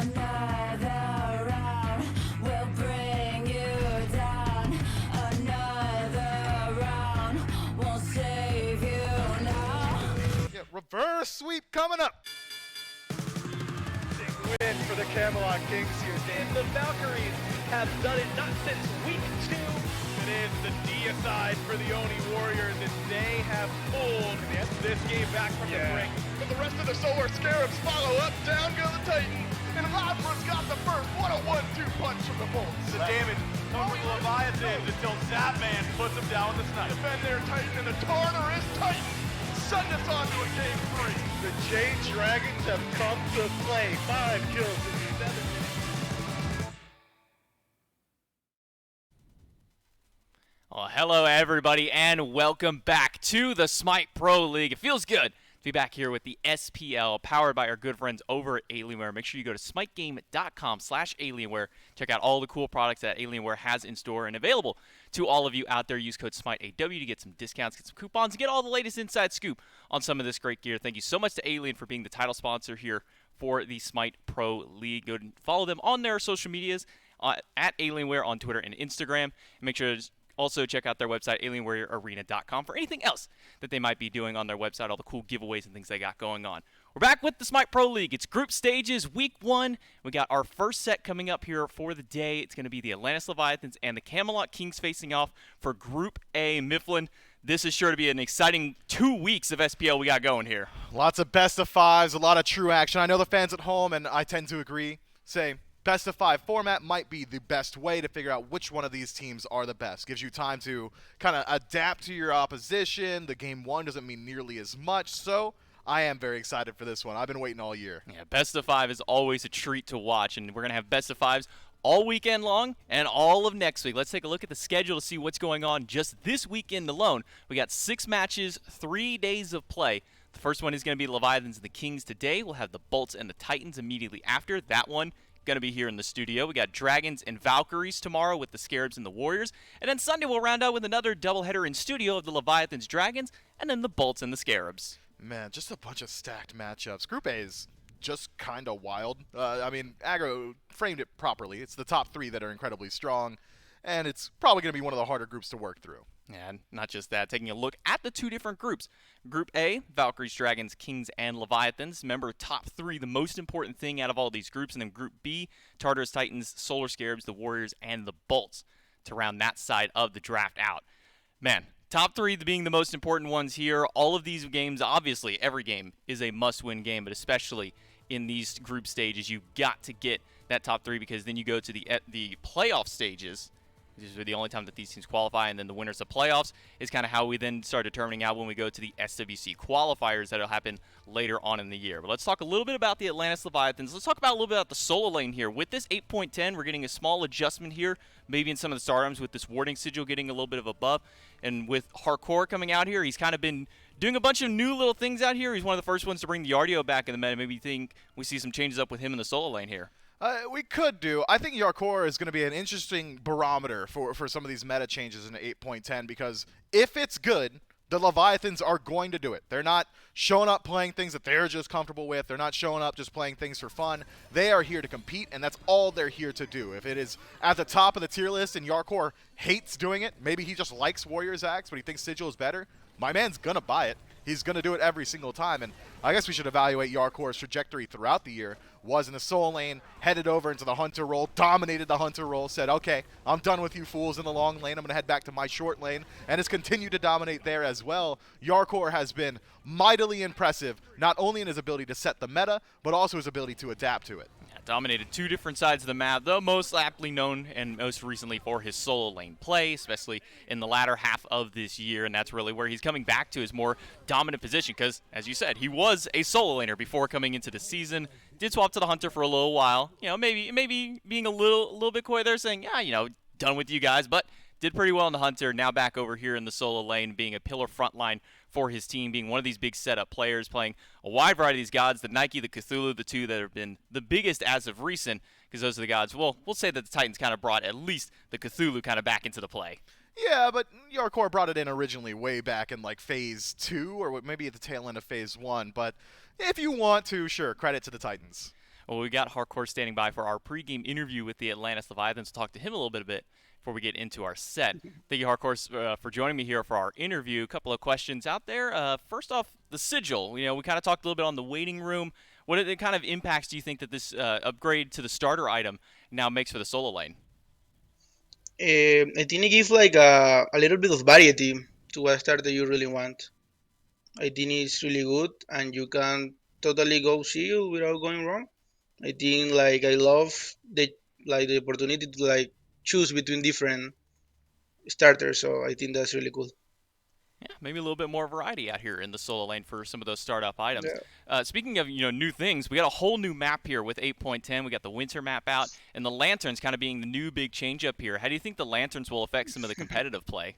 Another round will bring you down. Another round won't save you now. Yeah, reverse sweep coming up. Big win for the Camelot Kings here, Dan. The Valkyries have done it not since week 2. It is the deicide for the Oni Warriors, and they have pulled this game back from the brink. But the rest of the Solar Scarabs follow up, down go the Titans, and Lopper's got the first. What a 1-2 punch from the Bolts. The damage comes from the Leviathans until Zapman puts them down with the snipe. Defend their Titan, and the Tartar is Titan. Send us on to a game 3. The Jade Dragons have come to play. 5 kills in 7 minutes. Well, hello everybody and welcome back to the SMITE Pro League. It feels good to be back here with the SPL powered by our good friends over at Alienware. Make sure you go to smitegame.com/Alienware. Check out all the cool products that Alienware has in store and available to all of you out there. Use code SMITEAW to get some discounts, get some coupons, and get all the latest inside scoop on some of this great gear. Thank you so much to Alien for being the title sponsor here for the SMITE Pro League. Go and follow them on their social medias at Alienware on Twitter and Instagram. And make sure to also check out their website, alienwarearena.com, for anything else that they might be doing on their website, all the cool giveaways and things they got going on. We're back with the SMITE Pro League. It's group stages, week 1. We got our first set coming up here for the day. It's going to be the Atlantis Leviathans and the Camelot Kings facing off for Group A. Mifflin, this is sure to be an exciting 2 weeks of SPL we got going here. Lots of best of 5s, a lot of true action. I know the fans at home, and I tend to agree, say best of 5 format might be the best way to figure out which one of these teams are the best. Gives you time to kind of adapt to your opposition. The game 1 doesn't mean nearly as much, so I am very excited for this one. I've been waiting all year. Yeah, best of 5 is always a treat to watch, and we're going to have best of 5s all weekend long and all of next week. Let's take a look at the schedule to see what's going on just this weekend alone. We got 6 matches, 3 days of play. The first one is going to be the Leviathans and the Kings today. We'll have the Bolts and the Titans immediately after. That one going to be here in the studio. We got Dragons and Valkyries tomorrow with the Scarabs and the Warriors. And then Sunday we'll round out with another doubleheader in studio of the Leviathans Dragons and then the Bolts and the Scarabs. Man, just a bunch of stacked matchups. Group A is just kind of wild. I mean, Aggro framed it properly. It's the top 3 that are incredibly strong, and it's probably going to be one of the harder groups to work through. And not just that, taking a look at the 2 different groups. Group A, Valkyries, Dragons, Kings, and Leviathans. Remember, top 3, the most important thing out of all these groups. And then Group B, Tartarus, Titans, Solar Scarabs, the Warriors, and the Bolts to round that side of the draft out. Man, top 3 being the most important ones here. All of these games, obviously, every game is a must-win game, but especially in these group stages, you've got to get that top 3 because then you go to the playoff stages. These are the only time that these teams qualify, and then the winners of playoffs is kind of how we then start determining out when we go to the SWC qualifiers that will happen later on in the year. But let's talk a little bit about the Atlantis Leviathans. Let's talk about a little bit about the solo lane here. With this 8.10, we're getting a small adjustment here, maybe in some of the stardoms with this warding sigil getting a little bit of a buff. And with Yarkour coming out here, he's kind of been doing a bunch of new little things out here. He's one of the first ones to bring the RDO back in the meta. Maybe you think we see some changes up with him in the solo lane here. We could do. I think Yarkour is going to be an interesting barometer for some of these meta changes in 8.10 because if it's good, the Leviathans are going to do it. They're not showing up playing things that they're just comfortable with. They're not showing up just playing things for fun. They are here to compete, and that's all they're here to do. If it is at the top of the tier list and Yarkour hates doing it, maybe he just likes Warrior's Axe, but he thinks Sigil is better, my man's going to buy it. He's going to do it every single time, and I guess we should evaluate Yarkour's trajectory throughout the year. Was in the solo lane, headed over into the Hunter role, dominated the Hunter role, said, okay, I'm done with you fools in the long lane. I'm going to head back to my short lane, and has continued to dominate there as well. Yarkour has been mightily impressive, not only in his ability to set the meta, but also his ability to adapt to it. Dominated 2 different sides of the map, though most aptly known and most recently for his solo lane play, especially in the latter half of this year, and that's really where he's coming back to his more dominant position because, as you said, he was a solo laner before coming into the season. Did swap to the Hunter for a little while, you know, maybe being a little bit coy there, saying, yeah, you know, done with you guys, but did pretty well in the Hunter, now back over here in the solo lane, being a pillar frontline for his team, being one of these big setup players, playing a wide variety of these gods, the Nike, the Cthulhu, the 2 that have been the biggest as of recent, because those are the gods. Well, we'll say that the Titans kind of brought at least the Cthulhu kind of back into the play. Yeah, but Yarkour brought it in originally way back in like phase 2 or maybe at the tail end of phase 1, but if you want to, sure, credit to the Titans. Well, we got Yarkour standing by for our pregame interview with the Atlantis Leviathans. Talk to him a little bit before we get into our set. Thank you, Yarkour, for joining me here for our interview. A couple of questions out there. First off, the sigil. We kind of talked a little bit on the waiting room. What kind of impacts do you think that this upgrade to the starter item now makes for the solo lane? I think it gives like a little bit of variety to what starter you really want. I think it's really good, and you can totally go seal without going wrong. I think like I love the opportunity to like choose between different starters, so I think that's really cool. Yeah, maybe a little bit more variety out here in the solo lane for some of those startup items. Yeah. Speaking of new things, we got a whole new map here with 8.10. We got the winter map out, and the lanterns kind of being the new big change up here. How do you think the lanterns will affect some of the competitive play?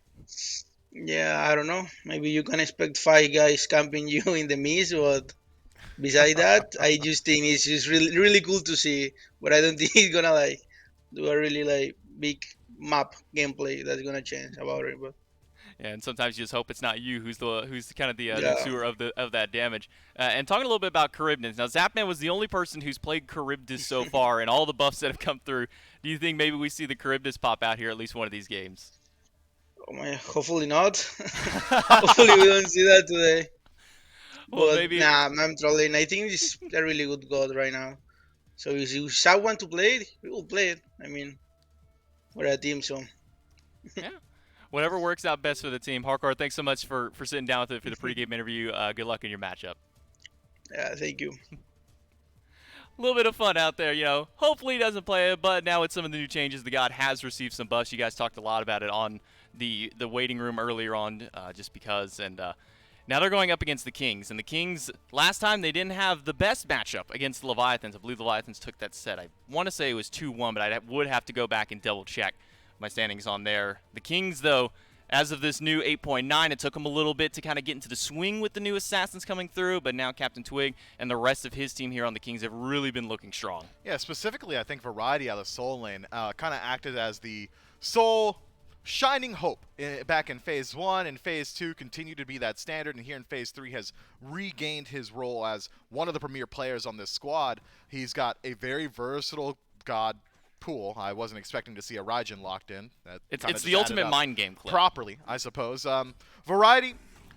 Yeah, I don't know. Maybe you can expect 5 guys camping you in the mist, but beside that, I just think it's just really cool to see. But I don't think it's gonna like do a really like big map gameplay that's gonna change about it. But And sometimes you just hope it's not you who's kind of the yeah, sewer of that damage. And talking a little bit about Charybdis. Now, Zapman was the only person who's played Charybdis so far, and all the buffs that have come through. Do you think maybe we see the Charybdis pop out here at least one of these games? oh my, hopefully not. Hopefully we don't see that today. Well, But maybe. nah, I'm trolling. I think it's a really good god right now. So if you want to play it, we will play it. I mean, we're a team, so Yeah. Whatever works out best for the team. Yarkour, thanks so much for sitting down with it for the pregame interview. Good luck in your matchup. yeah, thank you. A little bit of fun out there, Hopefully he doesn't play it, but now with some of the new changes, the god has received some buffs. You guys talked a lot about it on the waiting room earlier on, just because. And now they're going up against the Kings. And the Kings, last time they didn't have the best matchup against the Leviathans. I believe the Leviathans took that set. I want to say it was 2-1, but I would have to go back and double check my standings on there. The Kings, though, as of this new 8.9, it took them a little bit to kind of get into the swing with the new assassins coming through, but now Captain Twig and the rest of his team here on the Kings have really been looking strong. Yeah, specifically, I think Variety out of the Soul Lane kind of acted as the sole shining hope back in Phase 1, and Phase 2 continued to be that standard, and here in Phase 3 has regained his role as one of the premier players on this squad. He's got a very versatile god pool. I wasn't expecting to see a Raijin locked in. It's the ultimate mind game clip. Properly, I suppose. Variety,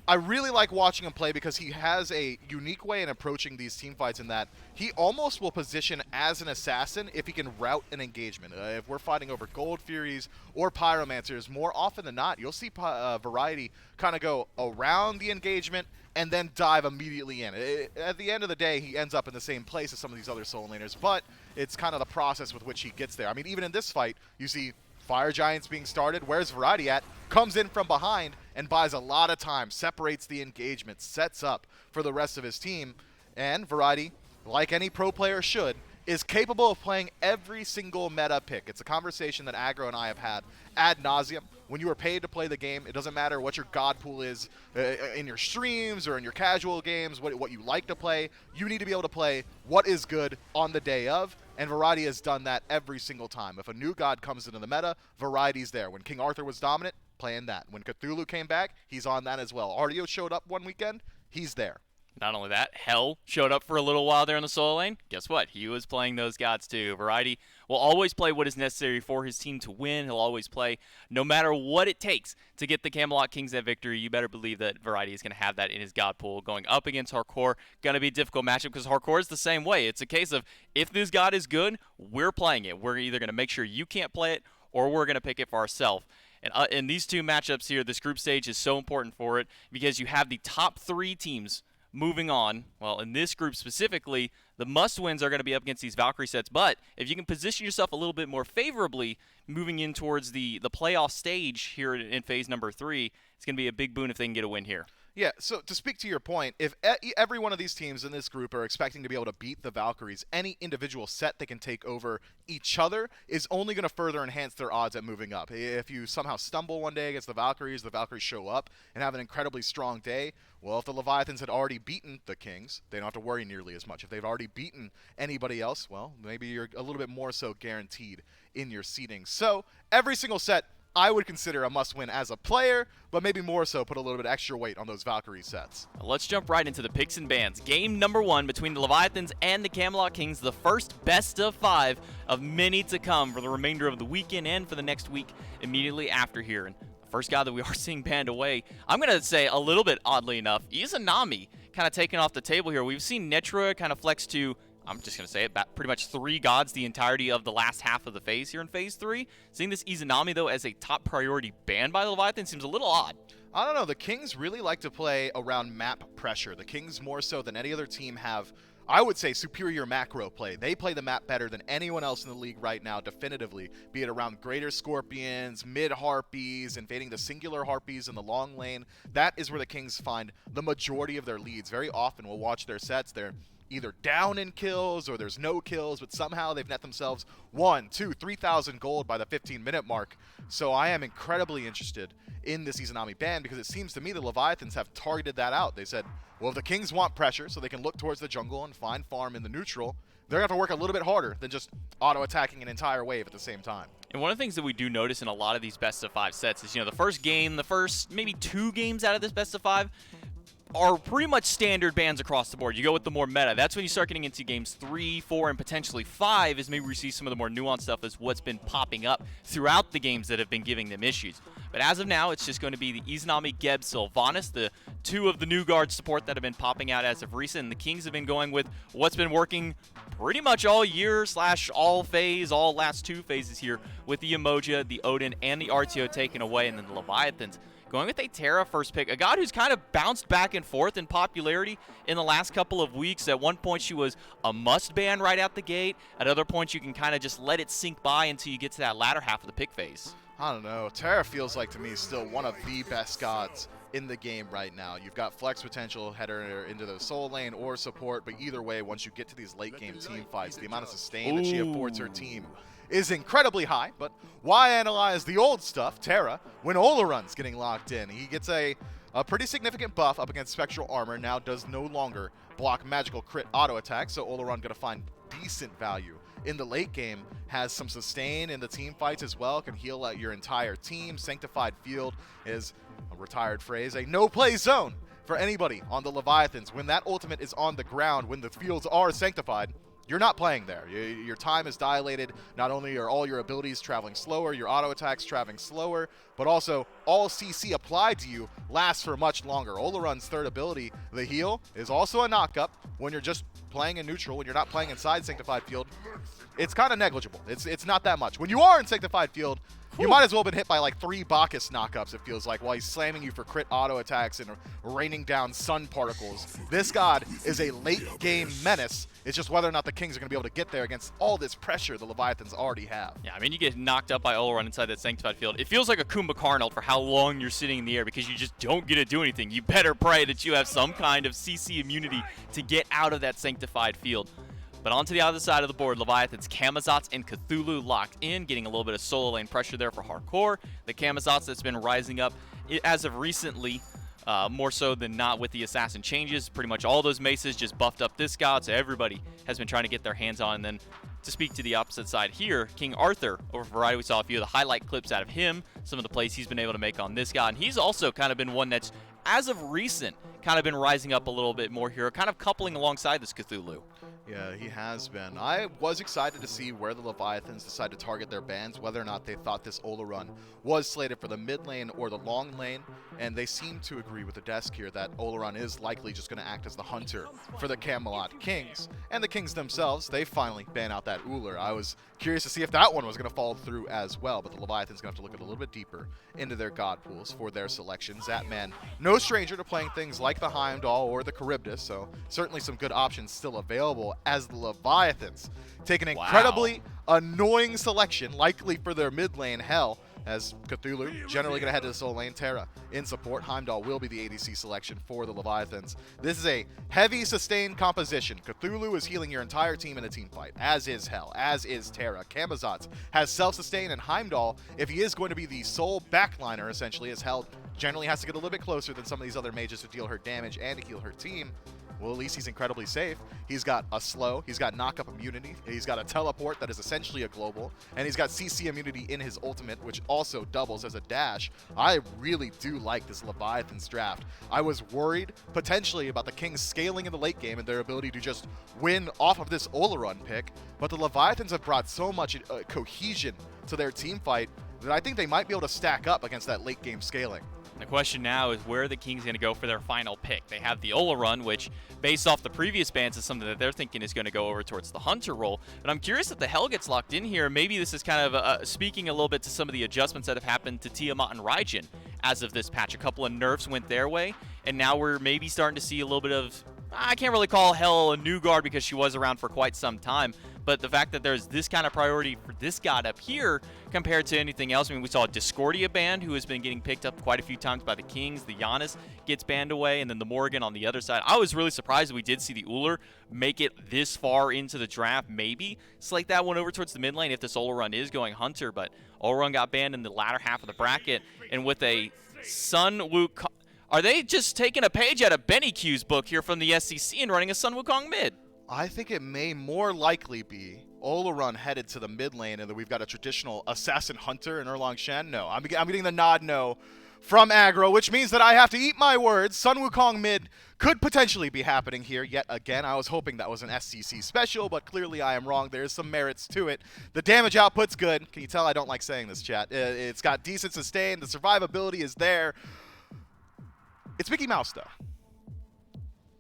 I really like watching him play because he has a unique way in approaching these team fights in that he almost will position as an assassin if he can route an engagement. If we're fighting over Gold Furies or Pyromancers, more often than not, you'll see Variety kind of go around the engagement and then dive immediately in. At the end of the day, he ends up in the same place as some of these other Soul Laners, but it's kind of the process with which he gets there. I mean, even in this fight, you see Fire Giants being started. Where's Variety at? Comes in from behind and buys a lot of time, separates the engagement, sets up for the rest of his team. And Variety, like any pro player should, is capable of playing every single meta pick. It's a conversation that Aggro and I have had ad nauseum. When you are paid to play the game, it doesn't matter what your god pool is in your streams or in your casual games, what you like to play. You need to be able to play what is good on the day of, and Variety has done that every single time. If a new god comes into the meta, Variety's there. When King Arthur was dominant, playing that. When Cthulhu came back, he's on that as well. Artio showed up one weekend, he's there. Not only that, Hell showed up for a little while there in the solo lane. Guess what? He was playing those gods too. Variety will always play what is necessary for his team to win. He'll always play no matter what it takes to get the Camelot Kings that victory. You better believe that Variety is going to have that in his god pool. Going up against Yarkour, going to be a difficult matchup because Yarkour is the same way. It's a case of if this god is good, we're playing it. We're either going to make sure you can't play it or we're going to pick it for ourselves. And in these two matchups here, this group stage is so important for it because you have the top 3 teams moving on. Well, in this group specifically, the must-wins are going to be up against these Valkyrie sets. But if you can position yourself a little bit more favorably moving in towards the playoff stage here in phase number 3, it's going to be a big boon if they can get a win here. Yeah, so to speak to your point, if every one of these teams in this group are expecting to be able to beat the Valkyries, any individual set they can take over each other is only going to further enhance their odds at moving up. If you somehow stumble one day against the Valkyries show up and have an incredibly strong day, well, if the Leviathans had already beaten the Kings, they don't have to worry nearly as much. If they've already beaten anybody else, well, maybe you're a little bit more so guaranteed in your seeding. So every single set I would consider a must-win as a player, but maybe more so put a little bit extra weight on those Valkyrie sets. Let's jump right into the picks and bans. Game number 1 between the Leviathans and the Camelot Kings, the first best of 5 of many to come for the remainder of the weekend and for the next week immediately after here. And the first guy that we are seeing banned away, I'm going to say a little bit oddly enough, Izanami kind of taken off the table here. We've seen Netra kind of flex to, I'm just going to say it, pretty much 3 gods the entirety of the last half of the phase here in Phase 3. Seeing this Izanami, though, as a top priority ban by the Leviathan seems a little odd. I don't know. The Kings really like to play around map pressure. The Kings, more so than any other team, have, I would say, superior macro play. They play the map better than anyone else in the league right now, definitively, be it around Greater Scorpions, mid-Harpies, invading the singular Harpies in the long lane. That is where the Kings find the majority of their leads. Very often we'll watch their sets. They're either down in kills or there's no kills, but somehow they've net themselves 1, 2, 3,000 gold by the 15-minute mark. So I am incredibly interested in this Izanami ban because it seems to me the Leviathans have targeted that out. They said, well, if the Kings want pressure so they can look towards the jungle and find farm in the neutral, they're going to have to work a little bit harder than just auto-attacking an entire wave at the same time. And one of the things that we do notice in a lot of these best of 5 sets is, the first game, the first maybe 2 games out of this best of 5 are pretty much standard bans across the board. You go with the more meta. That's when you start getting into games 3, 4, and potentially 5 is maybe we see some of the more nuanced stuff as what's been popping up throughout the games that have been giving them issues. But as of now, it's just going to be the Izanami, Geb, Sylvanas, the 2 of the new guard support that have been popping out as of recent. And the Kings have been going with what's been working pretty much all year / all phase, all last 2 phases here with the Emoja, the Odin, and the RTO taken away, and then the Leviathans going with a Terra first pick, a god who's kind of bounced back and forth in popularity in the last couple of weeks. At one point, she was a must ban right out the gate. At other points, you can kind of just let it sink by until you get to that latter half of the pick phase. I don't know. Terra feels like to me still one of the best gods in the game right now. You've got flex potential, header into the soul lane or support, but either way, once you get to these late game team fights, the amount of sustain that she affords her team is incredibly high. But why analyze the old stuff, Terra, when Olorun's getting locked in? He gets a pretty significant buff up against Spectral Armor, now does no longer block magical crit auto attack, so Olorun going to find decent value in the late game, has some sustain in the team fights as well, can heal out your entire team. Sanctified Field is a retired phrase, a no-play zone for anybody on the Leviathans. When that ultimate is on the ground, when the fields are sanctified, you're not playing there. Your time is dilated. Not only are all your abilities traveling slower, your auto attacks traveling slower, but also all CC applied to you lasts for much longer. Olorun's third ability, the heal, is also a knock-up when you're just playing in neutral, when you're not playing inside Sanctified Field. It's kind of negligible. It's not that much. When you are in Sanctified Field, you might as well have been hit by like 3 Bacchus knockups, it feels like, while he's slamming you for crit auto attacks and raining down sun particles. This god is a late game menace. It's just whether or not the Kings are going to be able to get there against all this pressure the Leviathans already have. Yeah, I mean, you get knocked up by Olorun inside that Sanctified Field. It feels like a Kumbhakarna for how long you're sitting in the air because you just don't get to do anything. You better pray that you have some kind of CC immunity to get out of that Sanctified Field. But onto the other side of the board, Leviathans, Camazotz, and Cthulhu locked in, getting a little bit of solo lane pressure there for Yarkour. The Camazotz that's been rising up as of recently, more so than not with the assassin changes. Pretty much all those maces just buffed up this god, so everybody has been trying to get their hands on. And then to speak to the opposite side here, King Arthur, over Variety, we saw a few of the highlight clips out of him, some of the plays he's been able to make on this god. And he's also kind of been one that's, as of recent, kind of been rising up a little bit more here, kind of coupling alongside this Cthulhu. Yeah, he has been. I was excited to see where the Leviathans decide to target their bans, whether or not they thought this Olorun was slated for the mid lane or the long lane, and they seem to agree with the desk here that Olorun is likely just going to act as the hunter for the Camelot Kings. And the Kings themselves, they finally ban out that Uller. I was curious to see if that one was going to fall through as well, but the Leviathans going to have to look a little bit deeper into their god pools for their selections. That man, no stranger to playing things like the Heimdall or the Charybdis, so certainly some good options still available as the Leviathans take an incredibly annoying selection, likely for their mid lane, Hell, as Cthulhu generally going to head to the soul lane. Terra in support. Heimdall will be the ADC selection for the Leviathans. This is a heavy sustained composition. Cthulhu is healing your entire team in a team fight, as is Hell, as is Terra. Camazotz has self-sustain, and Heimdall, if he is going to be the sole backliner, essentially, as Hell generally has to get a little bit closer than some of these other mages to deal her damage and to heal her team, Well, at least he's incredibly safe. He's got a slow, he's got knock-up immunity, he's got a teleport that is essentially a global, and he's got CC immunity in his ultimate, which also doubles as a dash. I really do like this Leviathans draft. I was worried potentially about the Kings scaling in the late game and their ability to just win off of this Oleron pick, but the Leviathans have brought so much cohesion to their team fight that I think they might be able to stack up against that late game scaling. The question now is where are the Kings going to go for their final pick? They have the Oleron, which, based off the previous bans, is something that they're thinking is going to go over towards the Hunter role. But I'm curious if the Hell gets locked in here. Maybe this is kind of speaking a little bit to some of the adjustments that have happened to Tiamat and Raijin as of this patch. A couple of nerfs went their way, and now we're maybe starting to see a little bit of, I can't really call Hell a new guard because she was around for quite some time, but the fact that there's this kind of priority for this god up here compared to anything else. I mean, we saw a Discordia banned who has been getting picked up quite a few times by the Kings. The Giannis gets banned away, and then the Morgan on the other side. I was really surprised we did see the Uller make it this far into the draft. Maybe slate that one over towards the mid lane if this Oleron is going Hunter, but Oleron got banned in the latter half of the bracket, and with a Sun Wukong. Are they just taking a page out of Benny Q's book here from the SEC and running a Sun Wukong mid? I think it may more likely be Oleron headed to the mid lane, and that we've got a traditional Assassin Hunter in Erlang Shen. No, I'm getting the nod no from aggro, which means that I have to eat my words. Sun Wukong mid could potentially be happening here yet again. I was hoping that was an SCC special, but clearly I am wrong. There's some merits to it. The damage output's good. Can you tell I don't like saying this, chat? It's got decent sustain. The survivability is there. It's Mickey Mouse, though.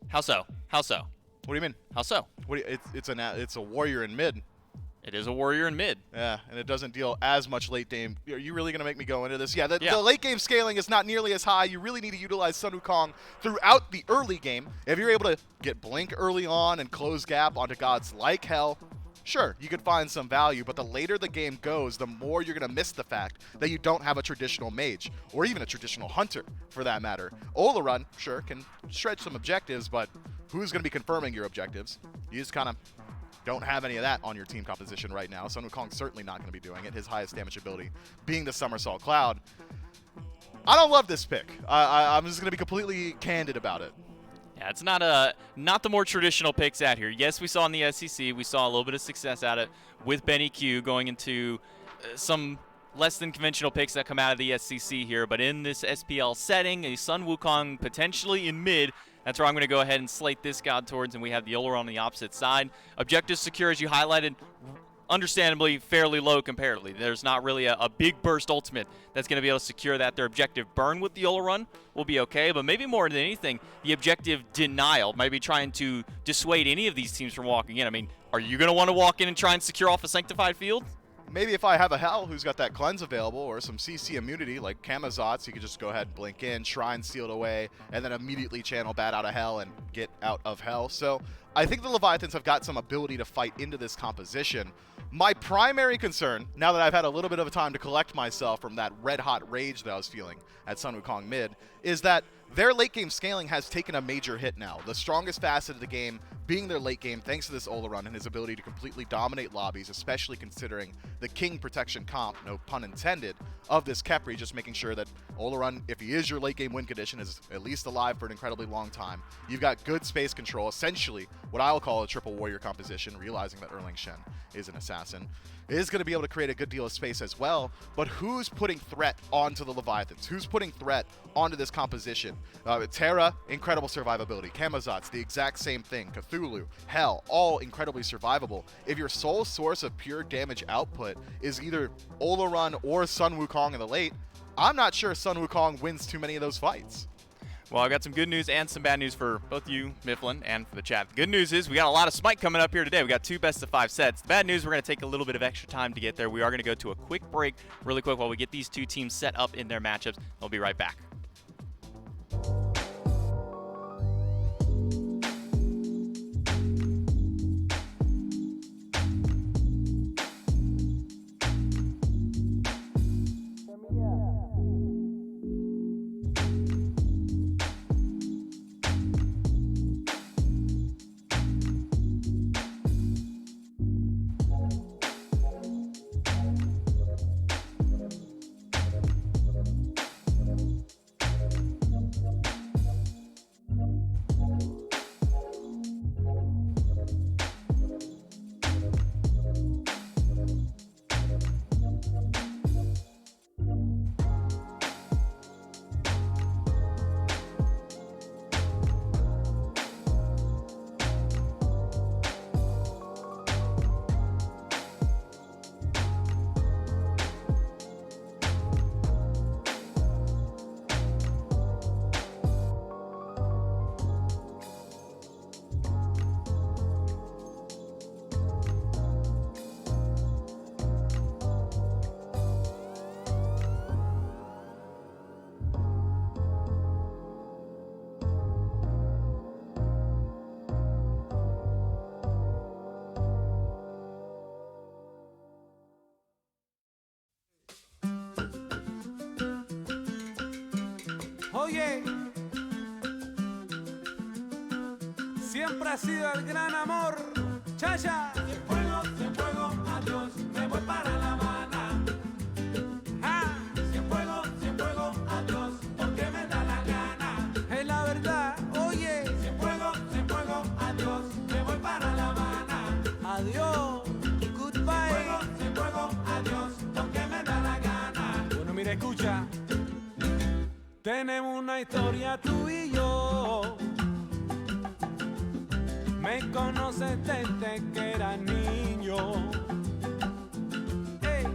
How so? How so? What do you mean? How so? It's a warrior in mid. It is a warrior in mid. Yeah, and it doesn't deal as much late game. Are you really going to make me go into this? Yeah, the Yeah. late game scaling is not nearly as high. You really need to utilize Sun Wukong throughout the early game. If you're able to get Blink early on and close gap onto gods like Hell, sure, you could find some value, but the later the game goes, the more you're going to miss the fact that you don't have a traditional mage, or even a traditional hunter, for that matter. Oleron, sure, can stretch some objectives, but who's going to be confirming your objectives? You just kind of don't have any of that on your team composition right now. Sun Wukong's certainly not going to be doing it, his highest damage ability being the Somersault Cloud. I don't love this pick. I'm just going to be completely candid about it. Yeah, it's not the more traditional picks out here. Yes, we saw in the SEC, we saw a little bit of success at it with Benny Q going into some less than conventional picks that come out of the SEC here. But in this SPL setting, a Sun Wukong potentially in mid, that's where I'm going to go ahead and slate this god towards, and we have the Oleron on the opposite side. Objectives secure, as you highlighted, understandably fairly low comparatively. There's not really a big burst ultimate that's going to be able to secure that. Their objective burn with the Oleron will be okay, but maybe more than anything, the objective denial might be trying to dissuade any of these teams from walking in. I mean, are you going to want to walk in and try and secure off a sanctified field? Maybe if I have a Hell who's got that cleanse available or some CC immunity like Camelot, you could just go ahead and blink in, try and seal it away, and then immediately channel Bat out of Hell and get out of Hell. So I think the Leviathans have got some ability to fight into this composition. My primary concern, now that I've had a little bit of a time to collect myself from that red-hot rage that I was feeling at Sun Wukong mid, is that their late-game scaling has taken a major hit now. The strongest facet of the game being their late game, thanks to this Oleron and his ability to completely dominate lobbies, especially considering the King protection comp, no pun intended, of this Khepri, just making sure that Oleron, if he is your late-game win condition, is at least alive for an incredibly long time. You've got good space control, essentially what I will call a triple warrior composition, realizing that Erlang Shen is an assassin. Is going to be able to create a good deal of space as well, but who's putting threat onto the Leviathans? Who's putting threat onto this composition? Terra, incredible survivability. Camazot's the exact same thing. Cthulhu, Hell, all incredibly survivable. If your sole source of pure damage output is either Oleron or Sun Wukong in the late, I'm not sure Sun Wukong wins too many of those fights. Well, I've got some good news and some bad news for both you, Mifflin, and for the chat. The good news is we got a lot of SMITE coming up here today. We got 2 best-of-5 sets. The bad news, we're going to take a little bit of extra time to get there. We are going to go to a quick break really quick while we get these 2 teams set up in their matchups. We'll be right back. Oye, siempre ha sido el gran amor. Chacha. Cien fuego, adiós, me voy para La Habana. Ah. Cien fuego, adiós, porque me da la gana. Es la verdad, oye. Cien fuego, adiós, me voy para La Habana. Adiós, goodbye. Cien fuego, adiós, porque me da la gana. Bueno, mira, escucha. Tenemos una historia tú y yo. Me conoces desde que era niño. Hey,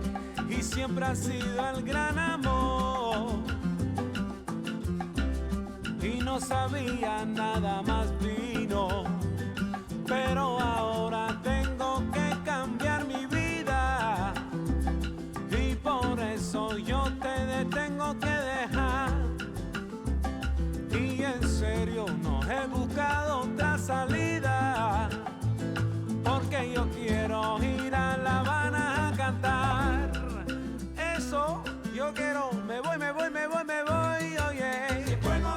y siempre ha sido el gran amor. Y no sabía nada más fino. Pero ahora tengo que cambiar mi vida. Y por eso yo te tengo que dejar. Y en serio no he buscado otra salida, porque yo quiero ir a La Habana a cantar. Eso yo quiero, me voy, oye. Cien fuego,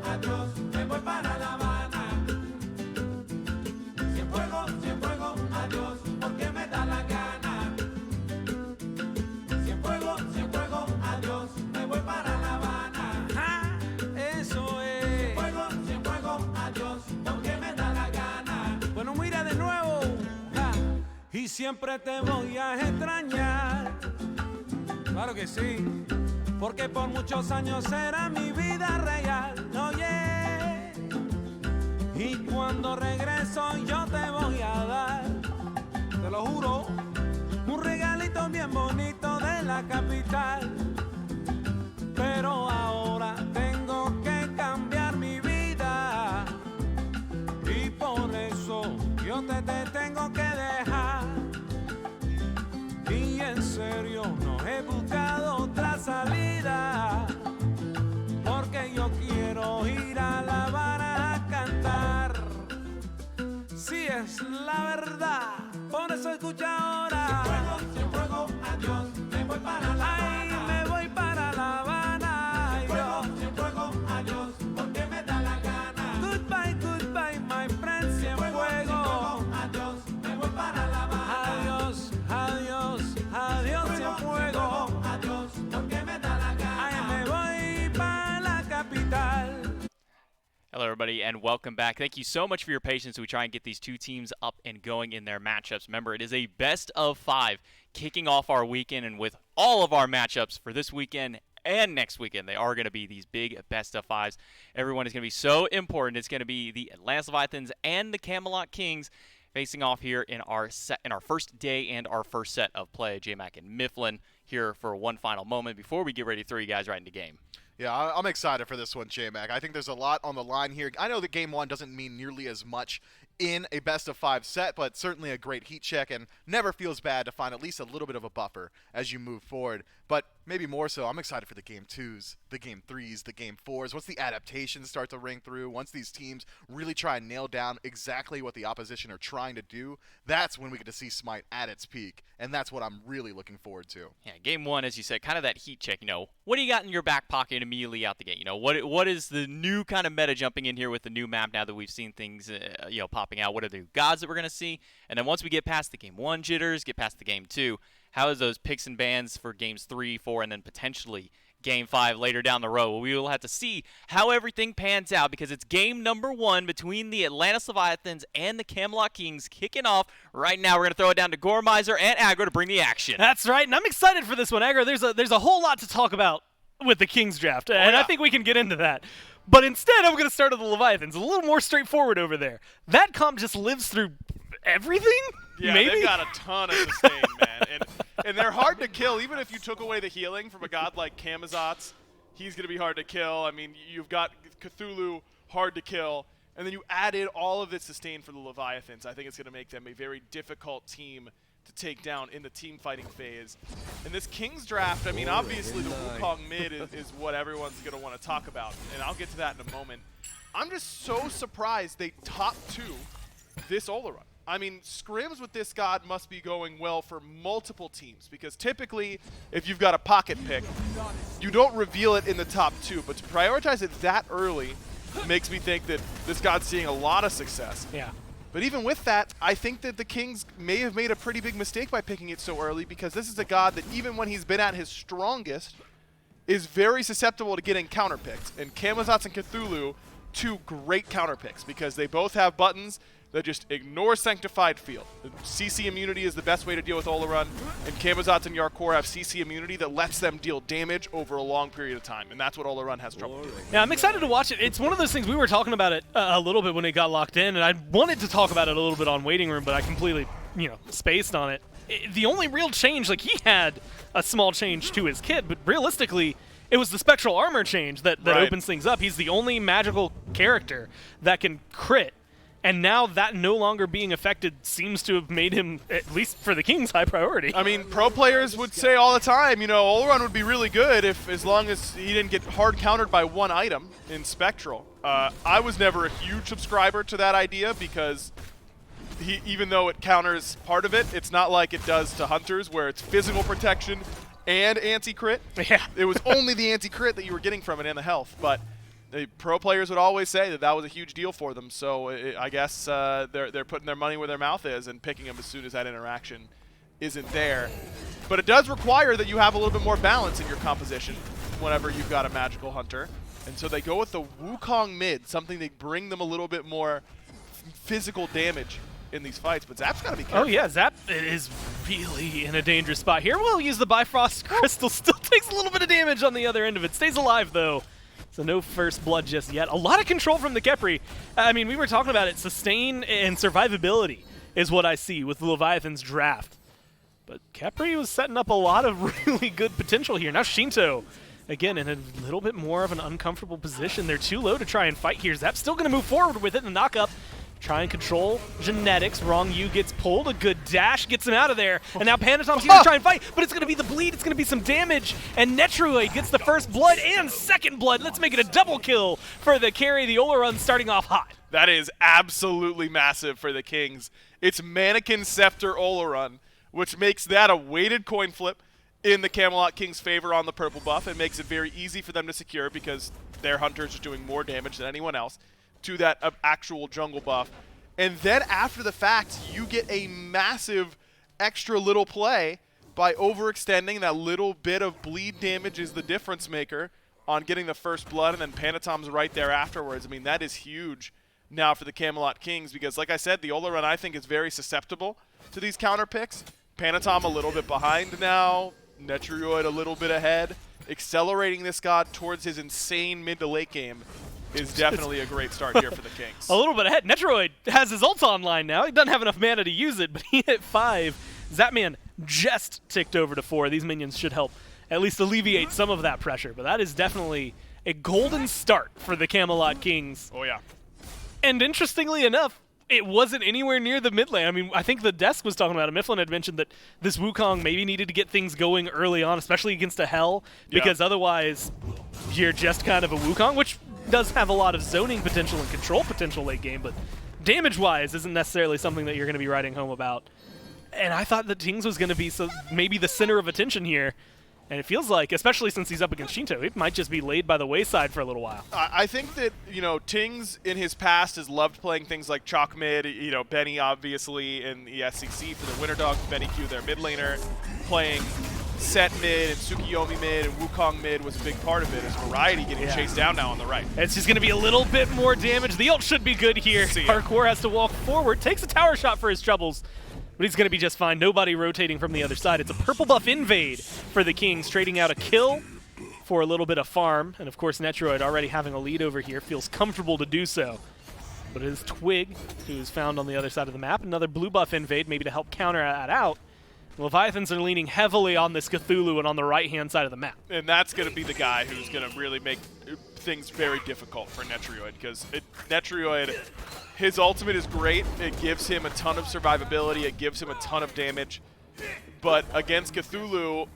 adiós, me voy para La Habana. Cien fuego, adiós, porque me da la gana. Cien fuego, adiós, me voy para La Habana. ¡Ja! Eso es. Cien fuego, adiós, porque me da la gana. Bueno, mira de nuevo. ¡Ja! Y siempre te voy a extrañar. Claro que sí, porque por muchos años era mi vida real. Oye, y cuando regreso yo te voy a dar, te lo juro, un regalito bien bonito de la capital. Pero ahora tengo que cambiar mi vida, y por eso yo te tengo que dejar. Y en serio no he buscado otra salida, porque yo quiero ir a La Habana a cantar. Si es la verdad, por eso escucha ahora. Cien fuego, adiós, me voy para La Habana. Ay, me voy para La Habana. Cien fuego, adiós, porque me da la gana. Goodbye, my friend, cien fuego, adiós, me voy para La Habana. Adiós, cien fuego, adiós, porque me da la gana. Ay, me voy para la capital. Hello, everybody, and welcome back. Thank you so much for your patience. We try and get these two teams up and going in their matchups. Remember, it is a best of 5 kicking off our weekend, and with all of our matchups for this weekend and next weekend, they are going to be these big best of 5s. Everyone is going to be so important. It's going to be the Atlantis Leviathans and the Camelot Kings facing off here in our first day and our first set of play. J-Mac and Mifflin here for one final moment before we get ready to throw you guys right into game. Yeah, I'm excited for this one, J-Mac. I think there's a lot on the line here. I know that Game 1 doesn't mean nearly as much in a best-of-5 set, but certainly a great heat check, and never feels bad to find at least a little bit of a buffer as you move forward. But maybe more so, I'm excited for the Game 2s, the Game 3s, the Game 4s. Once the adaptations start to ring through, once these teams really try and nail down exactly what the opposition are trying to do, that's when we get to see SMITE at its peak, and that's what I'm really looking forward to. Yeah, Game 1, as you said, kind of that heat check. What do you got in your back pocket immediately out the gate? What is the new kind of meta jumping in here with the new map now that we've seen things, popping out? What are the new gods that we're going to see? And then once we get past the Game 1 jitters, get past the Game 2, how is those picks and bans for Games 3, 4, and then potentially Game 5 later down the road? Well, we will have to see how everything pans out, because it's game number 1 between the Atlantis Leviathans and the Camelot Kings kicking off right now. We're going to throw it down to Gormizer and Aggro to bring the action. That's right, and I'm excited for this one, Aggro. There's a whole lot to talk about with the Kings draft, and I think we can get into that. But instead, I'm going to start with the Leviathans. A little more straightforward over there. That comp just lives through everything? Yeah, Maybe? they've got a ton of sustain, man. And they're hard to kill. Even if you took away the healing from a god like Camazotz, he's going to be hard to kill. I mean, you've got Cthulhu, hard to kill. And then you added all of this sustain for the Leviathans. I think it's going to make them a very difficult team to take down in the team fighting phase. In this Kings draft, I mean, obviously the Wukong mid is what everyone's going to want to talk about. And I'll get to that in a moment. I'm just so surprised they top 2 this Oleron. I mean, scrims with this god must be going well for multiple teams, because typically, if you've got a pocket pick, you don't reveal it in the top 2, but to prioritize it that early makes me think that this god's seeing a lot of success. Yeah. But even with that, I think that the Kings may have made a pretty big mistake by picking it so early, because this is a god that even when he's been at his strongest, is very susceptible to getting counterpicked. And Camelot and Cthulhu, 2 great counterpicks, because they both have buttons that just ignore Sanctified Field. The CC immunity is the best way to deal with Oleron, and Camelot and Yarkour have CC immunity that lets them deal damage over a long period of time, and that's what Oleron has trouble doing. Yeah, I'm excited to watch it. It's one of those things, we were talking about it a little bit when it got locked in, and I wanted to talk about it a little bit on Waiting Room, but I completely, spaced on it. The only real change, like, he had a small change to his kit, but realistically, it was the spectral armor change that Right. opens things up. He's the only magical character that can crit. And now that no longer being affected seems to have made him, at least for the Kings, high priority. I mean, pro players would say all the time, Oleron would be really good as long as he didn't get hard countered by 1 item in Spectral. I was never a huge subscriber to that idea, because even though it counters part of it, it's not like it does to Hunters, where it's physical protection and anti-crit. Yeah. It was only the anti-crit that you were getting from it and the health, but the pro players would always say that was a huge deal for them, so I guess they're putting their money where their mouth is and picking them as soon as that interaction isn't there. But it does require that you have a little bit more balance in your composition whenever you've got a magical hunter, and so they go with the Wukong mid, something that bring them a little bit more physical damage in these fights, but Zap's got to be careful. Oh yeah, Zap is really in a dangerous spot here. We'll use the Bifrost Crystal, still takes a little bit of damage on the other end of it. Stays alive though. So no first blood just yet. A lot of control from the Khepri. I mean, we were talking about it. Sustain and survivability is what I see with the Leviathan's draft. But Khepri was setting up a lot of really good potential here. Now Shinto, again, in a little bit more of an uncomfortable position. They're too low to try and fight here. Zap's still going to move forward with it in the knockup. Try and control genetics. Wrong U gets pulled. A good dash gets him out of there. And now Panatom's going to try and fight, but it's going to be the bleed. It's going to be some damage. And Netroid gets the first blood and second blood. Let's make it a double kill for the carry. The Oleron starting off hot. That is absolutely massive for the Kings. It's Mannequin Scepter Oleron, which makes that a weighted coin flip in the Camelot Kings' favor on the purple buff. It makes it very easy for them to secure, because their hunters are doing more damage than anyone else to that actual jungle buff. And then after the fact, you get a massive extra little play by overextending. That little bit of bleed damage is the difference maker on getting the first blood, and then Panatom's right there afterwards. I mean, that is huge now for the Camelot Kings, because like I said, the Oleron I think is very susceptible to these counter picks. Panatom a little bit behind now, Netroid a little bit ahead. Accelerating this god towards his insane mid to late game is definitely a great start here for the Kings. A little bit ahead. Netroid has his ult online now. He doesn't have enough mana to use it, but he hit 5. Zapman just ticked over to 4. These minions should help at least alleviate some of that pressure, but that is definitely a golden start for the Camelot Kings. Oh yeah. And interestingly enough, it wasn't anywhere near the mid lane. I mean, I think the desk was talking about it. Mifflin had mentioned that this Wukong maybe needed to get things going early on, especially against a Hell, because otherwise you're just kind of a Wukong, which does have a lot of zoning potential and control potential late game, but damage-wise isn't necessarily something that you're going to be writing home about. And I thought that Tings was going to be maybe the center of attention here. And it feels like, especially since he's up against Shinto, it might just be laid by the wayside for a little while. I think that, Tings in his past has loved playing things like Chalk mid, Benny obviously in the SCC for the Winter Dogs, Benny Q their mid laner, playing Set mid and Tsukiyomi mid and Wukong mid was a big part of it. As Variety getting chased down now on the right. It's just going to be a little bit more damage. The ult should be good here. Yarkour has to walk forward, takes a tower shot for his troubles, but he's going to be just fine. Nobody rotating from the other side. It's a purple buff invade for the Kings, trading out a kill for a little bit of farm. And of course, Netroid already having a lead over here feels comfortable to do so. But it is Twig who's found on the other side of the map. Another blue buff invade, maybe to help counter that out. Leviathans are leaning heavily on this Cthulhu and on the right-hand side of the map. And that's going to be the guy who's going to really make things very difficult for Netroid, because Netroid, his ultimate is great. It gives him a ton of survivability. It gives him a ton of damage. But against Cthulhu,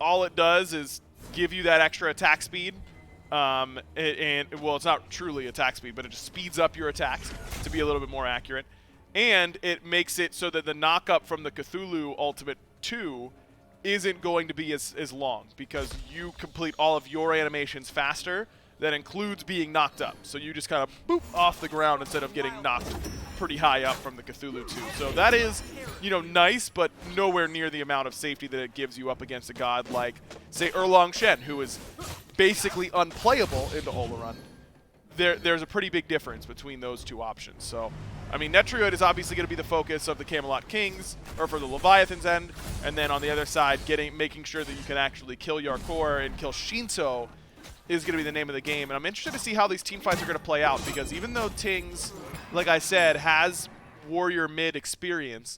all it does is give you that extra attack speed. Well, it's not truly attack speed, but it just speeds up your attacks to be a little bit more accurate. And it makes it so that the knock-up from the Cthulhu Ultimate 2 isn't going to be as long, because you complete all of your animations faster. That includes being knocked up. So you just kind of boop off the ground instead of getting knocked pretty high up from the Cthulhu 2. So that is, nice, but nowhere near the amount of safety that it gives you up against a god like, say, Erlang Shen, who is basically unplayable into Olorun. There's a pretty big difference between those two options. So, I mean, Netrioid is obviously going to be the focus of the Camelot Kings, or for the Leviathans end, and then on the other side, making sure that you can actually kill Yarkour and kill Shinto is going to be the name of the game. And I'm interested to see how these team fights are going to play out, because even though Tings, like I said, has warrior mid experience,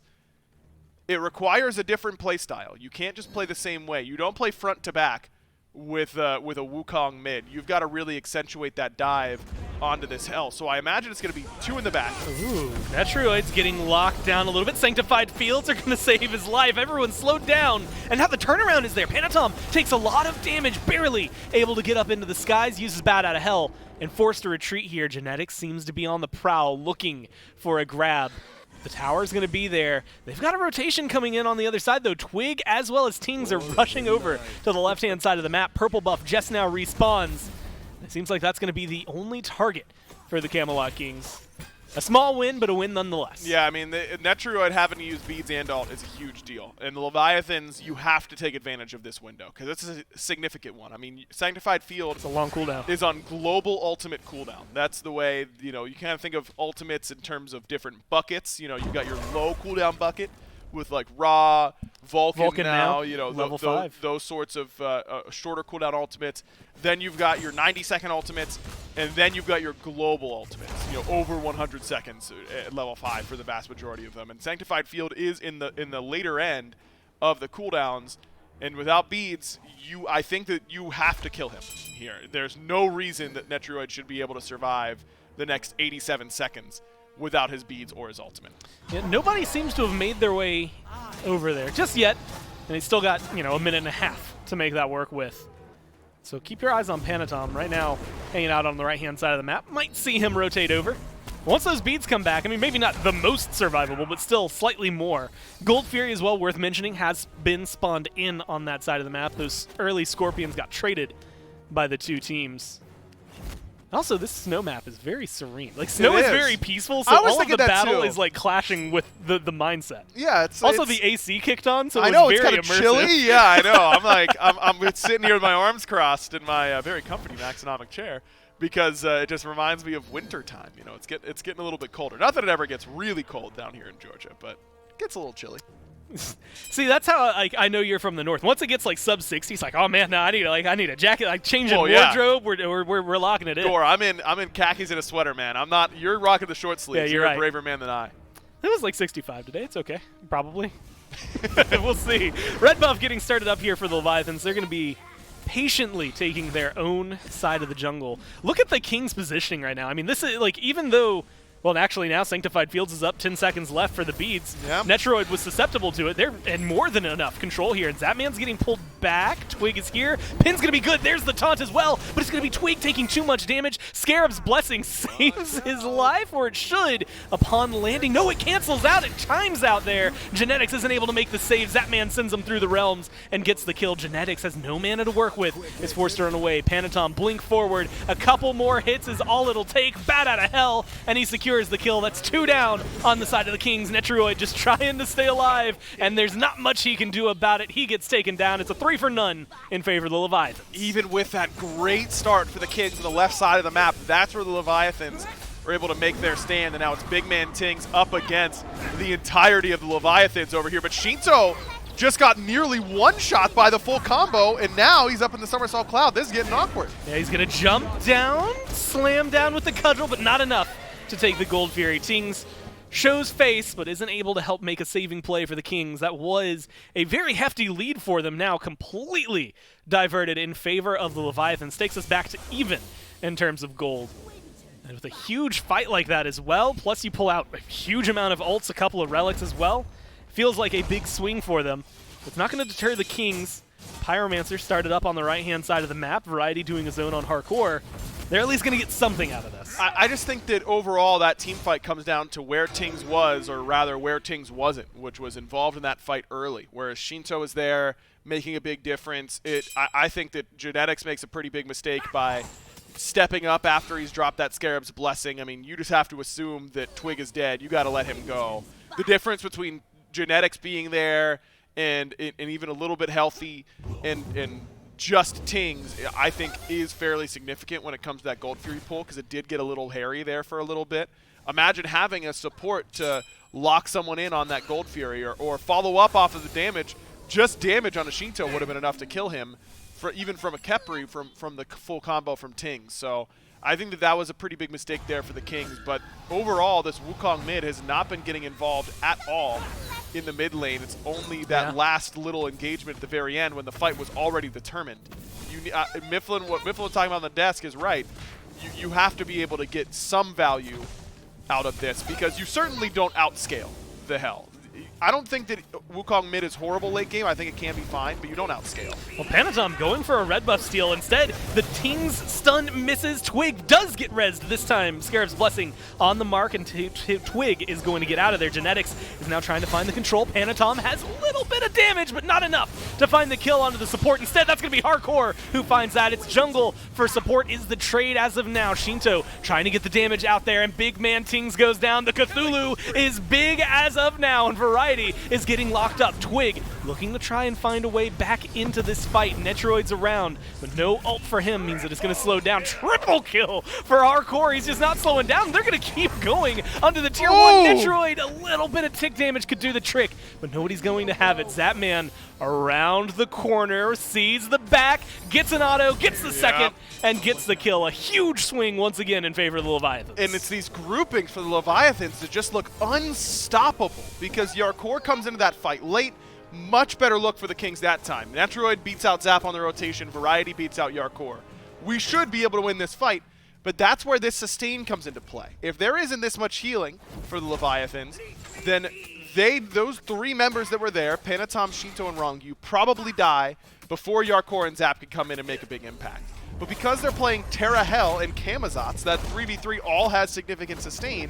it requires a different play style. You can't just play the same way. You don't play front to back with a Wukong mid. You've got to really accentuate that dive onto this hell. So I imagine it's going to be 2 in the back. Ooh, Netrioid's getting locked down a little bit. Sanctified Fields are going to save his life. Everyone's slowed down, and now the turnaround is there. Panatom takes a lot of damage, barely able to get up into the skies, uses Bat Out of Hell, and forced to retreat here. Genetics seems to be on the prowl, looking for a grab. The tower's going to be there. They've got a rotation coming in on the other side, though. Twig as well as Tings are rushing over to the left-hand side of the map. Purple buff just now respawns. It seems like that's going to be the only target for the Camelot Kings. A small win, but a win nonetheless. Yeah, I mean, the Netrioid having to use beads and ult is a huge deal. And the Leviathans, you have to take advantage of this window, because it's a significant one. I mean, Sanctified Field It's a long cooldown. is on global ultimate cooldown. That's the way, you kind of think of ultimates in terms of different buckets. You've got your low cooldown bucket with like Ra, Vulcan now, level 5. Those sorts of shorter cooldown ultimates. Then you've got your 90-second ultimates, and then you've got your global ultimates, over 100 seconds at level 5 for the vast majority of them. And Sanctified Field is in the later end of the cooldowns, and without beads, I think that you have to kill him here. There's no reason that Netrioid should be able to survive the next 87 seconds without his beads or his ultimate. Yeah, nobody seems to have made their way over there just yet, and he's still got, a minute and a half to make that work with. So keep your eyes on Panatom right now, hanging out on the right-hand side of the map. Might see him rotate over. Once those beads come back, I mean, maybe not the most survivable, but still slightly more. Gold Fury, as well, worth mentioning, has been spawned in on that side of the map. Those early Scorpions got traded by the two teams. Also, this snow map is very serene. Like, snow is very peaceful, so all of the battle is like clashing with the mindset. Yeah, it's also the AC kicked on, so I know it's very kind of immersive. chilly. Yeah, I know. I'm sitting here with my arms crossed in my very comfy Maxonomic chair, because it just reminds me of winter time. It's getting a little bit colder. Not that it ever gets really cold down here in Georgia, but it gets a little chilly. See, that's how I know you're from the north. Once it gets like sub 60, it's like, oh man, no, I need a jacket. Like changing wardrobe. We're locking it in. Gore, I'm in khakis and a sweater, man. I'm not. You're rocking the short sleeves. Yeah, you're a braver man than I. It was like 65 today. It's okay, probably. We'll see. Red buff getting started up here for the Leviathans. They're going to be patiently taking their own side of the jungle. Look at the King's positioning right now. I mean, this is like, even though. Well, actually now Sanctified Fields is up, 10 seconds left for the beads. Yep. Netrioid was susceptible to it. They're in more than enough control here. And Zapman's getting pulled back. Twig is here. Pin's going to be good. There's the taunt as well. But it's going to be Twig taking too much damage. Scarab's Blessing saves his life, or it should, upon landing. No, it cancels out. It chimes out there. Genetics isn't able to make the save. Zapman sends him through the realms and gets the kill. Genetics has no mana to work with. Is forced to run away. Panatom blink forward. A couple more hits is all it'll take. Bat Out of Hell. And he secures the kill. That's 2 down on the side of the Kings. Netrioid just trying to stay alive, and there's not much he can do about it. He gets taken down. It's a 3 for none in favor of the Leviathans. Even with that great start for the Kings on the left side of the map, that's where the Leviathans are able to make their stand, and now it's big man Tings up against the entirety of the Leviathans over here. But Shinto just got nearly one-shot by the full combo, and now he's up in the somersault cloud. This is getting awkward. Yeah, he's going to jump down, slam down with the cudgel, but not enough to take the Gold Fury. Tings shows face, but isn't able to help make a saving play for the Kings. That was a very hefty lead for them, now completely diverted in favor of the Leviathans. Takes us back to even in terms of gold. And with a huge fight like that as well, plus you pull out a huge amount of ults, a couple of relics as well, feels like a big swing for them. It's not going to deter the Kings. Pyromancer started up on the right-hand side of the map. Variety doing his own on Yarkour. They're at least going to get something out of this. I just think that overall that team fight comes down to where Tings was, or rather where Tings wasn't, which was involved in that fight early. Whereas Shinto was there making a big difference. I think that Genetics makes a pretty big mistake by stepping up after he's dropped that Scarab's Blessing. I mean, you just have to assume that Twig is dead. You got to let him go. The difference between Genetics being there and even a little bit healthy and just Tings, I think, is fairly significant when it comes to that Gold Fury pool, because it did get a little hairy there for a little bit. Imagine having a support to lock someone in on that Gold Fury or follow up off of the damage. Just damage on a Shinto would have been enough to kill him, even from a Khepri from the full combo from Tings. So I think that was a pretty big mistake there for the Kings. But overall, this Wukong mid has not been getting involved at all in the mid lane. It's only that last little engagement at the very end when the fight was already determined. Mifflin, what Mifflin was talking about on the desk is right. You have to be able to get some value out of this, because you certainly don't outscale the hell. I don't think that Wukong mid is horrible late game. I think it can be fine, but you don't outscale. Well, Panatom going for a red buff steal. Instead, the Tings stun misses. Twig does get rezzed this time. Scarab's Blessing on the mark, and Twig is going to get out of there. Genetics is now trying to find the control. Panatom has a little bit of damage, but not enough to find the kill onto the support. Instead, that's going to be Yarkour who finds that. It's jungle for support is the trade as of now. Shinto trying to get the damage out there, and big man Tings goes down. The Cthulhu is big as of now, and Variety is getting locked up. Twig looking to try and find a way back into this fight. Netroid's around, but no ult for him means that it's going to slow down. Triple kill for Yarkour. He's just not slowing down. They're going to keep going onto the tier 1 Netroid. A little bit of tick damage could do the trick, but nobody's going to have it. Zapman around the corner, sees the back, gets an auto, gets the second, and gets the kill. A huge swing once again in favor of the Leviathans. And it's these groupings for the Leviathans that just look unstoppable, because Yarkour comes into that fight late. Much better look for the Kings that time. Netroid beats out Zap on the rotation. Variety beats out Yarkour. We should be able to win this fight, but that's where this sustain comes into play. If there isn't this much healing for the Leviathans, then those three members that were there, Panatom, Shinto, and Rongyu, probably die before Yarkour and Zap could come in and make a big impact. But because they're playing Terra Hell and Camazotz, that 3v3 all has significant sustain,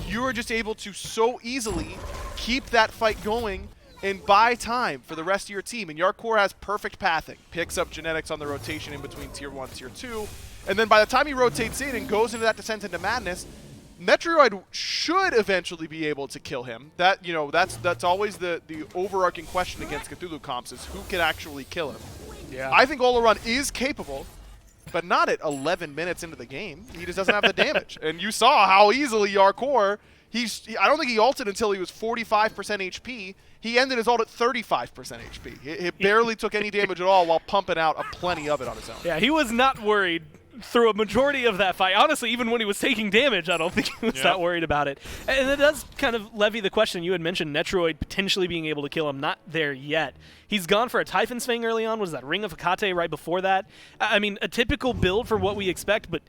you are just able to so easily keep that fight going and buy time for the rest of your team. And Yarkour has perfect pathing, picks up Genetics on the rotation in between tier 1 and tier 2, and then by the time he rotates in and goes into that Descent into Madness, Metroid should eventually be able to kill him. That, you know, that's always the overarching question against Cthulhu comps, is who can actually kill him. Yeah. I think Olorun is capable, but not at 11 minutes into the game. He just doesn't have the damage. And you saw how easily Yarkour, I don't think he ulted until he was 45% HP. He ended his ult at 35% HP. It barely took any damage at all while pumping out a plenty of it on his own. Yeah, he was not worried through a majority of that fight. Honestly, even when he was taking damage, I don't think he was that worried about it. And it does kind of levy the question. You had mentioned Netroid potentially being able to kill him. Not there yet. He's gone for a Typhon's Fang early on. Was that Ring of Hecate right before that? I mean, a typical build for what we expect, but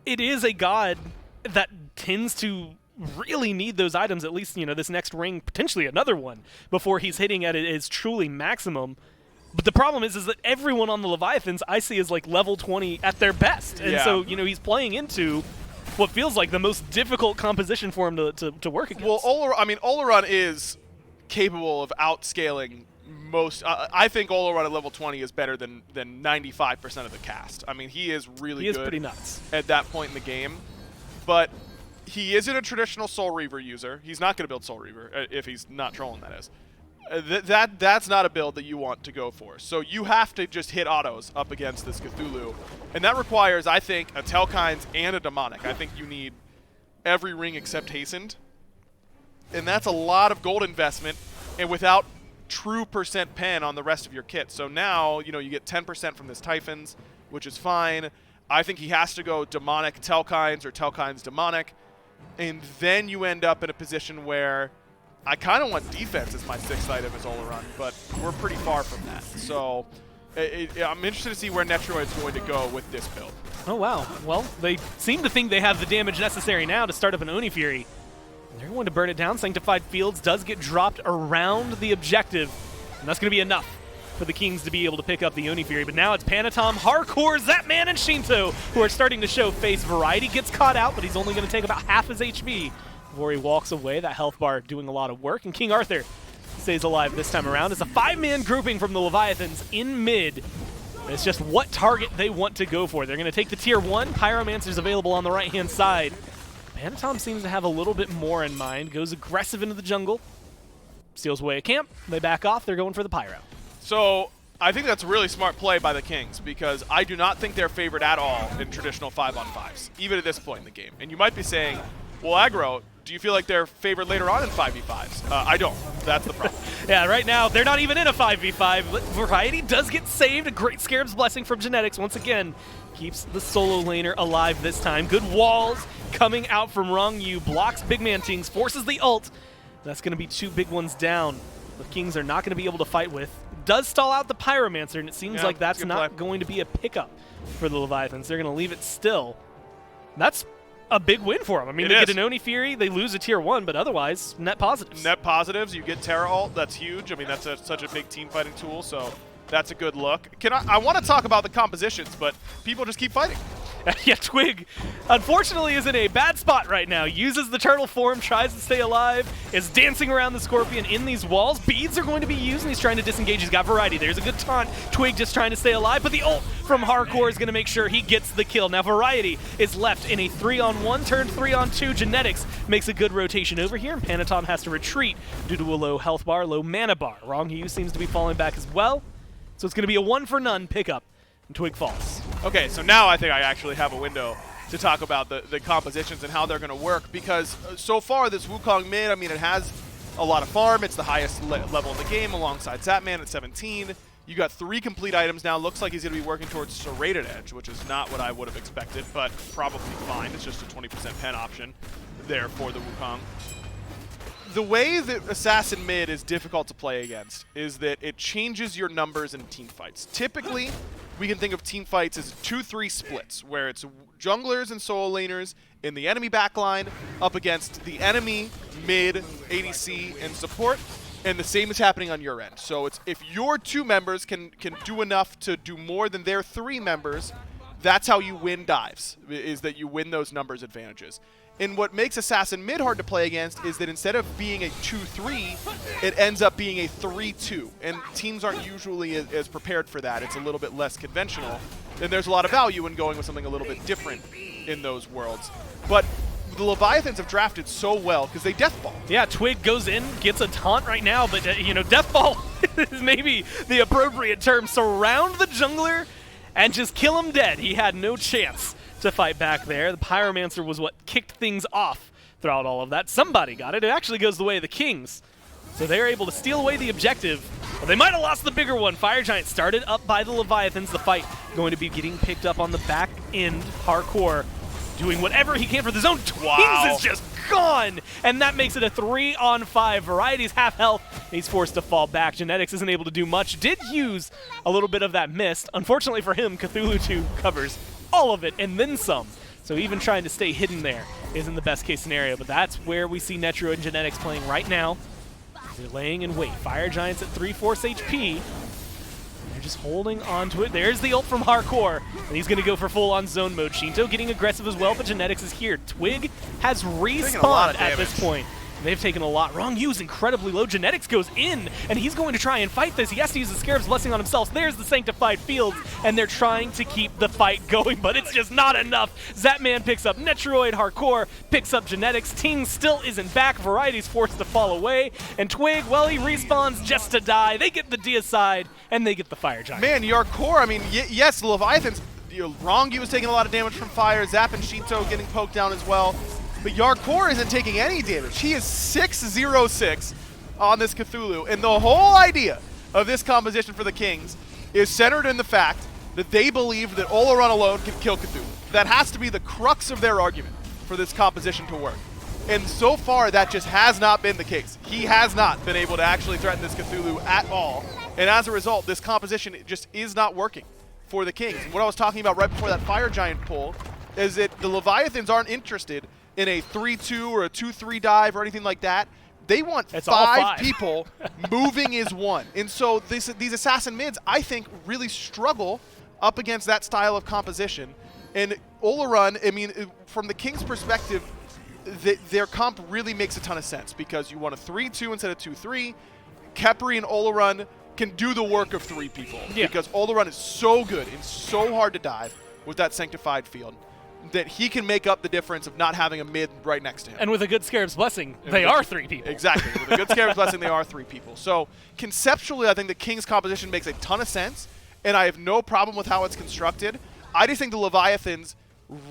it is a god that tends to really need those items, at least, you know, this next ring, potentially another one, before he's hitting at his truly maximum. But the problem is that everyone on the Leviathans I see is like level 20 at their best. And so, you know, he's playing into what feels like the most difficult composition for him to work against. Well, Olorun is capable of outscaling most. I think Olorun at level 20 is better than 95% of the cast. I mean, he is really good. He is pretty nuts at that point in the game. But he isn't a traditional Soul Reaver user. He's not going to build Soul Reaver, if he's not trolling, that is. That's not a build that you want to go for. So you have to just hit autos up against this Cthulhu. And that requires, I think, a Telkynes and a Demonic. I think you need every ring except Hastened. And that's a lot of gold investment, and without true percent pen on the rest of your kit. So now, you know, you get 10% from this Typhons, which is fine. I think he has to go Demonic Telkynes or Telkynes Demonic. And then you end up in a position where I kind of want defense as my 6th item as Olorun, but we're pretty far from that. So I'm interested to see where Netroid's going to go with this build. Oh, wow. Well, they seem to think they have the damage necessary now to start up an Oni Fury. They're going to burn it down. Sanctified Fields does get dropped around the objective, and that's going to be enough for the Kings to be able to pick up the Oni Fury. But now it's Panatom, Yarkour, Zapman, and Shinto who are starting to show face. Variety gets caught out, but he's only going to take about half his HP before he walks away. That health bar doing a lot of work, and King Arthur stays alive this time around. It's a 5-man grouping from the Leviathans in mid. It's just what target they want to go for. They're going to take the tier 1. Pyromancer's available on the right-hand side. Panatom seems to have a little bit more in mind. Goes aggressive into the jungle. Steals away a camp. They back off. They're going for the Pyro. So I think that's a really smart play by the Kings, because I do not think they're favored at all in traditional 5-on-5s, even at this point in the game. And you might be saying, well, Aggro, do you feel like they're favored later on in 5v5s? I don't. That's the problem. Yeah, right now, they're not even in a 5v5. But Variety does get saved. A great Scarab's Blessing from Genetics once again. Keeps the solo laner alive this time. Good walls coming out from Rong Yu. Blocks Big Man Tings. Forces the ult. That's going to be 2 big ones down. The Kings are not going to be able to fight with. Does stall out the Pyromancer, and it seems like that's not going to be a pickup for the Leviathans. They're going to leave it still. That's a big win for them. I mean, they get an Oni Fury, they lose a tier 1, but otherwise, net positives. Net positives, you get Terra ult, that's huge. I mean, that's such a big team fighting tool, so that's a good look. I want to talk about the compositions, but people just keep fighting. Yeah, Twig, unfortunately, is in a bad spot right now. Uses the turtle form, tries to stay alive, is dancing around the Scorpion in these walls. Beads are going to be used, and he's trying to disengage. He's got Variety. There's a good taunt. Twig just trying to stay alive, but the ult from Yarkour is going to make sure he gets the kill. Now, Variety is left in a 3-on-1, turned 3-on-2. Genetics makes a good rotation over here, and Panatom has to retreat due to a low health bar, low mana bar. Rong Yu seems to be falling back as well, so it's going to be a 1-for-none pickup, and Twig falls. Okay, so now I think I actually have a window to talk about the compositions and how they're going to work, because so far this Wukong mid, I mean, it has a lot of farm. It's the highest level in the game alongside Zapman at 17. You got 3 complete items now. Looks like he's going to be working towards Serrated Edge, which is not what I would have expected, but probably fine. It's just a 20% pen option there for the Wukong. The way that Assassin mid is difficult to play against is that it changes your numbers in team fights. Typically, we can think of team fights as 2-3 splits, where it's junglers and solo laners in the enemy backline up against the enemy mid, ADC, and support, and the same is happening on your end. So it's if your 2 members can do enough to do more than their 3 members, that's how you win dives, is that you win those numbers advantages. And what makes Assassin mid hard to play against is that instead of being a 2-3, it ends up being a 3-2. And teams aren't usually as prepared for that. It's a little bit less conventional. And there's a lot of value in going with something a little bit different in those worlds. But the Leviathans have drafted so well because they Deathball. Yeah, Twig goes in, gets a taunt right now, but, Deathball is maybe the appropriate term. Surround the jungler and just kill him dead. He had no chance to fight back there. The Pyromancer was what kicked things off throughout all of that. Somebody got it. It actually goes the way of the Kings. So they're able to steal away the objective. But they might have lost the bigger one. Fire Giant started up by the Leviathans. The fight going to be getting picked up on the back end. Yarkour doing whatever he can for the zone. Kings is just gone! And that makes it a 3-on-5. Variety's half health. He's forced to fall back. Genetics isn't able to do much. Did use a little bit of that mist. Unfortunately for him, Cthulhu 2 covers all of it and then some. So even trying to stay hidden there isn't the best case scenario, but that's where we see Netro and Genetics playing right now. They're laying in wait. Fire Giant's at 3/4 HP. They're just holding on to it. There's the ult from Yarkour, and he's going to go for full-on zone mode. Shinto getting aggressive as well, but Genetics is here. Twig has respawned at this point. They've taken a lot. Rong Yu is incredibly low. Genetics goes in, and he's going to try and fight this. He has to use the Scarab's Blessing on himself. So there's the Sanctified Fields, and they're trying to keep the fight going, but it's just not enough. Zapman picks up Netroid. Yarkour picks up Genetics. Ting still isn't back. Variety's forced to fall away. And Twig, well, he respawns just to die. They get the deicide, and they get the Fire Giant. Man, Yarkour, I mean, yes, the Leviathans, Rong Yu was taking a lot of damage from fire. Zap and Shinto getting poked down as well. But Yarkour isn't taking any damage. He is 6-0-6 on this Cthulhu. And the whole idea of this composition for the Kings is centered in the fact that they believe that Oleron alone can kill Cthulhu. That has to be the crux of their argument for this composition to work. And so far, that just has not been the case. He has not been able to actually threaten this Cthulhu at all. And as a result, this composition just is not working for the Kings. And what I was talking about right before that Fire Giant pull is that the Leviathans aren't interested in a 3-2 or a 2-3 dive or anything like that. They want It's all five five. people. Moving is one. And so these assassin mids, I think, really struggle up against that style of composition. And Olorun, I mean, from the Kings' perspective, their comp really makes a ton of sense because you want a 3-2 instead of 2-3. Khepri and Olorun can do the work of 3 people because Olorun is so good and so hard to dive with that Sanctified Field that he can make up the difference of not having a mid right next to him. And with a good Scarab's Blessing, they are 3 people. Exactly. With a good Scarab's Blessing, they are 3 people. So conceptually, I think the King's composition makes a ton of sense, and I have no problem with how it's constructed. I just think the Leviathans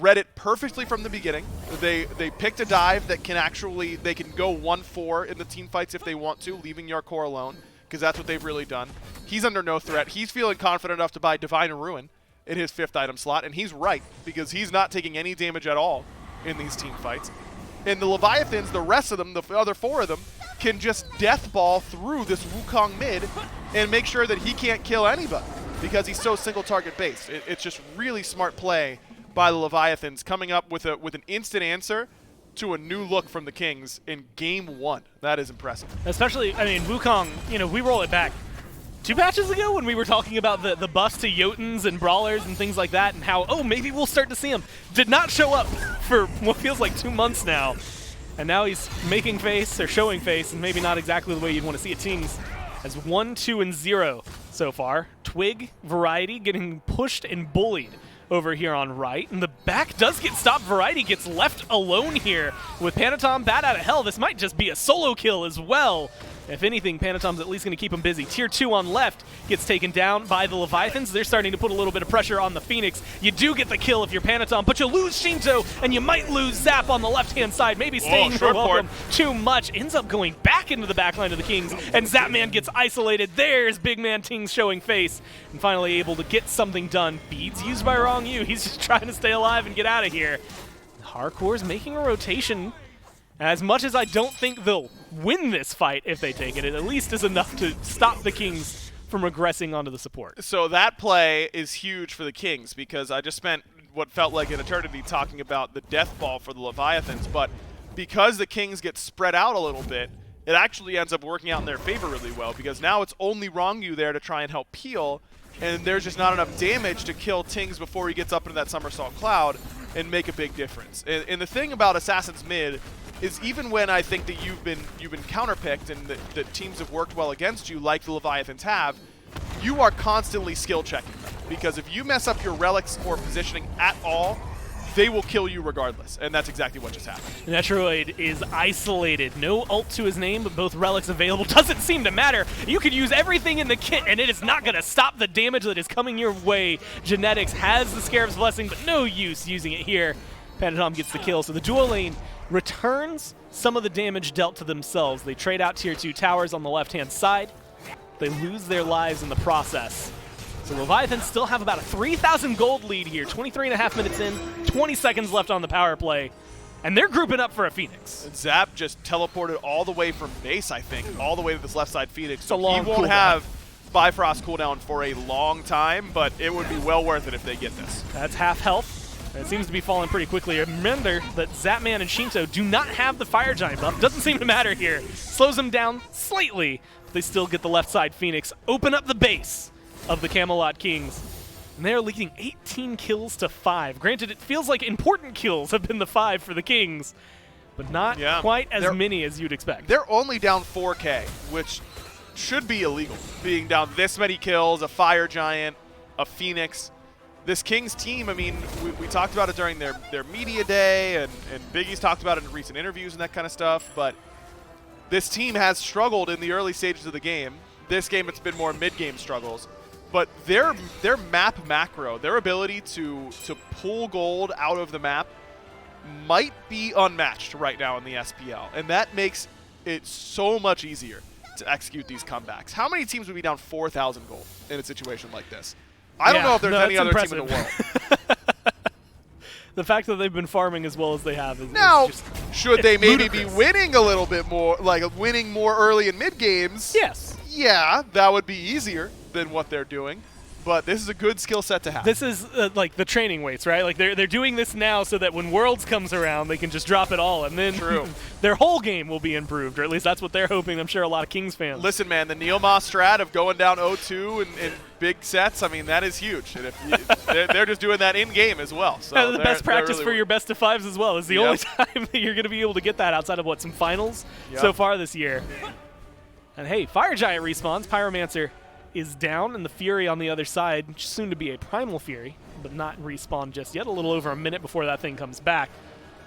read it perfectly from the beginning. They picked a dive that can actually, they can go 1-4 in the team fights if they want to, leaving Yarkour alone, because that's what they've really done. He's under no threat. He's feeling confident enough to buy Divine Ruin in his 5th item slot, and he's right, because he's not taking any damage at all in these team fights. And the Leviathans, the rest of them, the other 4 of them, can just death ball through this Wukong mid and make sure that he can't kill anybody because he's so single target based. It's just really smart play by the Leviathans, coming up with an instant answer to a new look from the Kings in game 1. That is impressive. Especially, I mean, Wukong, you know, we roll it back 2 patches ago when we were talking about the buffs to Jotuns and Brawlers and things like that and how, oh, maybe we'll start to see him. Did not show up for what feels like 2 months now. And now he's making face, or showing face, and maybe not exactly the way you'd want to see it. Teams as 1, 2, and 0 so far. Twig, Variety getting pushed and bullied over here on right. And the back does get stopped. Variety gets left alone here with Panatom bat out of hell. This might just be a solo kill as well. If anything, Panatom's at least going to keep him busy. Tier 2 on left gets taken down by the Leviathans. They're starting to put a little bit of pressure on the Phoenix. You do get the kill if you're Panatom, but you lose Shinto, and you might lose Zap on the left-hand side. Maybe staying for welcome too much. Ends up going back into the backline of the Kings, and Zapman gets isolated. There's Big Man Tings showing face, and finally able to get something done. Beads used by Wrong You. He's just trying to stay alive and get out of here. Hardcore's making a rotation. As much as I don't think they'll win this fight if they take it, it at least is enough to stop the Kings from regressing onto the support. So that play is huge for the Kings because I just spent what felt like an eternity talking about the death ball for the Leviathans, but because the Kings get spread out a little bit, it actually ends up working out in their favor really well because now it's only Wrong You there to try and help peel, and there's just not enough damage to kill Tings before he gets up into that somersault cloud and make a big difference. And the thing about Assassin's Mid is even when I think that you've been counterpicked and that teams have worked well against you, like the Leviathans have, you are constantly skill checking them. Because if you mess up your relics or positioning at all, they will kill you regardless. And that's exactly what just happened. Netroid is isolated. No ult to his name, but both relics available. Doesn't seem to matter. You could use everything in the kit, and it is not going to stop the damage that is coming your way. Genetics has the Scarab's Blessing, but no use using it here. Panatom gets the kill, so the dual lane returns some of the damage dealt to themselves. They trade out tier 2 towers on the left-hand side. They lose their lives in the process. So Leviathans still have about a 3,000 gold lead here. 23.5 minutes in, 20 seconds left on the power play. And they're grouping up for a Phoenix. Zap just teleported all the way from base, I think, all the way to this left side Phoenix. So he won't have Bifrost cooldown for a long time, but it would be well worth it if they get this. That's half health. And it seems to be falling pretty quickly. Remember that Zapman and Shinto do not have the Fire Giant buff. Doesn't seem to matter here. Slows them down slightly, but they still get the left side Phoenix. Open up the base of the Camelot Kings. And they're leading 18 kills to 5. Granted, it feels like important kills have been the 5 for the Kings, but not quite as many as you'd expect. They're only down 4K, which should be illegal. Being down this many kills, a Fire Giant, a Phoenix. This Kings team, I mean, we talked about it during their media day, and Biggie's talked about it in recent interviews and that kind of stuff, but this team has struggled in the early stages of the game. This game, it's been more mid-game struggles. But their map macro, their ability to pull gold out of the map might be unmatched right now in the SPL, and that makes it so much easier to execute these comebacks. How many teams would be down 4,000 gold in a situation like this? I don't know if there's any other team in the world. The fact that they've been farming as well as they have is now, just, should they maybe ludicrous. be winning a little bit more, like winning more early in mid games? Yes. Yeah, that would be easier than what they're doing. but this is a good skill set to have. This is like the training weights, right? Like they're doing this now so that when Worlds comes around, they can just drop it all, and then True. their whole game will be improved, or at least that's what they're hoping. I'm sure a lot of Kings fans. Listen, man, the Neomos strat of going down 0-2 in big sets, I mean, that is huge. And if they're just doing that in-game as well. So The best practice really for your best of fives as well. Is the Yep. only time that you're going to be able to get that outside of some finals Yep. so far this year. And hey, Fire Giant respawns. Pyromancer is down, and the Fury on the other side, soon to be a Primal Fury, but not respawn just yet. A little over a minute before that thing comes back.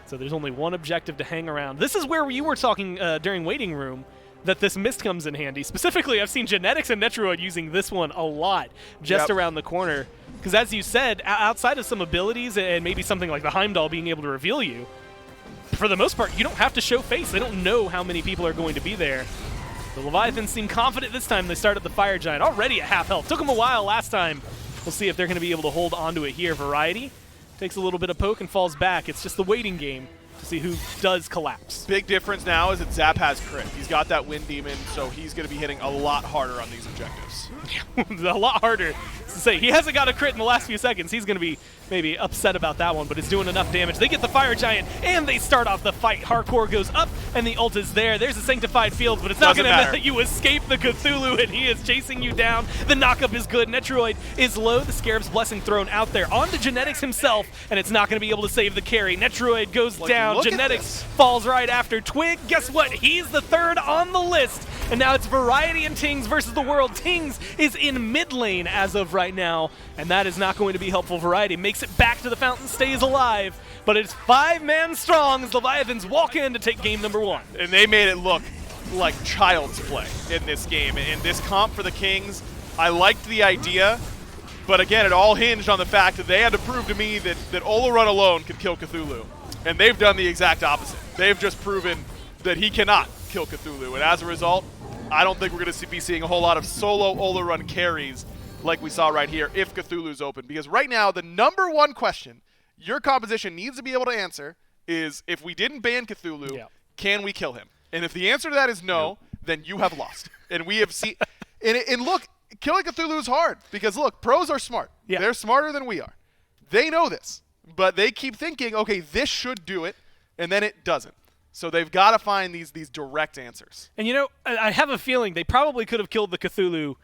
So there's only one objective to hang around. This is where you were talking during Waiting Room, that this mist comes in handy. Specifically, I've seen Genetics and Netroid using this one a lot just Yep. around the corner. Because as you said, outside of some abilities and maybe something like the Heimdall being able to reveal you, for the most part, you don't have to show face. They don't know how many people are going to be there. The Leviathans seem confident this time. They started the Fire Giant already at half health. Took them a while last time. We'll see if they're going to be able to hold onto it here. Variety takes a little bit of poke and falls back. It's just the waiting game to see who does collapse. Big difference now is that Zap has crit. He's got that Wind Demon, so he's going to be hitting a lot harder on these objectives. A lot harder to say. He hasn't got a crit in the last few seconds. He's going to be maybe upset about that one, but it's doing enough damage. They get the Fire Giant, and they start off the fight. Hardcore goes up, and the ult is there. There's a Sanctified Field, but it's not Doesn't going to matter. let you escape the Cthulhu, and he is chasing you down. The knockup is good. Netroid is low. The Scarab's Blessing thrown out there onto Genetics himself, and it's not going to be able to save the carry. Netroid goes down. look at Genetics this. falls right after. Twig, guess what? He's the third on the list, and now it's Variety and Tings versus the world. Tings is in mid lane as of right now, and that is not going to be helpful. Variety makes it back to the fountain, stays alive, but it's 5-man strong as Leviathans walk in to take game number 1. And they made it look like child's play in this game. In this comp for the Kings, I liked the idea, but again, it all hinged on the fact that they had to prove to me that Olorun alone could kill Cthulhu. And they've done the exact opposite. They've just proven that he cannot kill Cthulhu. And as a result, I don't think we're going to be seeing a whole lot of solo Olorun carries like we saw right here if Cthulhu's open. Because right now, the number one question your composition needs to be able to answer is, if we didn't ban Cthulhu, can we kill him? And if the answer to that is no, then you have lost. And we have seen... and look, killing Cthulhu is hard. Because look, pros are smart. Yeah. They're smarter than we are. They know this. But they keep thinking, okay, this should do it, and then it doesn't. So they've got to find these direct answers. And you know, I have a feeling they probably could have killed the Cthulhu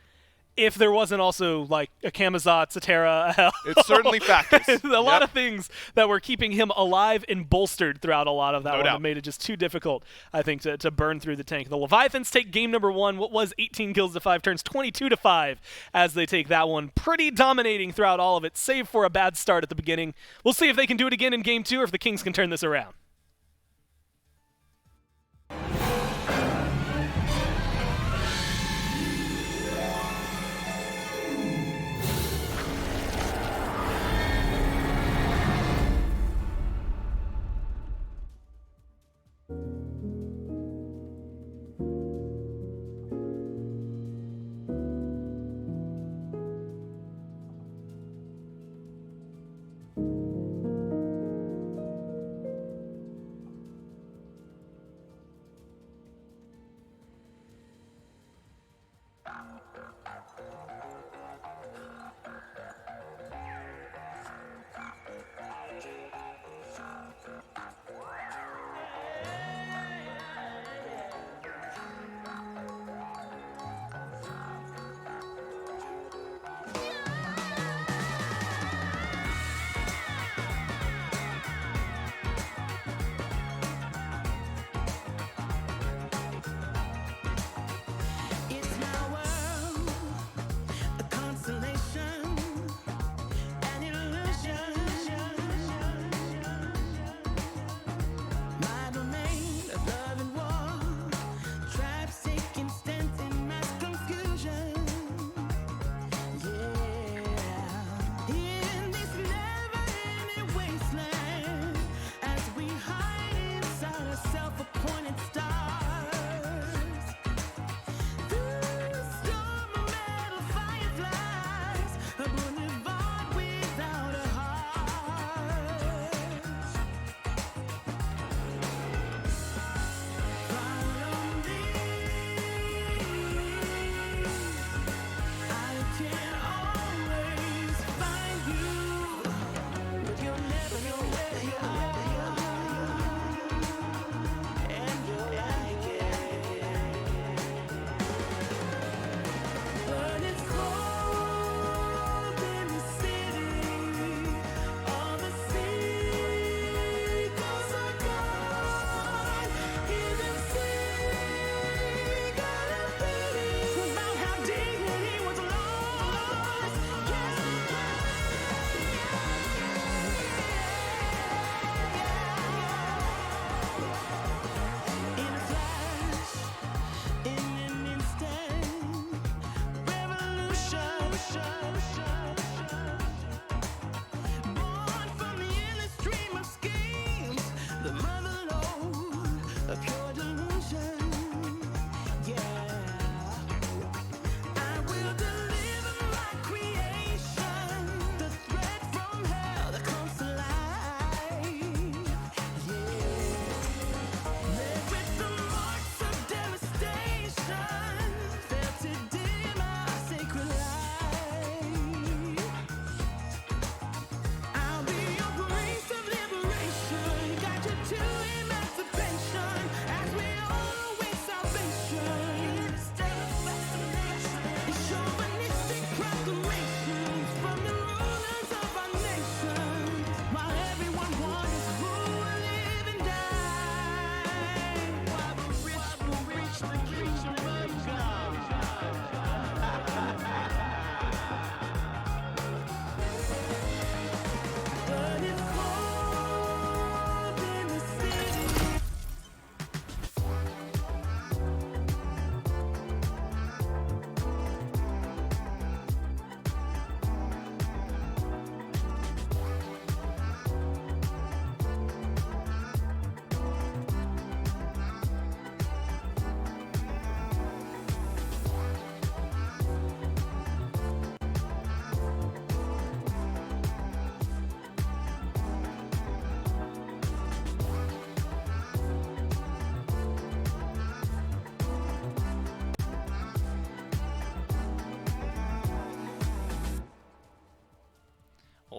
if there wasn't also like a Camelot, Satera, It certainly factors. a lot of things that were keeping him alive and bolstered throughout a lot of that No one doubt. that made it just too difficult, I think, to burn through the tank. The Leviathans take game number 1. What was 18 kills to 5 turns 22 to 5 as they take that one. Pretty dominating throughout all of it, save for a bad start at the beginning. We'll see if they can do it again in game 2 or if the Kings can turn this around.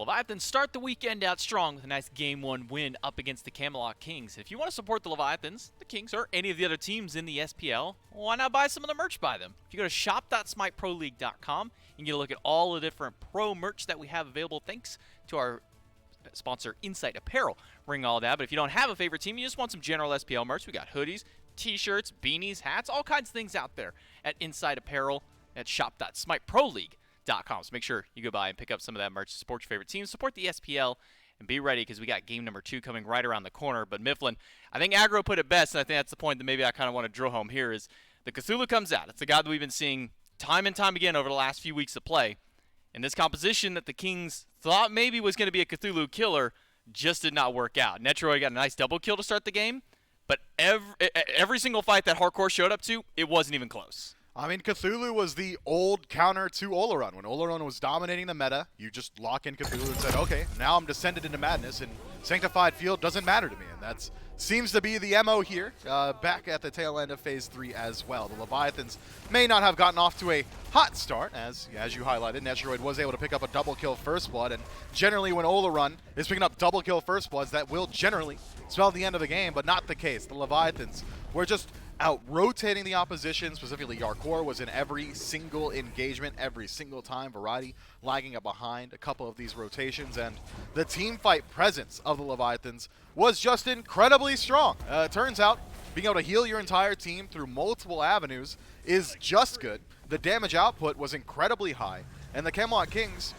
Leviathans start the weekend out strong with a nice Game 1 win up against the Camelot Kings. If you want to support the Leviathans, the Kings, or any of the other teams in the SPL, why not buy some of the merch by them? If you go to shop.smiteproleague.com, you can get a look at all the different pro merch that we have available thanks to our sponsor Insight Apparel. Ring all that, but if you don't have a favorite team, you just want some general SPL merch, we got hoodies, t-shirts, beanies, hats, all kinds of things out there at Insight Apparel at shop.smiteproleague.com. So make sure you go by and pick up some of that merch to support your favorite teams, support the SPL, and be ready because we got game number 2 coming right around the corner. But Mifflin, I think Aggro put it best, and I think that's the point that maybe I kind of want to drill home here is the Cthulhu comes out. It's the god that we've been seeing time and time again over the last few weeks of play. And this composition that the Kings thought maybe was going to be a Cthulhu killer just did not work out. Netroid got a nice double kill to start the game, but every single fight that Hardcore showed up to, it wasn't even close. I mean, Cthulhu was the old counter to Oleron. When Oleron was dominating the meta, you just lock in Cthulhu and said, okay, now I'm descended into madness, and Sanctified Field doesn't matter to me. And that seems to be the MO here, back at the tail end of Phase 3 as well. The Leviathans may not have gotten off to a hot start, as you highlighted. Netroid was able to pick up a double kill First Blood, and generally when Oleron is picking up double kill First Bloods, that will generally spell the end of the game, but not the case. The Leviathans were just out-rotating the opposition. Specifically, Yarkour was in every single engagement, every single time. Variety lagging up behind a couple of these rotations, and the team fight presence of the Leviathans was just incredibly strong. Turns out, being able to heal your entire team through multiple avenues is just good. The damage output was incredibly high, and the Camelot Kings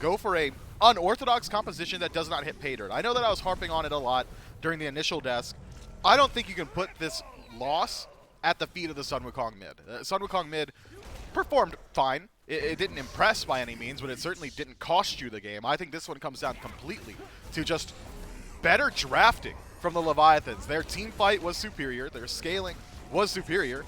go for a unorthodox composition that does not hit pay dirt. I know that I was harping on it a lot during the initial desk. I don't think you can put this loss at the feet of the Sun Wukong mid. Sun Wukong mid performed fine. It didn't impress by any means, but it certainly didn't cost you the game. I think this one comes down completely to just better drafting from the Leviathans. Their team fight was superior, their scaling was superior,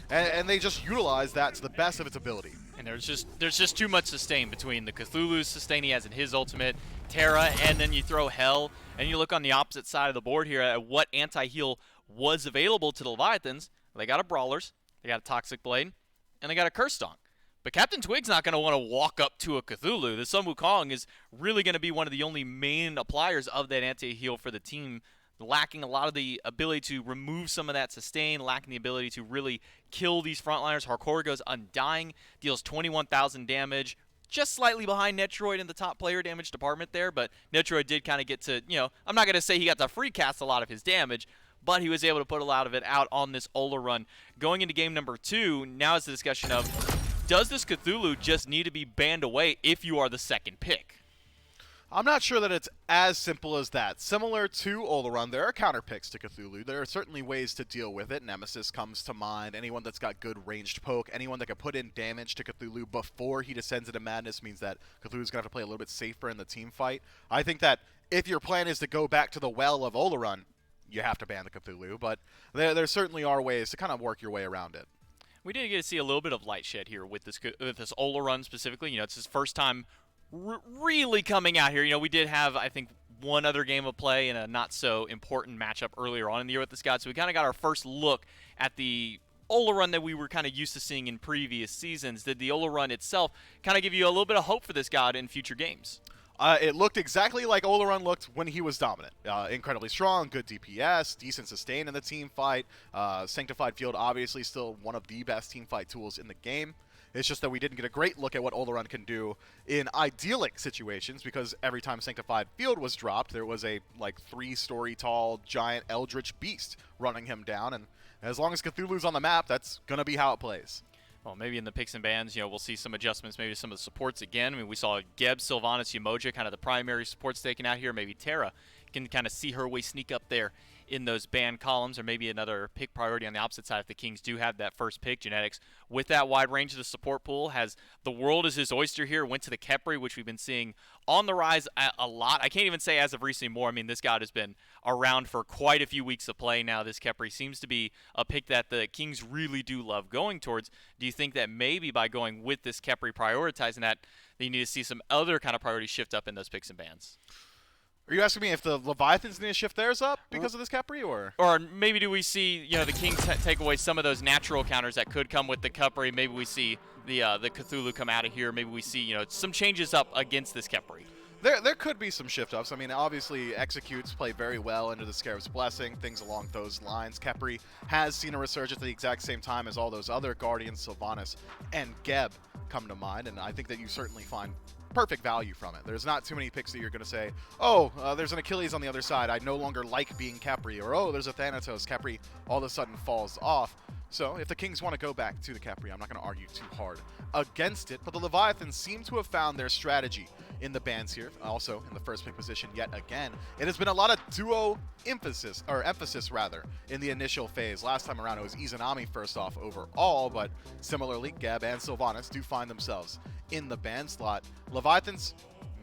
and they just utilized that to the best of its ability. And there's just too much sustain between the Cthulhu's sustain he has in his ultimate, Terra, and then you throw Hell, and you look on the opposite side of the board here at what anti-heal was available to the Leviathans. They got a Brawlers, they got a Toxic Blade, and they got a Curse Dong. But Captain Twig's not going to want to walk up to a Cthulhu. The Sun Wukong is really going to be one of the only main appliers of that anti-heal for the team, lacking a lot of the ability to remove some of that sustain, lacking the ability to really kill these frontliners. Hardcore goes undying, deals 21,000 damage, just slightly behind Netroid in the top player damage department there, but Netroid did kind of get to, I'm not going to say he got to free cast a lot of his damage, but he was able to put a lot of it out on this Ola run. Going into game number 2, now is the discussion of, does this Cthulhu just need to be banned away if you are the second pick? I'm not sure that it's as simple as that. Similar to Oleron, there are counter picks to Cthulhu. There are certainly ways to deal with it. Nemesis comes to mind. Anyone that's got good ranged poke, anyone that can put in damage to Cthulhu before he descends into madness means that Cthulhu's going to have to play a little bit safer in the team fight. I think that if your plan is to go back to the well of Oleron, you have to ban the Cthulhu, but there certainly are ways to kind of work your way around it. We did get to see a little bit of light shed here with this Ola run specifically. It's his first time really coming out here. We did have, I think, one other game of play in a not so important matchup earlier on in the year with this guy, so we kind of got our first look at the Ola run that we were kind of used to seeing in previous seasons. Did the Ola run itself kind of give you a little bit of hope for this god in future games? It looked exactly like Oleron looked when he was dominant. Incredibly strong, good DPS, decent sustain in the team fight. Sanctified Field, obviously still one of the best team fight tools in the game. It's just that we didn't get a great look at what Oleron can do in idyllic situations, because every time Sanctified Field was dropped, there was a 3-story tall giant eldritch beast running him down, and as long as Cthulhu's on the map, that's going to be how it plays. Well, maybe in the picks and bans, we'll see some adjustments, maybe some of the supports again. I mean, we saw Geb, Sylvanas, Umoja, kind of the primary supports taken out here. Maybe Terra can kind of see her way sneak up there in those ban columns, or maybe another pick priority on the opposite side if the Kings do have that first pick. Genetics, with that wide range of the support pool, has the world as his oyster here, went to the Khepri, which we've been seeing on the rise a lot. I can't even say as of recently more. I mean, this god has been around for quite a few weeks of play now. This Khepri seems to be a pick that the Kings really do love going towards. Do you think that maybe by going with this Khepri, prioritizing that you need to see some other kind of priorities shift up in those picks and bans? Are you asking me if the Leviathans need to shift theirs up because of this Khepri, or? Or maybe do we see, the Kings take away some of those natural counters that could come with the Khepri? Maybe we see the Cthulhu come out of here. Maybe we see, some changes up against this Khepri. There could be some shift-ups. I mean, obviously, Executes play very well into the Scarab's Blessing, things along those lines. Khepri has seen a resurgence at the exact same time as all those other Guardians, Sylvanas, and Geb come to mind, and I think that you certainly find perfect value from it. There's not too many picks that you're going to say, oh, there's an Achilles on the other side, I no longer like being Khepri, or oh, there's a Thanatos, Khepri all of a sudden falls off. So if the Kings want to go back to the Khepri, I'm not going to argue too hard against it, but the Leviathans seem to have found their strategy in the bans here, also in the first pick position yet again. It has been a lot of duo emphasis rather, in the initial phase. Last time around it was Izanami first off overall, but similarly, Geb and Sylvanas do find themselves in the ban slot. Leviathans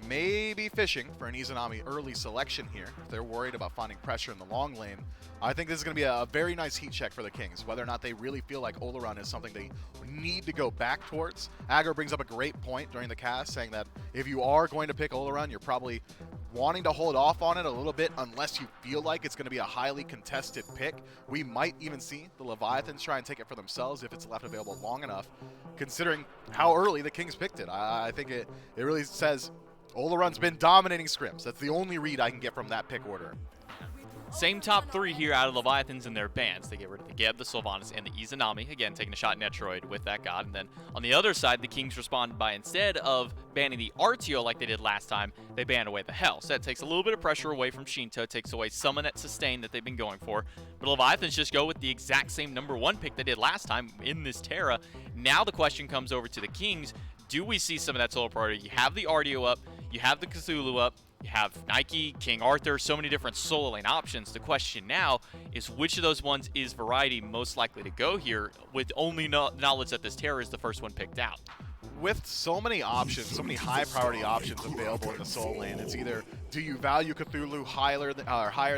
may be fishing for an Izanami early selection here. If they're worried about finding pressure in the long lane, I think this is going to be a very nice heat check for the Kings, whether or not they really feel like Oleron is something they need to go back towards. Aggro brings up a great point during the cast, saying that if you are going to pick Oleron, you're probably wanting to hold off on it a little bit unless you feel like it's going to be a highly contested pick. We might even see the Leviathans try and take it for themselves if it's left available long enough, considering how early the Kings picked it. I think it really says Oleron's been dominating scrims. That's the only read I can get from that pick order. Same top three here out of Leviathans in their bans. They get rid of the Geb, the Sylvanas, and the Izanami. Again, taking a shot at Netroid with that god. And then on the other side, the Kings respond by, instead of banning the Artio like they did last time, they ban away the Hell. So that takes a little bit of pressure away from Shinto, takes away some of that sustain that they've been going for. But Leviathans just go with the exact same #1 pick they did last time in this Terra. Now the question comes over to the Kings. Do we see some of that solo priority? You have the Artio up, you have the Cthulhu up, you have Nike, King Arthur, so many different solo lane options. The question now is which of those ones is Variety most likely to go here, with only knowledge that this Terror is the first one picked out? With so many options, so many high priority options available in the soul lane, it's either do you value Cthulhu higher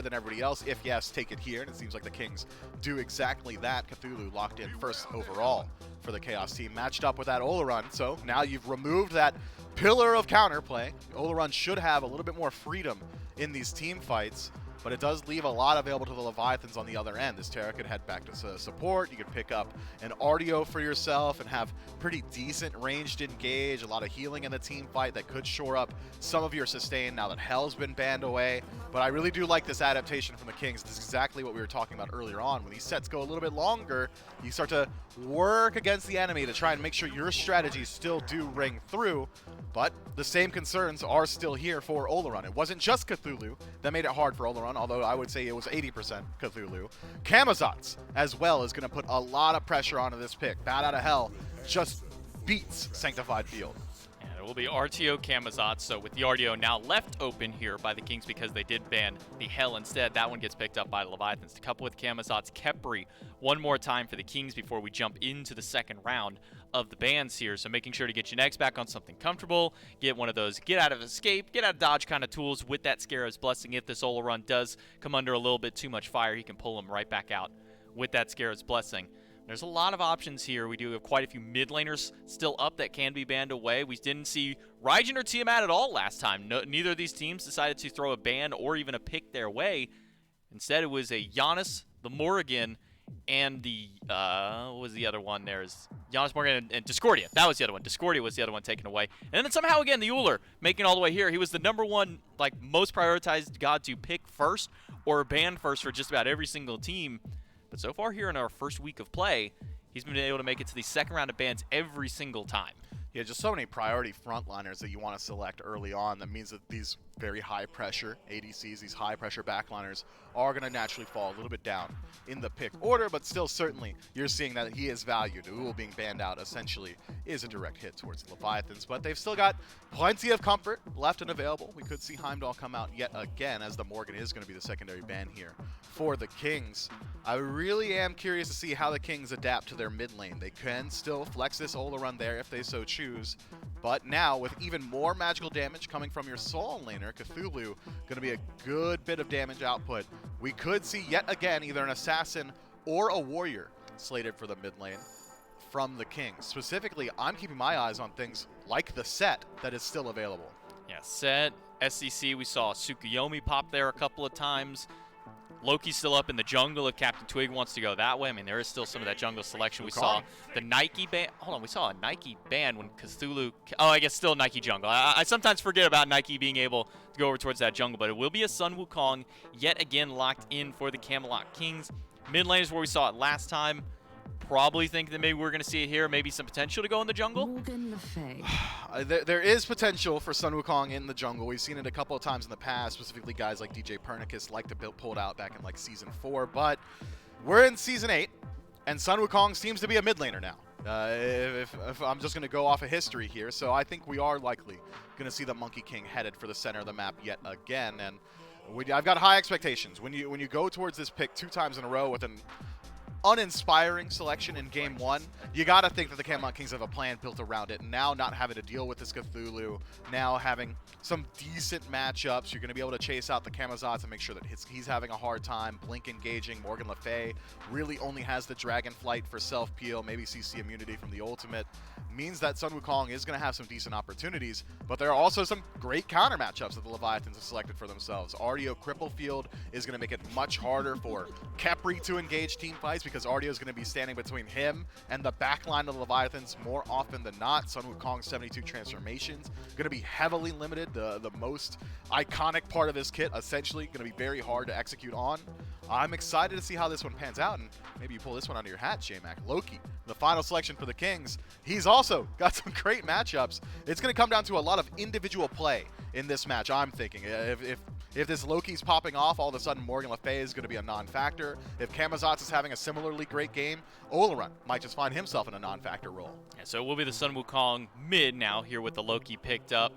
than everybody else? If yes, take it here. And it seems like the Kings do exactly that. Cthulhu locked in first overall for the Chaos team, matched up with that Oleron. So now you've removed that pillar of counterplay. Oleron should have a little bit more freedom in these team fights, but it does leave a lot available to the Leviathans on the other end. This Terra could head back to support. You could pick up an Artio for yourself and have pretty decent ranged engage, a lot of healing in the team fight that could shore up some of your sustain now that Hell's been banned away. But I really do like this adaptation from the Kings. This is exactly what we were talking about earlier on. When these sets go a little bit longer, you start to work against the enemy to try and make sure your strategies still do ring through. But the same concerns are still here for Oleron. It wasn't just Cthulhu that made it hard for Oleron, although I would say it was 80% Cthulhu. Camazotz as well is going to put a lot of pressure onto this pick. Bat Out of Hell just beats Sanctified Field. And it will be Artio Camazotz. So with the Artio now left open here by the Kings because they did ban the Hell instead, that one gets picked up by the Leviathans. To couple with Camazotz, Khepri one more time for the Kings before we jump into the second round of the bans here. So making sure to get your next back on something comfortable, get one of those get out of escape, get out of dodge kind of tools with that Scarab's Blessing. If this Oleron does come under a little bit too much fire, he can pull him right back out with that Scarab's Blessing. There's a lot of options here. We do have quite a few mid laners still up that can be banned away. We didn't see Raijin or Tiamat at all last time. Neither of these teams decided to throw a ban or even a pick their way. Instead, it was a Giannis, the Morrigan, and the, what was the other one? There's Giannis, Morgan, and Discordia. That was the other one. Discordia was the other one taken away. And then somehow, again, the Uller making it all the way here. He was the #1, like, most prioritized god to pick first or ban first for just about every single team. But so far here in our first week of play, he's been able to make it to the second round of bans every single time. Yeah, just so many priority frontliners that you want to select early on. That means that these very high pressure ADCs, these high pressure backliners, are going to naturally fall a little bit down in the pick order, but still certainly you're seeing that he is valued. Uul being banned out essentially is a direct hit towards the Leviathans, but they've still got plenty of comfort left and available. We could see Heimdall come out yet again, as the Morgan is going to be the secondary ban here for the Kings. I really am curious to see how the Kings adapt to their mid lane. They can still flex this Oleron there if they so choose, but now with even more magical damage coming from your Soul laner, Cthulhu, going to be a good bit of damage output. We could see yet again either an assassin or a warrior slated for the mid lane from the Kings. Specifically, I'm keeping my eyes on things like the set that is still available. Yeah, set, SCC, we saw Tsukuyomi pop there a couple of times. Loki's still up in the jungle if Captain Twig wants to go that way. I mean, there is still some of that jungle selection. We saw the Nike ban. Hold on, we saw a Nike ban when Cthulhu. Oh, I guess still Nike jungle. I sometimes forget about Nike being able to go over towards that jungle, but it will be a Sun Wukong yet again locked in for the Camelot Kings. Mid lane is where we saw it last time. Probably think that maybe we're going to see it here. Maybe some potential to go in the jungle. There is potential for Sun Wukong in the jungle. We've seen it a couple of times in the past, specifically guys like DJ Pernicus like to pull it out back in like Season 4. But we're in Season 8, and Sun Wukong seems to be a mid laner now. If I'm just going to go off of history here. So I think we are likely going to see the Monkey King headed for the center of the map yet again. And I've got high expectations. When you go towards this pick 2 times in a row with an uninspiring selection in Game 1, you got to think that the Camelot Kings have a plan built around it. And now not having to deal with this Cthulhu, now having some decent matchups, you're going to be able to chase out the Camazotz and make sure that he's having a hard time. Blink engaging. Morgan Le Fay really only has the Dragon Flight for self-peel, maybe CC immunity from the ultimate. Means that Sun Wukong is going to have some decent opportunities, but there are also some great counter matchups that the Leviathans have selected for themselves. Artio Cripplefield is going to make it much harder for Khepri to engage team fights because Artio is going to be standing between him and the backline of the Leviathans more often than not. Sun Wukong's 72 transformations going to be heavily limited. The most iconic part of this kit essentially going to be very hard to execute on. I'm excited to see how this one pans out, and maybe you pull this one out of your hat, J-Mac. Loki, the final selection for the Kings. He's also got some great matchups. It's going to come down to a lot of individual play in this match, I'm thinking. If this Loki's popping off, all of a sudden Morgan Le Fay is going to be a non-factor. If Camazotz is having a similarly great game, Olorun might just find himself in a non-factor role. Yeah, so it will be the Sun Wukong mid now here with the Loki picked up.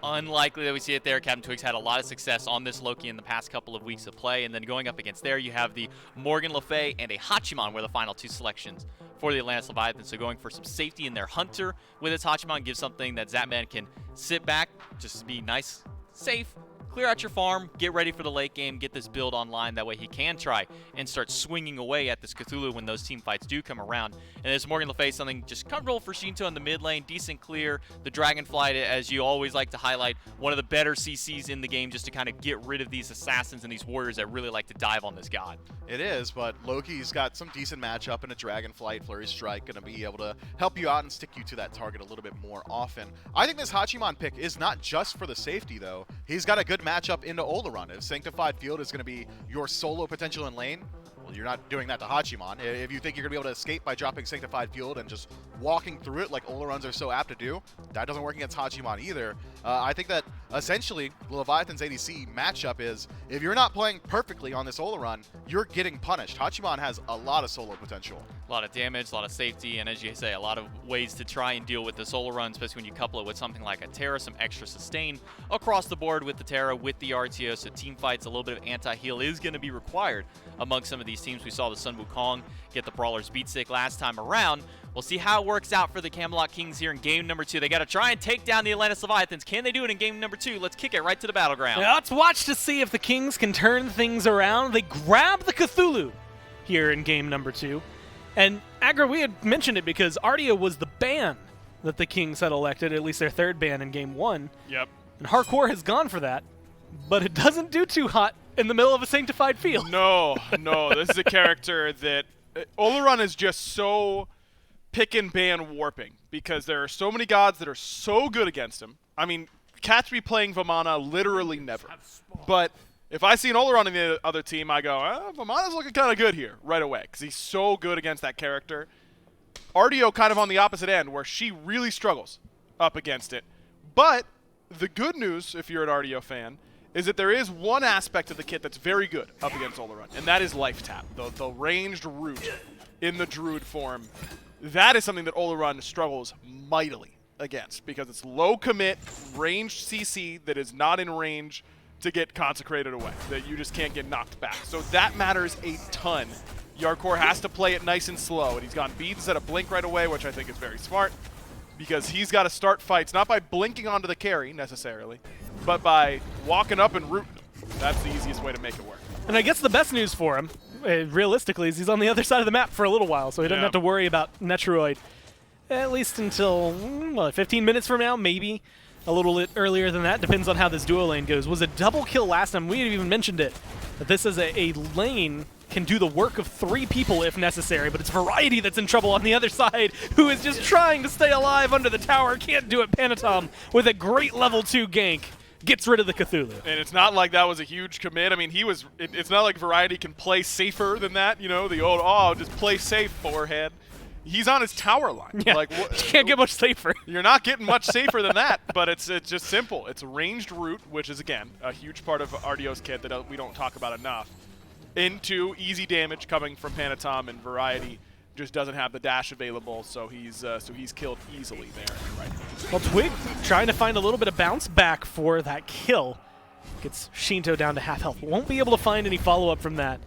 Unlikely that we see it there. Captain Twig's had a lot of success on this Loki in the past couple of weeks of play, and then going up against there, you have the Morgan Le Fay and a Hachiman were the final 2 selections for the Atlantis Leviathans. So going for some safety in their Hunter with its Hachiman gives something that Zapman can sit back, just be nice, safe, clear out your farm, get ready for the late game, get this build online. That way he can try and start swinging away at this Cthulhu when those team fights do come around. And this Morgan Le Fay, something just comfortable for Shinto in the mid lane, decent clear. The Dragonflight, as you always like to highlight, one of the better CCs in the game just to kind of get rid of these assassins and these warriors that really like to dive on this god. It is, but Loki's got some decent matchup in a Dragonflight, Flurry Strike, going to be able to help you out and stick you to that target a little bit more often. I think this Hachiman pick is not just for the safety, though. He's got a good matchup into Olorun. If Sanctified Field is going to be your solo potential in lane, well, you're not doing that to Hachiman. If you think you're going to be able to escape by dropping Sanctified Field and just walking through it like Oloruns are so apt to do, that doesn't work against Hachiman either. I think that essentially the Leviathan's ADC matchup is, if you're not playing perfectly on this Olorun, you're getting punished. Hachiman has a lot of solo potential. A lot of damage, a lot of safety, and as you say, a lot of ways to try and deal with the solo run, especially when you couple it with something like a Terra, some extra sustain across the board with the Terra, with the RTO, so team fights, a little bit of anti-heal is going to be required among some of these teams. We saw the Sun Wukong get the Brawler's beat stick last time around. We'll see how it works out for the Camelot Kings here in game number 2. They got to try and take down the Atlantis Leviathans. Can they do it in game number 2? Let's kick it right to the battleground. Now let's watch to see if the Kings can turn things around. They grab the Cthulhu here in game number 2. And Agra, we had mentioned it because Artio was the ban that the Kings had elected, at least their 3rd ban in game 1. Yep. And Yarkour has gone for that, but it doesn't do too hot in the middle of a sanctified field. No, this is a character that Olorun is just so pick and ban warping because there are so many gods that are so good against him. I mean, Cat'sby playing Vamana literally never. But if I see an Olorun on the other team, I go, Vamana's looking kind of good here right away because he's so good against that character. Artio kind of on the opposite end where she really struggles up against it. But the good news, if you're an Artio fan, is that there is one aspect of the kit that's very good up against Olorun, and that is Life Tap, the ranged root in the Druid form. That is something that Olorun struggles mightily against because it's low commit, ranged CC that is not in range to get consecrated away, that you just can't get knocked back. So that matters a ton. Yarkour has to play it nice and slow, and he's gone beads instead of blink right away, which I think is very smart because he's got to start fights not by blinking onto the carry necessarily, but by walking up and rooting them. That's the easiest way to make it work. And I guess the best news for him, realistically, is he's on the other side of the map for a little while, so he doesn't have to worry about Netroid, at least until 15 minutes from now, maybe. a little bit earlier than that. Depends on how this duo lane goes. Was a double kill last time. We had even mentioned it. That this is a lane can do the work of 3 people if necessary, but it's Variety that's in trouble on the other side, who is just trying to stay alive under the tower. Can't do it. Panatom with a great level 2 gank gets rid of the Cthulhu. And it's not like that was a huge commit. I mean, it's not like Variety can play safer than that, you know, the old, oh, just play safe forehead. He's on his tower line. Yeah, Like, you can't get much safer. You're not getting much safer than that, but it's just simple. It's a ranged route, which is, again, a huge part of RDO's kit that we don't talk about enough, into easy damage coming from Panatom, and Variety just doesn't have the dash available, so he's killed easily there. Right. Well, Twig trying to find a little bit of bounce back for that kill. Gets Shinto down to half health. Won't be able to find any follow-up from that.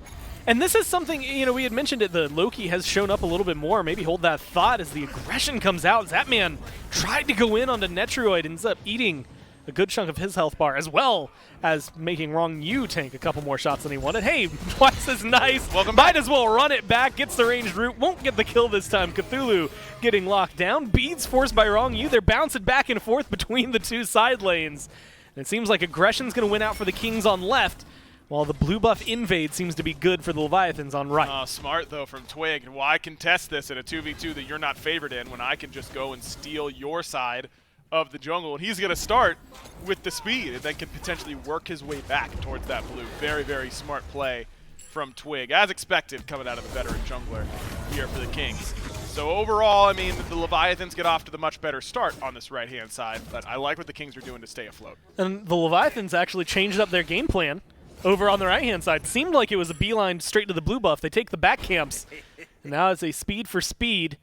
And this is something, you know, we had mentioned it, the Loki has shown up a little bit more. Maybe hold that thought as the aggression comes out. Zapman tried to go in onto Netroid, ends up eating a good chunk of his health bar, as well as making Wrong Yu tank a couple more shots than he wanted. Hey, twice as nice. Welcome Might back. as well run it back. Gets the ranged route. Won't get the kill this time. Cthulhu getting locked down. Beads forced by Wrong Yu. They're bouncing back and forth between the 2 side lanes. And it seems like aggression's going to win out for the Kings on left, while the blue buff invade seems to be good for the Leviathans on right. Smart, though, from Twig. Why contest this in a 2v2 that you're not favored in when I can just go and steal your side of the jungle? And he's going to start with the speed and then can potentially work his way back towards that blue. Very, very smart play from Twig, as expected, coming out of the veteran jungler here for the Kings. So overall, I mean, the Leviathans get off to the much better start on this right-hand side, but I like what the Kings are doing to stay afloat. And the Leviathans actually changed up their game plan over on the right-hand side. Seemed like it was a beeline straight to the blue buff. They take the back camps. And now it's a speed for speed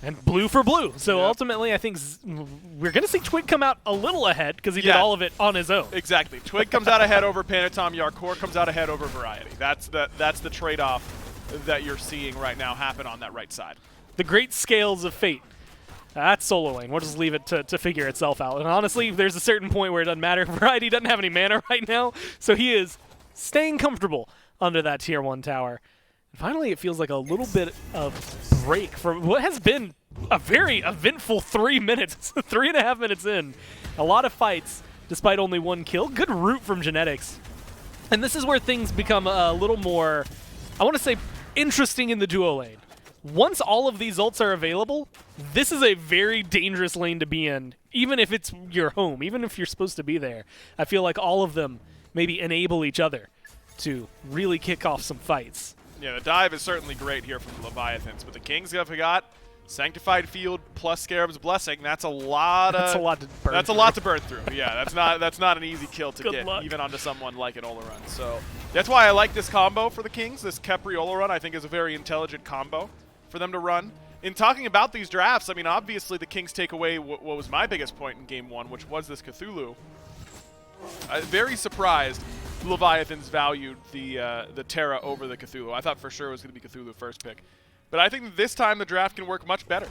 and blue for blue. So ultimately, I think we're going to see Twig come out a little ahead because he did all of it on his own. Exactly. Twig comes out ahead over Panatom. Yarkour comes out ahead over Variety. That's the trade-off that you're seeing right now happen on that right side. The great scales of fate. That's solo lane. We'll just leave it to figure itself out. And honestly, there's a certain point where it doesn't matter. Variety doesn't have any mana right now, so he is staying comfortable under that tier 1 tower. And finally, it feels like a little bit of break from what has been a very eventful 3 minutes, 3.5 minutes in. A lot of fights, despite only 1 kill. Good root from Genetics. And this is where things become a little more, I want to say, interesting in the duo lane. Once all of these ults are available, this is a very dangerous lane to be in, even if it's your home, even if you're supposed to be there. I feel like all of them maybe enable each other to really kick off some fights. Yeah, the dive is certainly great here from the Leviathans, but the Kings have got Sanctified Field plus Scarab's Blessing. That's a lot of, That's a lot to burn That's through. a lot to burn through. Yeah, that's not an easy kill to Good get, luck. even onto someone like an Olorun. So that's why I like this combo for the Kings. This Khepri Olorun, I think, is a very intelligent combo for them to run. In talking about these drafts, I mean, obviously the Kings take away what was my biggest point in Game 1, which was this Cthulhu. I'm very surprised Leviathans valued the Terra over the Cthulhu. I thought for sure it was going to be Cthulhu first pick. But I think that this time the draft can work much better.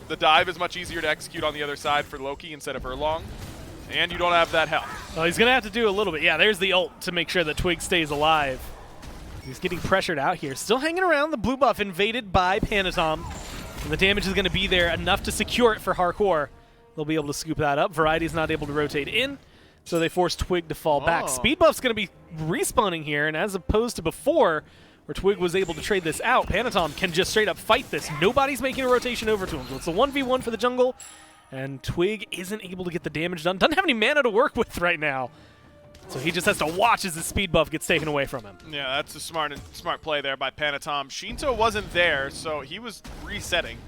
The dive is much easier to execute on the other side for Loki instead of Erlong, and you don't have that health. Well, he's going to have to do a little bit. Yeah, there's the ult to make sure that Twig stays alive. He's getting pressured out here. Still hanging around. The blue buff invaded by Panatom. And the damage is going to be there enough to secure it for Yarkour. They'll be able to scoop that up. Variety's not able to rotate in, so they force Twig to fall back. Speed buff's going to be respawning here, and as opposed to before, where Twig was able to trade this out, Panatom can just straight up fight this. Nobody's making a rotation over to him. So it's a 1v1 for the jungle, and Twig isn't able to get the damage done. Doesn't have any mana to work with right now. So he just has to watch as his speed buff gets taken away from him. Yeah, that's a smart play there by Panatom. Shinto wasn't there, so he was resetting.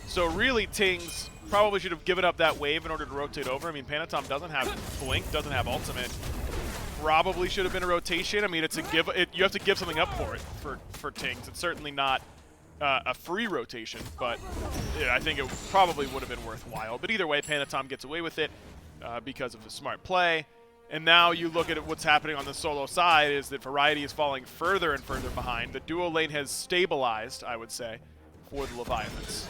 So really, Tings probably should have given up that wave in order to rotate over. I mean, Panatom doesn't have Blink, doesn't have Ultimate. Probably should have been a rotation. I mean, it's a you have to give something up for it for Tings. It's certainly not a free rotation, but yeah, I think it probably would have been worthwhile. But either way, Panatom gets away with it because of a smart play. And now you look at what's happening on the solo side is that Variety is falling further and further behind. The duo lane has stabilized, I would say, for the Leviathans.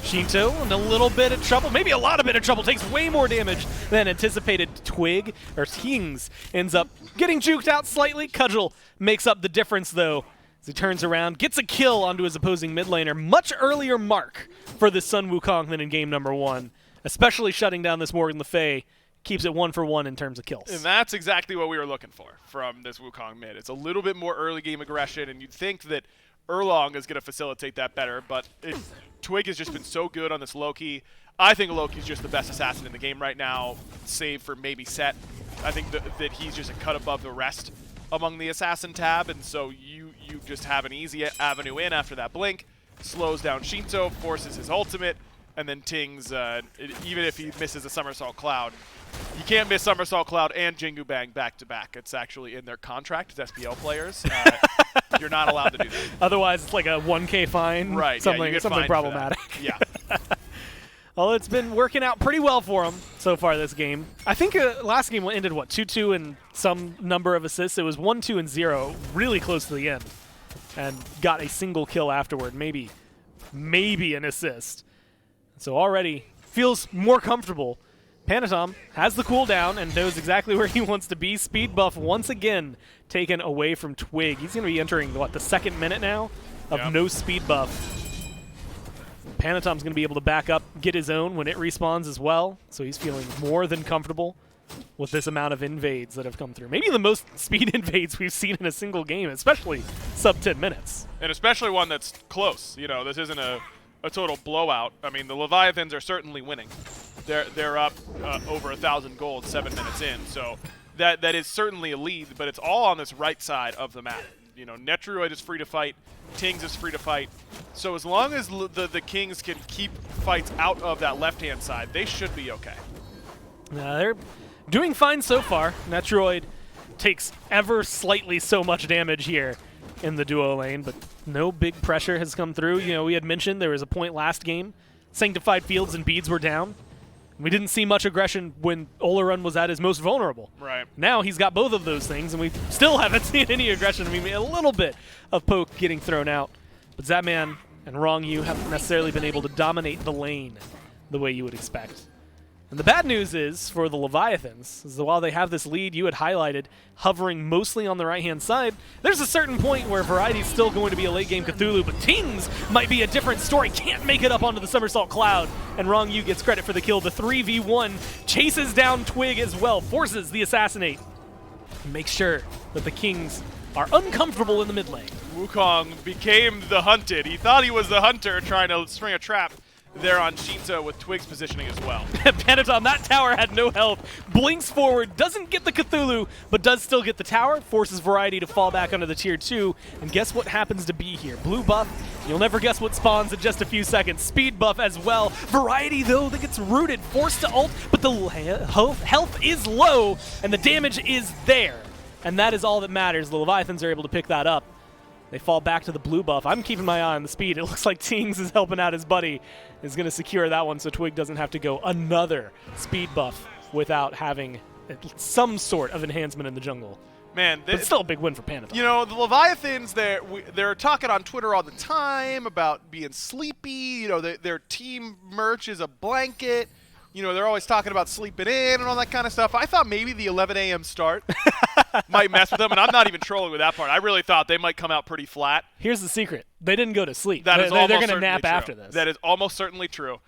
Shinto in a little bit of trouble, maybe a lot of bit of trouble, takes way more damage than anticipated. Twig, or Tings, ends up getting juked out slightly. Cudgel makes up the difference, though, as he turns around, gets a kill onto his opposing mid laner. Much earlier mark for the Sun Wukong than in game number 1. especially shutting down this Morgan Le Fay, keeps it 1-for-1 in terms of kills. And that's exactly what we were looking for from this Wukong mid. It's a little bit more early game aggression, and you'd think that Erlong is going to facilitate that better, but Twig has just been so good on this Loki. I think Loki's just the best assassin in the game right now, save for maybe Set. I think that he's just a cut above the rest among the assassin tab, and so you just have an easy avenue in after that blink, slows down Shinto, forces his ultimate, and then Tings, even if he misses a Somersault Cloud, you can't miss Somersault Cloud and Jingu Bang back-to-back. It's actually in their contract as SPL players. You're not allowed to do that. Otherwise, it's like a 1K fine. Right, Something, yeah, you get something fined for that. problematic. Yeah. Well, it's been working out pretty well for him so far this game. I think last game ended, 2-2 and some number of assists. It was 1-2 and 0, really close to the end, and got a single kill afterward, maybe an assist. So already feels more comfortable. Panatom has the cooldown and knows exactly where he wants to be. Speed buff once again taken away from Twig. He's going to be entering, the second minute now of no speed buff. Panatom's going to be able to back up, get his own when it respawns as well, so he's feeling more than comfortable with this amount of invades that have come through. Maybe the most speed invades we've seen in a single game, especially sub 10 minutes. And especially one that's close. This isn't a total blowout. I mean, the Leviathans are certainly winning. They're up over 1,000 gold 7 minutes in, so that is certainly a lead, but it's all on this right side of the map. Netruid is free to fight, Tings is free to fight, so as long as the Kings can keep fights out of that left-hand side, they should be okay. They're doing fine so far. Netruid takes ever slightly so much damage here in the duo lane, but no big pressure has come through. We had mentioned there was a point last game. Sanctified Fields and Beads were down. We didn't see much aggression when Olorun was at his most vulnerable. Right. Now he's got both of those things, and we still haven't seen any aggression. I mean, a little bit of poke getting thrown out. But Zapman and Wrong Yu haven't necessarily been able to dominate the lane the way you would expect. And the bad news is, for the Leviathans, is that while they have this lead you had highlighted, hovering mostly on the right-hand side, there's a certain point where Variety's still going to be a late-game Cthulhu, but Tings might be a different story. Can't make it up onto the Somersault Cloud, and Wrong Yu gets credit for the kill. The 3v1 chases down Twig as well, forces the Assassinate, and makes sure that the Kings are uncomfortable in the mid lane. Wukong became the hunted. He thought he was the hunter trying to spring a trap there on Shinto with Twig's positioning as well. Panatom, that tower had no health, blinks forward, doesn't get the Cthulhu, but does still get the tower, forces Variety to fall back under the tier 2, and guess what happens to be here? Blue buff, you'll never guess what spawns in just a few seconds. Speed buff as well. Variety, though, that gets rooted, forced to ult, but the health is low, and the damage is there. And that is all that matters. The Leviathans are able to pick that up. They fall back to the blue buff. I'm keeping my eye on the speed. It looks like Tings is helping out his buddy. Is going to secure that one so Twig doesn't have to go another speed buff without having some sort of enhancement in the jungle. Man, but it's still a big win for Panatom. The Leviathans, they're talking on Twitter all the time about being sleepy. Their team merch is a blanket. They're always talking about sleeping in and all that kind of stuff. I thought maybe the 11 a.m. start might mess with them, and I'm not even trolling with that part. I really thought they might come out pretty flat. Here's the secret. They didn't go to sleep. They're going to nap after this. That is almost certainly true.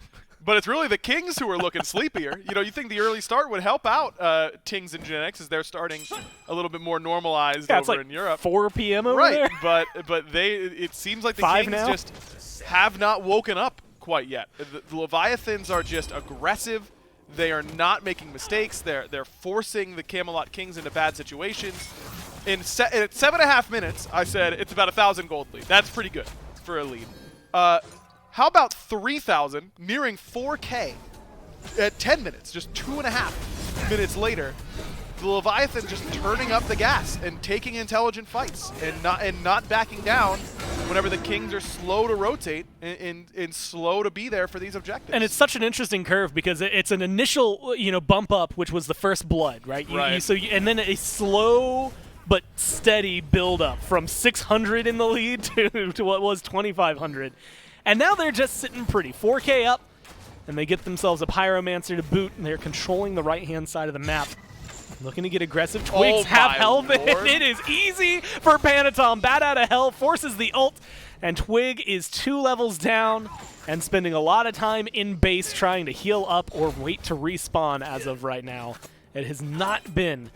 But it's really the Kings who are looking sleepier. You think the early start would help out Tings and Gen X as they're starting a little bit more normalized over in Europe. 4 p.m. over there. Right, but it seems like the 5 Kings now? just have not woken up quite yet. The Leviathans are just aggressive. They are not making mistakes. They're forcing the Camelot Kings into bad situations. At 7.5 minutes, I said it's about 1,000 gold lead. That's pretty good for a lead. How about 3,000, nearing 4K at 10 minutes, just 2.5 minutes later? The Leviathan just turning up the gas and taking intelligent fights and not backing down whenever the Kings are slow to rotate and slow to be there for these objectives. And it's such an interesting curve because it's an initial bump up, which was the first blood, right? And then a slow but steady build up from 600 in the lead to what was 2,500. And now they're just sitting pretty. 4K up, and they get themselves a Pyromancer to boot, and they're controlling the right-hand side of the map. Looking to get aggressive. Twigs half health. It is easy for Panatom. Bat out of hell, forces the ult, and Twig is 2 levels down. and spending a lot of time in base trying to heal up or wait to respawn as of right now. It has not been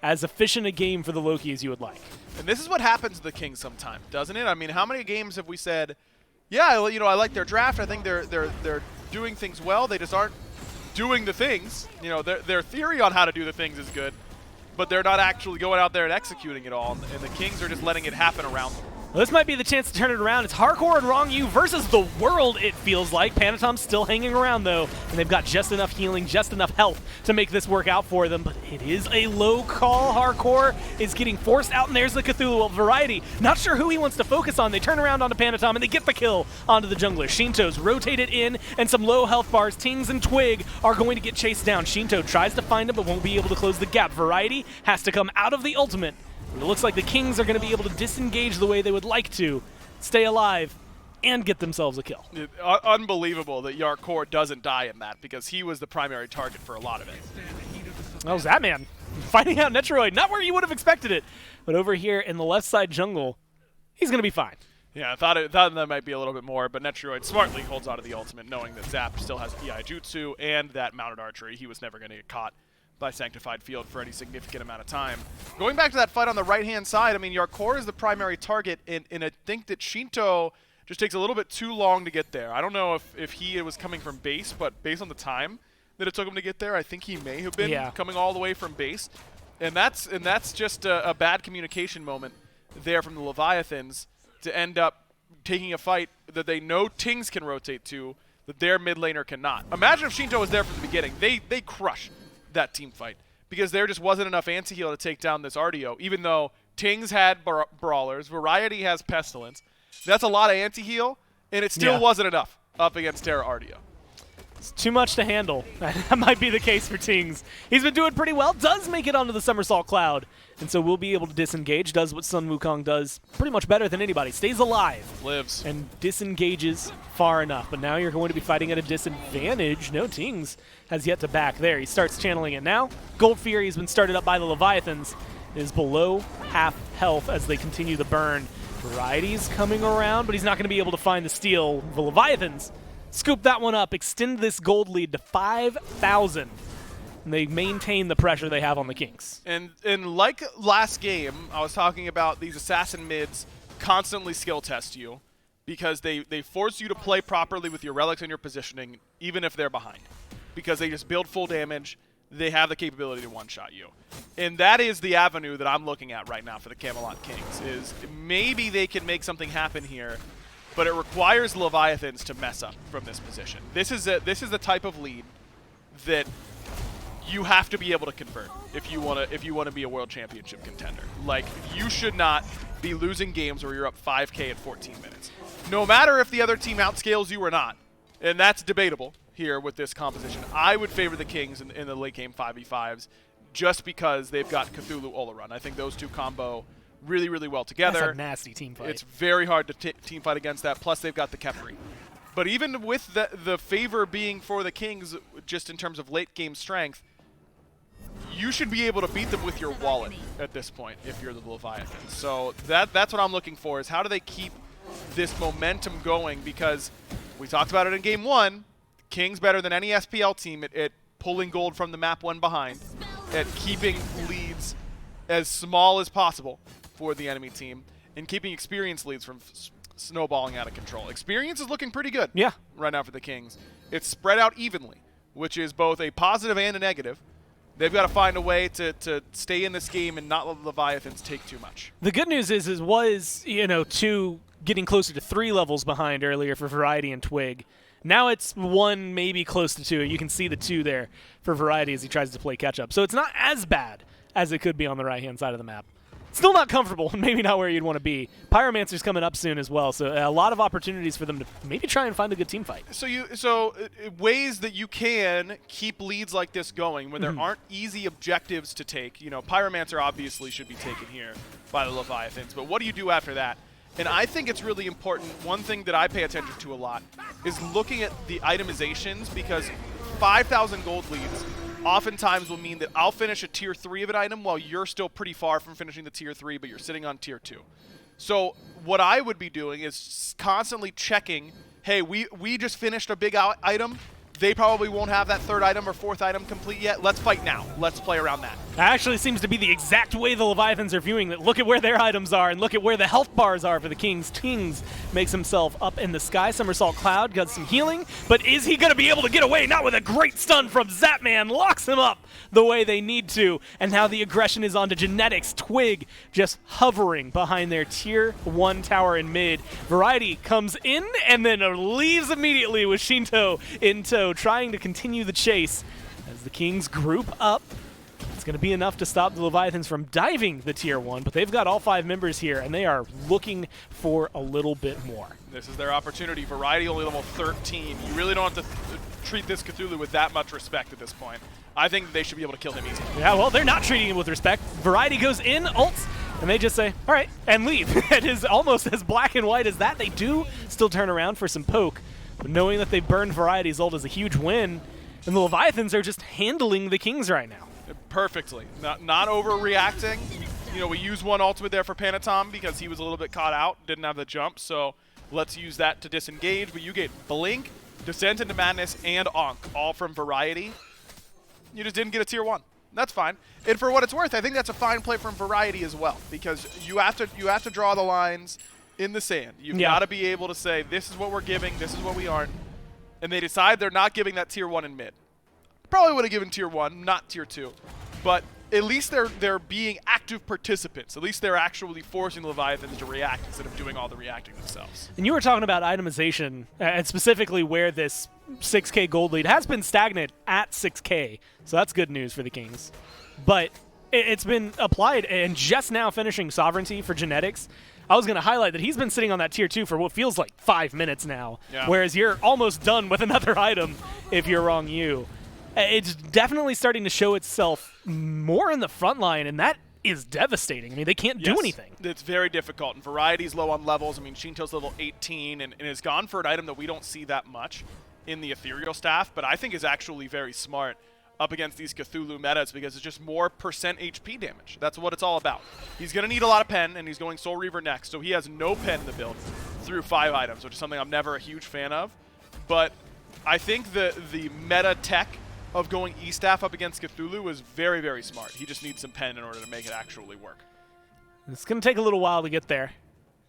as efficient a game for the Loki as you would like. And this is what happens to the Kings sometimes, doesn't it? I mean, how many games have we said, yeah, I like their draft. I think they're doing things well. They just aren't doing the things. Their theory on how to do the things is good, but they're not actually going out there and executing it all. And the Kings are just letting it happen around them. Well, this might be the chance to turn it around. It's Hardcore and Wrong You versus the world, it feels like. Panatom's still hanging around, though, and they've got just enough healing, just enough health to make this work out for them. But it is a low call. Hardcore is getting forced out, and there's the Cthulhu Variety. Not sure who he wants to focus on. They turn around onto Panatom, and they get the kill onto the jungler. Shinto's rotated in, and some low health bars. Tings and Twig are going to get chased down. Shinto tries to find him, but won't be able to close the gap. Variety has to come out of the ultimate. It looks like the Kings are going to be able to disengage the way they would like to, stay alive, and get themselves a kill. Unbelievable that Yarkour doesn't die in that, because he was the primary target for a lot of it. That was that man finding out Netroid, not where you would have expected it, but over here in the left side jungle, he's going to be fine. Yeah, I thought that might be a little bit more, but Netroid smartly holds on to the ultimate, knowing that Zap still has EI Jutsu and that mounted archery. He was never going to get caught by Sanctified Field for any significant amount of time. Going back to that fight on the right-hand side, I mean, Yarkour is the primary target, and I think that Shinto just takes a little bit too long to get there. I don't know if he was coming from base, but based on the time that it took him to get there, I think he may have been coming all the way from base. And that's just a bad communication moment there from the Leviathans to end up taking a fight that they know Tings can rotate to, that their mid laner cannot. Imagine if Shinto was there from the beginning. They crush that team fight, because there just wasn't enough anti-heal to take down this RDO, even though Tings had Brawlers, Variety has Pestilence. That's a lot of anti-heal, and it still wasn't enough up against Terra RDO. It's too much to handle. That might be the case for Tings. He's been doing pretty well, does make it onto the Somersault Cloud, and so we'll be able to disengage, does what Sun Wukong does pretty much better than anybody. Stays alive. Lives. And disengages far enough, but now you're going to be fighting at a disadvantage. No, Tings has yet to back there. He starts channeling it now. Gold Fury has been started up by the Leviathans. Is below half health as they continue the burn. Variety's coming around, but he's not going to be able to find the steal. The Leviathans scoop that one up, extend this gold lead to 5,000. And they maintain the pressure they have on the Kings. And like last game, I was talking about these assassin mids constantly skill test you, because they force you to play properly with your relics and your positioning, even if they're behind. Because they just build full damage, they have the capability to one-shot you. And that is the avenue that I'm looking at right now for the Camelot Kings, is maybe they can make something happen here, but it requires Leviathans to mess up from this position. This is the type of lead that you have to be able to convert if you want to be a world championship contender. Like, you should not be losing games where you're up 5K at 14 minutes. No matter if the other team outscales you or not, and that's debatable here with this composition. I would favor the Kings in the late game 5v5s just because they've got Cthulhu Olorun. I think those two combo really, really well together. That's a nasty team fight. It's very hard to team fight against that, plus they've got the Kepri. But even with the favor being for the Kings, just in terms of late game strength, you should be able to beat them with your wallet at this point if you're the Leviathan. So that's what I'm looking for, is how do they keep this momentum going, because we talked about it in game 1, Kings better than any SPL team at pulling gold from the map one behind, at keeping leads as small as possible for the enemy team, and keeping experience leads from snowballing out of control. Experience is looking pretty good right now for the Kings. It's spread out evenly, which is both a positive and a negative. They've got to find a way to stay in this game and not let the Leviathans take too much. The good news is two getting closer to 3 levels behind earlier for Variety and Twig. Now it's 1, maybe close to 2. You can see the 2 there for Variety as he tries to play catch-up. So it's not as bad as it could be on the right-hand side of the map. Still not comfortable, and maybe not where you'd want to be. Pyromancer's coming up soon as well, so a lot of opportunities for them to maybe try and find a good team fight. So ways that you can keep leads like this going when there aren't easy objectives to take. Pyromancer obviously should be taken here by the Leviathans, but what do you do after that? And I think it's really important. One thing that I pay attention to a lot is looking at the itemizations, because 5,000 gold leads oftentimes will mean that I'll finish a tier 3 of an item while you're still pretty far from finishing the tier 3, but you're sitting on tier 2. So what I would be doing is constantly checking hey, we just finished a big item. They probably won't have that third item or fourth item complete yet. Let's fight now. Let's play around that. That actually seems to be the exact way the Leviathans are viewing it. Look at where their items are and look at where the health bars are for the Kings. Kings makes himself up in the sky. Somersault Cloud got some healing, but is he going to be able to get away? Not with a great stun from Zapman. Locks him up the way they need to. And now the aggression is onto Genetics. Twig just hovering behind their tier 1 tower in mid. Variety comes in and then leaves immediately with Shinto in tow, trying to continue the chase as the Kings group up. It's going to be enough to stop the Leviathans from diving the tier 1, but they've got all 5 members here, and they are looking for a little bit more. This is their opportunity. Variety only level 13. You really don't have to treat this Cthulhu with that much respect at this point. I think they should be able to kill him easily. Yeah, well, they're not treating him with respect. Variety goes in, ults, and they just say, all right, and leave. It is almost as black and white as that. They do still turn around for some poke, but knowing that they burned Variety's ult is a huge win, and the Leviathans are just handling the Kings right now. Perfectly. Not overreacting. You know, we use one ultimate there for Panatom because he was a little bit caught out, didn't have the jump, so let's use that to disengage. But you get Blink, Descent into Madness, and Ankh, all from Variety. You just didn't get a tier 1. That's fine. And for what it's worth, I think that's a fine play from Variety as well, because you have to draw the lines in the sand. You've got to be able to say, this is what we're giving, this is what we aren't. And they decide they're not giving that tier 1 in mid. Probably would have given tier 1, not tier 2. But at least they're being active participants. At least they're actually forcing the Leviathans to react instead of doing all the reacting themselves. And you were talking about itemization, and specifically where this 6K gold lead has been stagnant at 6K. So that's good news for the Kings. But it's been applied, and just now finishing Sovereignty for Genetics, I was going to highlight that he's been sitting on that tier 2 for what feels like 5 minutes now, whereas you're almost done with another item if you're wrong you. It's definitely starting to show itself more in the front line, and that is devastating. I mean, they can't do anything. It's very difficult, and Variety's low on levels. I mean, Shinto's level 18 and has gone for an item that we don't see that much in the Ethereal Staff, but I think is actually very smart up against these Cthulhu metas because it's just more percent HP damage. That's what it's all about. He's going to need a lot of pen, and he's going Soul Reaver next, so he has no pen in the build through 5 items, which is something I'm never a huge fan of. But I think the meta tech of going E-Staff up against Cthulhu is very, very smart. He just needs some pen in order to make it actually work. It's going to take a little while to get there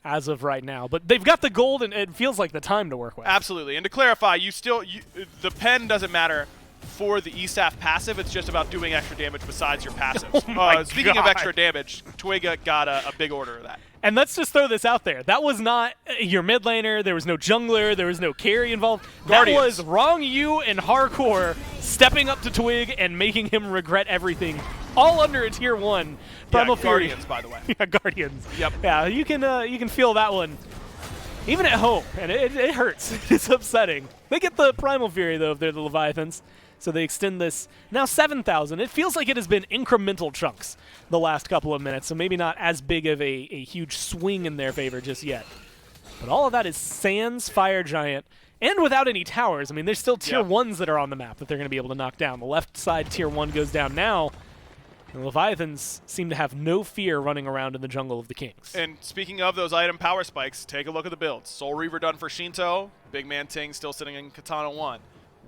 as of right now, but they've got the gold, and it feels like the time to work with. Absolutely. And to clarify, the pen doesn't matter for the E-Staff passive. It's just about doing extra damage besides your passive. Speaking of extra damage, Twig got a big order of that. And let's just throw this out there. That was not your mid laner. There was no jungler. There was no carry involved. Guardians. That was Wrong You and Yarkour stepping up to Twig and making him regret everything. All under a tier 1. Primal Fury. Guardians, by the way. Yeah, Guardians. Yep. Yeah, you can feel that one. Even at home, and it hurts. It's upsetting. They get the Primal Fury, though, if they're the Leviathans. So they extend this now 7,000. It feels like it has been incremental chunks the last couple of minutes, so maybe not as big of a huge swing in their favor just yet. But all of that is Sans, Fire Giant, and without any towers. I mean, there's still tier 1s that are on the map that they're going to be able to knock down. The left side tier 1 goes down now. The Leviathans seem to have no fear running around in the jungle of the Kings. And speaking of those item power spikes, take a look at the builds. Soul Reaver done for Shinto. Big Man Ting still sitting in Katana 1.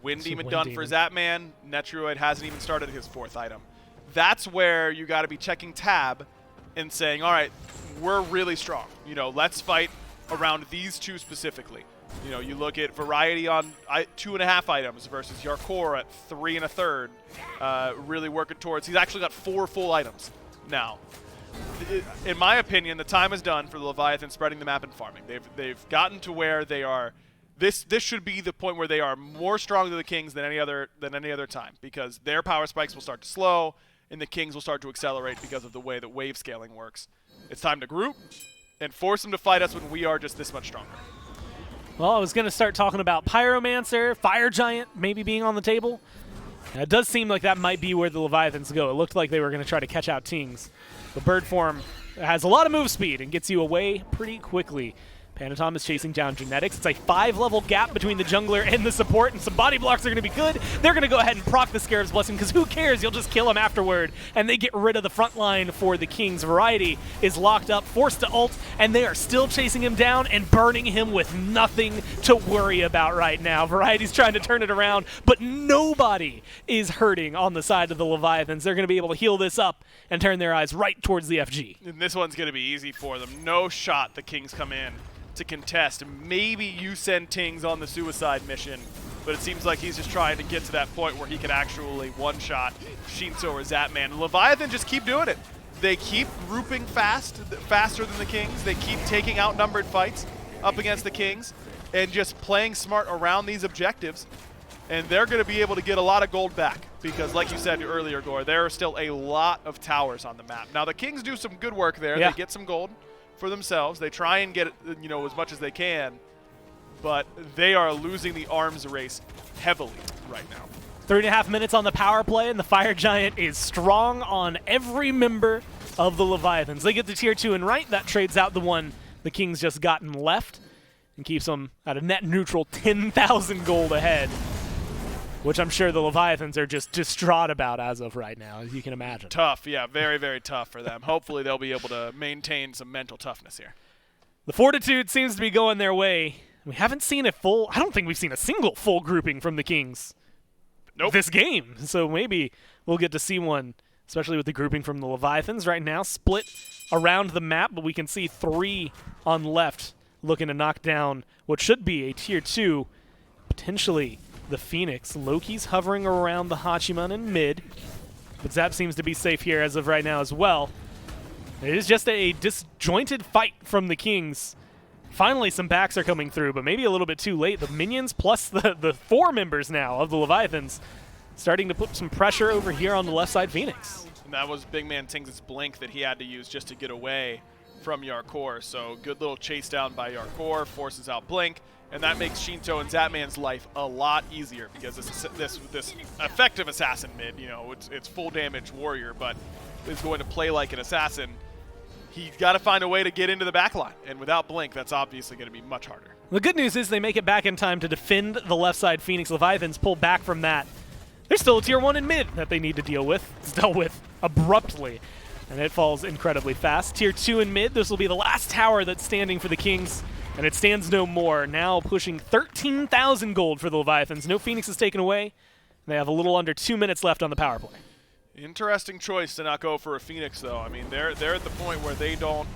Wind Demon done for Zapman. Netruid hasn't even started his 4th item. That's where you got to be checking tab and saying, all right, we're really strong. You know, let's fight around these 2 specifically. You know, you look at Variety on 2.5 items versus Yarkour at 3 1/3. Really working towards. He's actually got 4 full items now. In my opinion, the time is done for the Leviathan spreading the map and farming. They've gotten to where they are. This should be the point where they are more strong than the Kings than any other time, because their power spikes will start to slow and the Kings will start to accelerate because of the way that wave scaling works. It's time to group and force them to fight us when we are just this much stronger. Well, I was going to start talking about Pyromancer, Fire Giant maybe being on the table. And it does seem like that might be where the Leviathans go. It looked like they were going to try to catch out Tings. The bird form has a lot of move speed and gets you away pretty quickly. Panatom is chasing down Genetics. It's a 5-level gap between the jungler and the support, and some body blocks are going to be good. They're going to go ahead and proc the Scarab's Blessing, because who cares? You'll just kill him afterward. And they get rid of the front line for the Kings. Variety is locked up, forced to ult, and they are still chasing him down and burning him with nothing to worry about right now. Variety's trying to turn it around, but nobody is hurting on the side of the Leviathans. They're going to be able to heal this up and turn their eyes right towards the FG. And this one's going to be easy for them. No shot the Kings come in to contest. Maybe you send Tings on the suicide mission, but it seems like he's just trying to get to that point where he can actually one-shot Shinso or Zapman. Leviathan just keep doing it. They keep grouping faster than the Kings. They keep taking outnumbered fights up against the Kings and just playing smart around these objectives. And they're going to be able to get a lot of gold back because, like you said earlier, Gore, there are still a lot of towers on the map. Now, the Kings do some good work there. Yeah. They get some gold for themselves. They try and get, as much as they can, but they are losing the arms race heavily right now. 3.5 minutes on the power play, and the Fire Giant is strong on every member of the Leviathans. They get the tier 2 and right. That trades out the one the Kings just gotten left and keeps them at a net neutral 10,000 gold ahead, which I'm sure the Leviathans are just distraught about as of right now, as you can imagine. Tough, yeah, very, very tough for them. Hopefully they'll be able to maintain some mental toughness here. The Fortitude seems to be going their way. We haven't seen I don't think we've seen a single full grouping from the Kings this game. So maybe we'll get to see one, especially with the grouping from the Leviathans right now, split around the map, but we can see 3 on left looking to knock down what should be a tier 2, potentially the Phoenix. Loki's hovering around the Hachiman in mid, but Zap seems to be safe here as of right now as well. It is just a disjointed fight from the Kings. Finally, some backs are coming through, but maybe a little bit too late. The minions plus the 4 members now of the Leviathans starting to put some pressure over here on the left side Phoenix. And that was big man Tings' blink that he had to use just to get away from Yarkour. So good little chase down by Yarkour, forces out blink, and that makes Shinto and Zapman's life a lot easier because this effective assassin mid, it's full damage warrior, but is going to play like an assassin. He's got to find a way to get into the backline, and without blink, that's obviously going to be much harder. The good news is they make it back in time to defend the left side Phoenix. Leviathans pull back from that. There's still a tier 1 in mid that they need to deal with. It's dealt with abruptly, and it falls incredibly fast. Tier 2 in mid, this will be the last tower that's standing for the Kings, and it stands no more. Now pushing 13,000 gold for the Leviathans. No Phoenix is taken away. They have a little under 2 minutes left on the power play. Interesting choice to not go for a Phoenix, though. I mean, they're at the point where they don't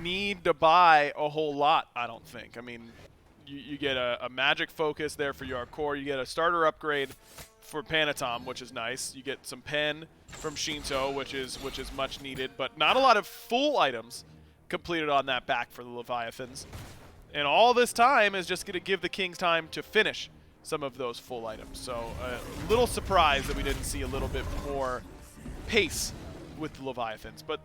need to buy a whole lot, I don't think. I mean, you get a magic focus there for Yarkour. You get a starter upgrade for Panatom, which is nice. You get some pen from Shinto, which is much needed, but not a lot of full items completed on that back for the Leviathans. And all this time is just going to give the Kings time to finish some of those full items. So a little surprised that we didn't see a little bit more pace with the Leviathans, but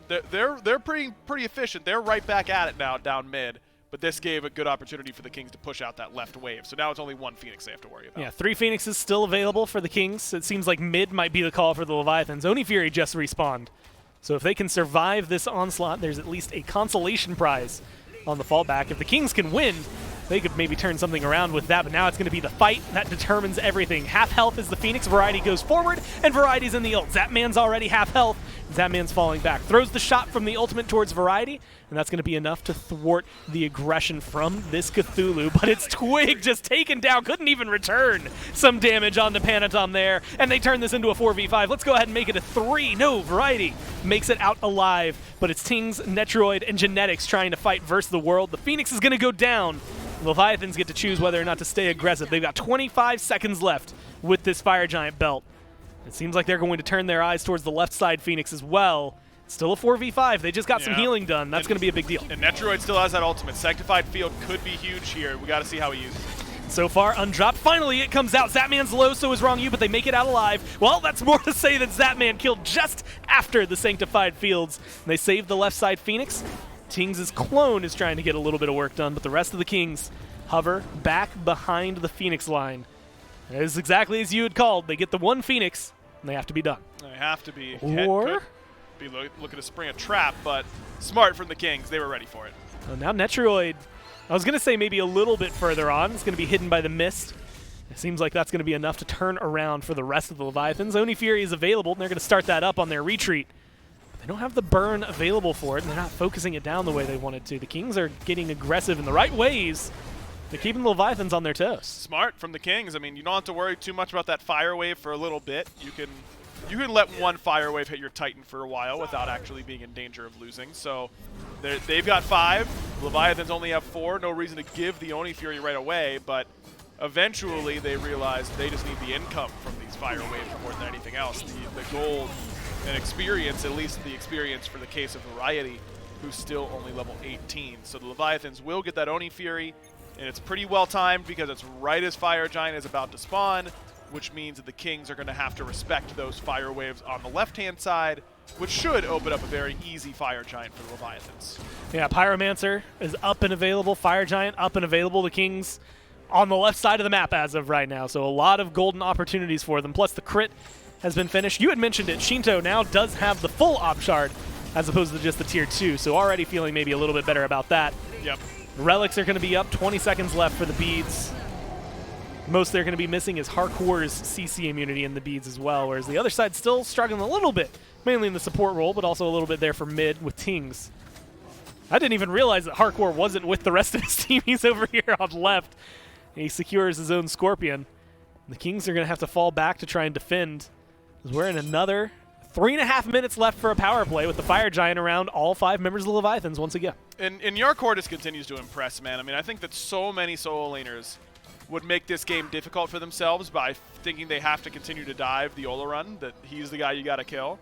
they're pretty efficient. They're right back at it now down mid, but this gave a good opportunity for the Kings to push out that left wave. So now it's only 1 Phoenix they have to worry about. Yeah, 3 Phoenixes still available for the Kings. It seems like mid might be the call for the Leviathans. Oni Fury just respawned. So if they can survive this onslaught, there's at least a consolation prize on the fallback. If the Kings can win, they could maybe turn something around with that, but now it's going to be the fight that determines everything. Half health is the Phoenix. Variety goes forward, and Variety's in the ult. Zapman's already half health. Zapman's falling back. Throws the shot from the ultimate towards Variety, and that's going to be enough to thwart the aggression from this Cthulhu. But it's Twig just taken down. Couldn't even return some damage onto Panatom there, and they turn this into a 4v5. Let's go ahead and make it a 3. No, Variety makes it out alive, but it's Tings, Netroid, and Genetics trying to fight versus the world. The Phoenix is going to go down. Leviathans get to choose whether or not to stay aggressive. They've got 25 seconds left with this Fire Giant belt. It seems like they're going to turn their eyes towards the left side Phoenix as well. Still a 4v5. They just got some healing done. That's going to be a big deal. And Netroid still has that ultimate. Sanctified Field could be huge here. We got to see how he uses it. So far, undropped. Finally, it comes out. Zapman's low, so is Wrong You, but they make it out alive. Well, that's more to say that Zapman killed just after the Sanctified Fields. And they save the left side Phoenix. Tings' clone is trying to get a little bit of work done, but the rest of the Kings hover back behind the Phoenix line. It is exactly as you had called. They get the 1 Phoenix, and they have to be done. They have to be. Or Could be looking to spring a trap, but smart from the Kings. They were ready for it. Now Netroid, I was going to say maybe a little bit further on. It's going to be hidden by the mist. It seems like that's going to be enough to turn around for the rest of the Leviathans. Oni Fury is available, and they're going to start that up on their retreat. But they don't have the burn available for it, and they're not focusing it down the way they wanted to. The Kings are getting aggressive in the right ways. They're keeping the Leviathans on their toes. Smart from the Kings. I mean, you don't have to worry too much about that fire wave for a little bit. You can let one fire wave hit your Titan for a while without actually being in danger of losing. So they've got 5. Leviathans only have 4. No reason to give the Oni Fury right away, but eventually they realize they just need the income from these fire waves more than anything else. The gold and experience, at least the experience for the case of Variety, who's still only level 18. So the Leviathans will get that Oni Fury, and it's pretty well timed because it's right as Fire Giant is about to spawn, which means that the Kings are going to have to respect those fire waves on the left-hand side, which should open up a very easy Fire Giant for the Leviathans. Yeah, Pyromancer is up and available. Fire Giant up and available. The Kings on the left side of the map as of right now, so a lot of golden opportunities for them. Plus the crit has been finished. You had mentioned it. Shinto now does have the full Op Shard as opposed to just the Tier 2, so already feeling maybe a little bit better about that. Yep. Relics are going to be up. 20 seconds left for the beads. Most they're going to be missing is Hardcore's CC immunity in the beads as well, whereas the other side's still struggling a little bit, mainly in the support role, but also a little bit there for mid with Tings. I didn't even realize that Hardcore wasn't with the rest of his team. He's over here on left. He secures his own Scorpion. The Kings are going to have to fall back to try and defend, because we're in another 3.5 minutes left for a power play with the Fire Giant around all 5 members of the Leviathans once again. And Yarkour just continues to impress, man. I mean, I think that so many solo laners would make this game difficult for themselves by thinking they have to continue to dive the Ola run, that he's the guy you got to kill.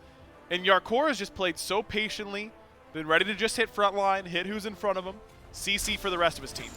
And Yarkour has just played so patiently, been ready to just hit frontline, hit who's in front of him, CC for the rest of his team.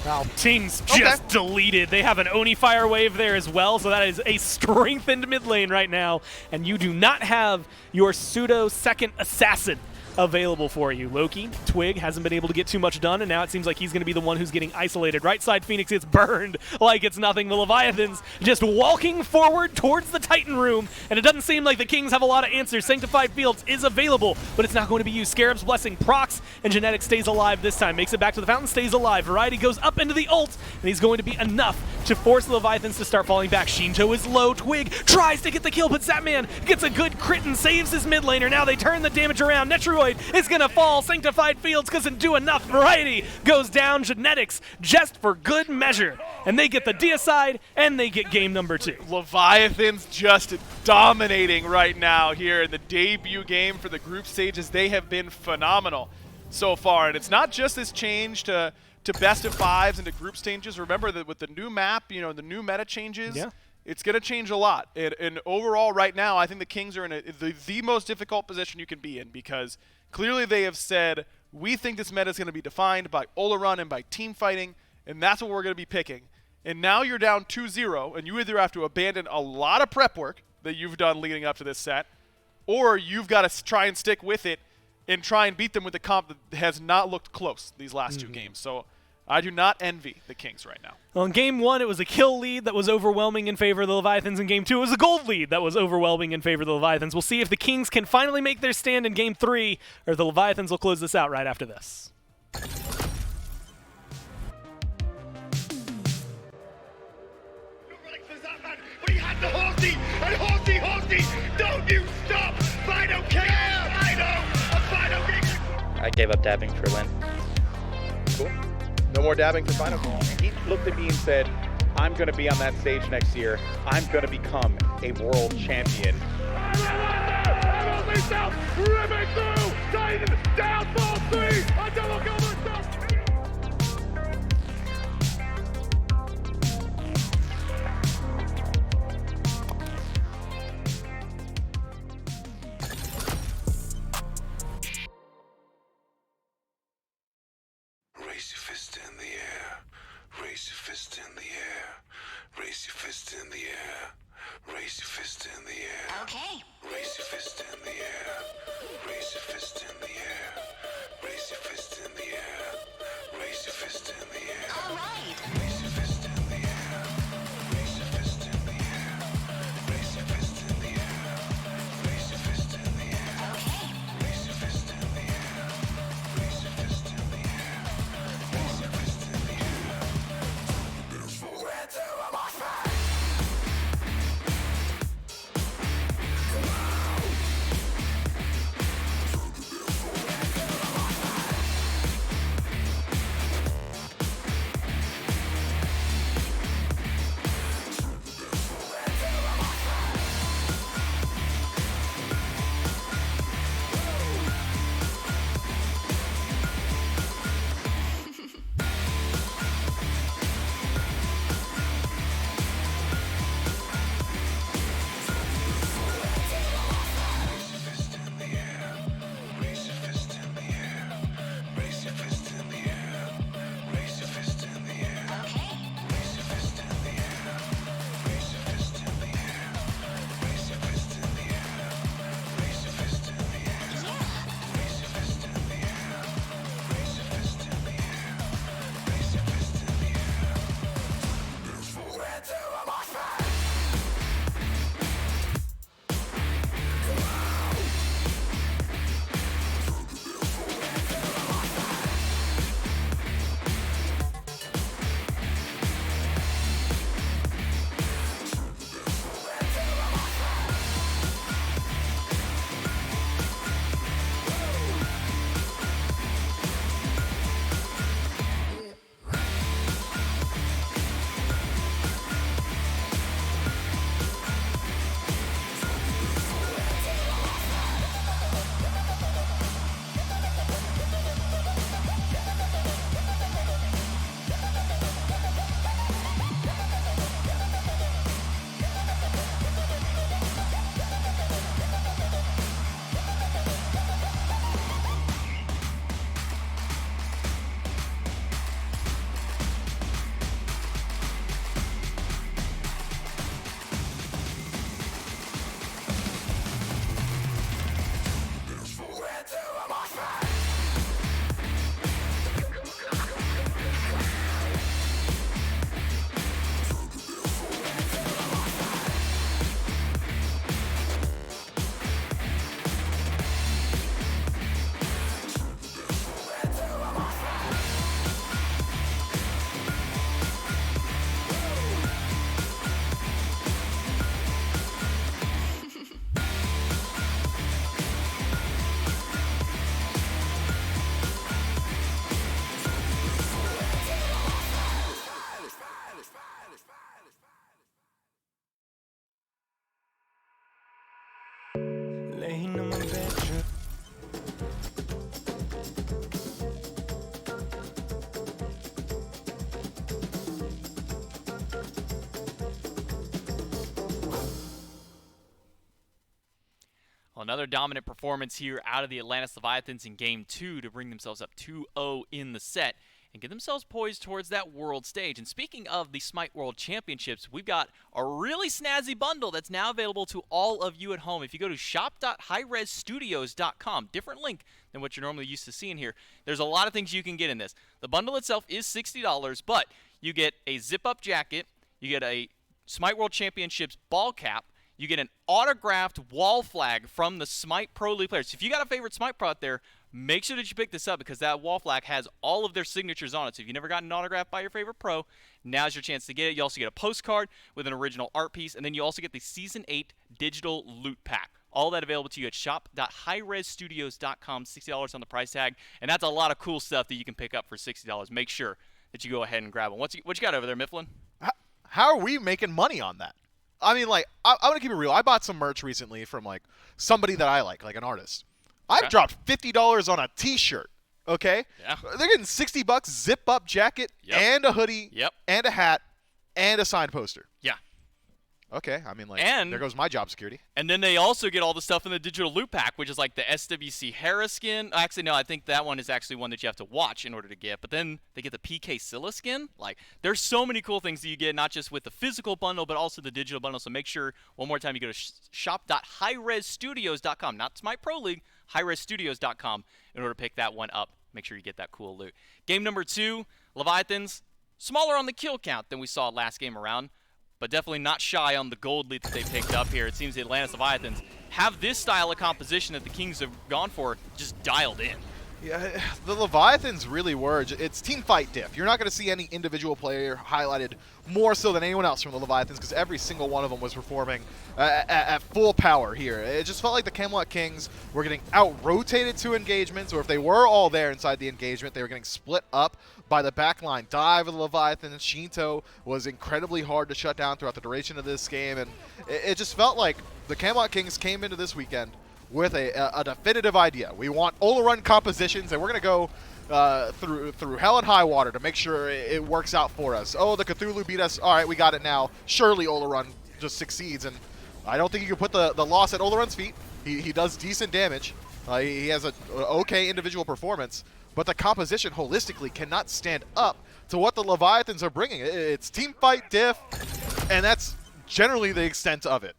Wow, Tings just deleted. They have an Oni Fire Wave there as well, so that is a strengthened mid lane right now. And you do not have your pseudo second assassin available for you. Loki, Twig hasn't been able to get too much done, and now it seems like he's going to be the one who's getting isolated. Right side Phoenix gets burned like it's nothing. The Leviathans just walking forward towards the Titan room, and it doesn't seem like the Kings have a lot of answers. Sanctified Fields is available, but it's not going to be used. Scarab's Blessing procs, and Genetic stays alive this time. Makes it back to the fountain, stays alive. Variety goes up into the ult, and he's going to be enough to force the Leviathans to start falling back. Shinto is low. Twig tries to get the kill, but Zapman gets a good crit and saves his mid laner. Now they turn the damage around. Netroid is going to fall. Sanctified Fields doesn't do enough. Variety goes down. Genetics just for good measure. And they get the deicide, and they get game number 2. Leviathans just dominating right now here in the debut game for the group stages. They have been phenomenal so far. And it's not just this change to best of 5s and to group stages. Remember that with the new map, you know, the new meta changes, it's going to change a lot. And overall right now, I think the Kings are in the most difficult position you can be in, because clearly they have said, we think this meta is going to be defined by Ola run and by team fighting, and that's what we're going to be picking. And now you're down 2-0, and you either have to abandon a lot of prep work that you've done leading up to this set, or you've got to try and stick with it and try and beat them with a comp that has not looked close these last 2 games. So I do not envy the Kings right now. Well, in Game 1, it was a kill lead that was overwhelming in favor of the Leviathans. In Game 2, it was a gold lead that was overwhelming in favor of the Leviathans. We'll see if the Kings can finally make their stand in Game 3, or the Leviathans will close this out right after this. But he had the horsey, and horsey, don't you stop! I don't care! I know! I gave up dabbing for Lynn. Cool. No more dabbing for final. He looked at me and said, I'm going to be on that stage next year. I'm going to become a world champion. Ripping through! Titan down 4-3! A double cover! Raise your fist in the air. Raise your fist in the air. Raise your fist in the air. Raise your fist in the air. Okay. Raise your fist in the air. Raise your fist in the air. Raise your fist in the air. Raise your fist in the air. All right. Raise your fist in the air. Raise your fist in the air. Raise your fist in the air. Raise your fist in the air. Okay. Raise your fist in the air. Raise your fist in the air. laying on my bedroom. Well, another dominant performance here out of the Atlantis Leviathans in Game 2 to bring themselves up 2-0 in the set and get themselves poised towards that world stage. And speaking of the SMITE World Championships, we've got a really snazzy bundle that's now available to all of you at home. If you go to shop.hi-rezstudios.com, different link than what you're normally used to seeing here, there's a lot of things you can get in this. The bundle itself is $60, but you get a zip-up jacket, you get a SMITE World Championships ball cap, you get an autographed wall flag from the SMITE Pro League players. So if you got a favorite SMITE Pro out there, make sure that you pick this up because that wall flag has all of their signatures on it. So if you've never gotten an autograph by your favorite pro, now's your chance to get it. You also get a postcard with an original art piece, and then you also get the Season 8 digital loot pack. All that available to you at shop.hi-rezstudios.com, $60 on the price tag. And that's a lot of cool stuff that you can pick up for $60. Make sure that you go ahead and grab them. What you got over there, Mifflin? How are we making money on that? I mean, like, I'm going to keep it real. I bought some merch recently from, like, somebody that I like an artist. I've dropped $50 on a T-shirt, okay? Yeah. They're getting $60, zip-up jacket, and a hoodie, and a hat, and a signed poster. Yeah. Okay, I mean, like, And- there goes my job security. And then they also get all the stuff in the digital loot pack, which is like the SWC Hera skin. Actually, no, I think that one is actually one that you have to watch in order to get. But then they get the PK Scylla skin. Like, there's so many cool things that you get, not just with the physical bundle, but also the digital bundle. So make sure, one more time, you go to shop.hi-rezstudios.com, not SMITE Pro League, hi-rezstudios.com, in order to pick that one up. Make sure you get that cool loot. Game number 2, Leviathans, smaller on the kill count than we saw last game around, but definitely not shy on the gold lead that they picked up here. It seems the Atlantis Leviathans have this style of composition that the Kings have gone for just dialed in. Yeah, the Leviathans really were. It's team fight diff. You're not going to see any individual player highlighted more so than anyone else from the Leviathans because every single one of them was performing at full power here. It just felt like the Camelot Kings were getting out-rotated to engagements, or if they were all there inside the engagement, they were getting split up by the backline dive of the Leviathan. Shinto was incredibly hard to shut down throughout the duration of this game, and it just felt like the Camelot Kings came into this weekend with a definitive idea. We want Ola-run compositions, and we're going to go through hell and high water to make sure it works out for us. Oh, the Cthulhu beat us. All right, we got it now. Surely Ola-run just succeeds, and I don't think you can put the loss at Ola-run's feet. He does decent damage. He has an okay individual performance, but the composition holistically cannot stand up to what the Leviathans are bringing. It's team fight diff, and that's generally the extent of it.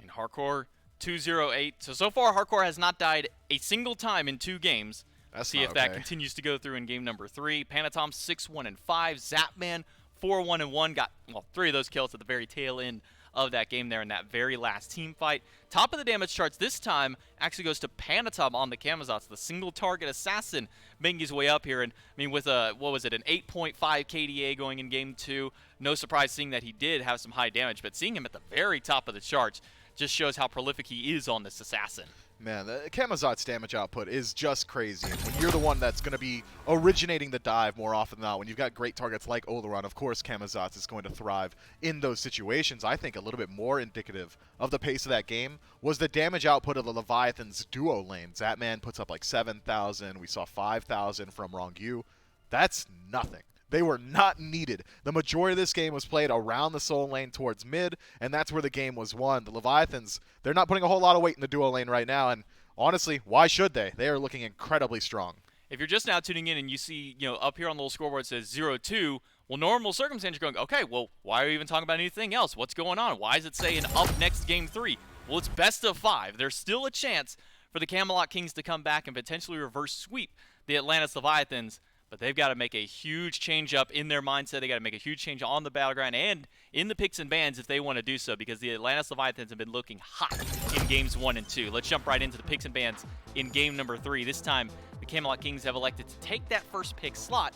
In Hardcore 208. So far, Hardcore has not died a single time in 2 games. That's see not if that okay. continues to go through in game number 3. Panatom 6-1-5. Zapman 4-1-1. Got 3 of those kills at the very tail end of that game there in that very last team fight. Top of the damage charts this time actually goes to Panatom on the Camazotz, the single target assassin making his way up here. And I mean, with an 8.5 KDA going in game 2, no surprise seeing that he did have some high damage, but seeing him at the very top of the charts just shows how prolific he is on this assassin. Man, the Camazot's damage output is just crazy. When you're the one that's going to be originating the dive more often than not, when you've got great targets like Ola-run, of course Camazot's is going to thrive in those situations. I think a little bit more indicative of the pace of that game was the damage output of the Leviathan's duo lane. Zatman puts up like 7,000. We saw 5,000 from Rongyu. That's nothing. They were not needed. The majority of this game was played around the soul lane towards mid, and that's where the game was won. The Leviathans, they're not putting a whole lot of weight in the duo lane right now, and honestly, why should they? They are looking incredibly strong. If you're just now tuning in and you see, up here on the little scoreboard it says 0-2, well, normal circumstances you're going, okay, well, why are we even talking about anything else? What's going on? Why is it saying up next game 3? Well, it's best of 5. There's still a chance for the Camelot Kings to come back and potentially reverse sweep the Atlantis Leviathans, but they've got to make a huge change up in their mindset. They got to make a huge change on the battleground and in the picks and bans if they want to do so, because the Atlantis Leviathans have been looking hot in games 1 and 2. Let's jump right into the picks and bans in game number 3. This time, the Camelot Kings have elected to take that first pick slot,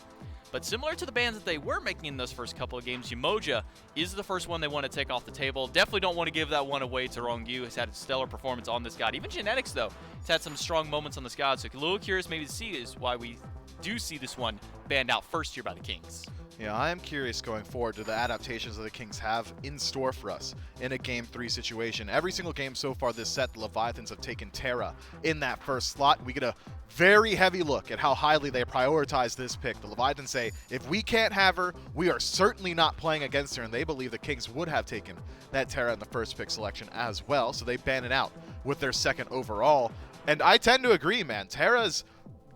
but similar to the bans that they were making in those first couple of games, Umoja is the first one they want to take off the table. Definitely don't want to give that one away to Rongyu. Has had a stellar performance on this god. Even Genetics, though, has had some strong moments on this god, so a little curious maybe to see is why we do see this one banned out first here by the Kings. Yeah, I am curious going forward to the adaptations that the Kings have in store for us in a Game 3 situation. Every single game so far this set, the Leviathans have taken Terra in that first slot. We get a very heavy look at how highly they prioritize this pick. The Leviathans say, if we can't have her, we are certainly not playing against her, and they believe the Kings would have taken that Terra in the first pick selection as well, so they ban it out with their second overall. And I tend to agree, man. Terra's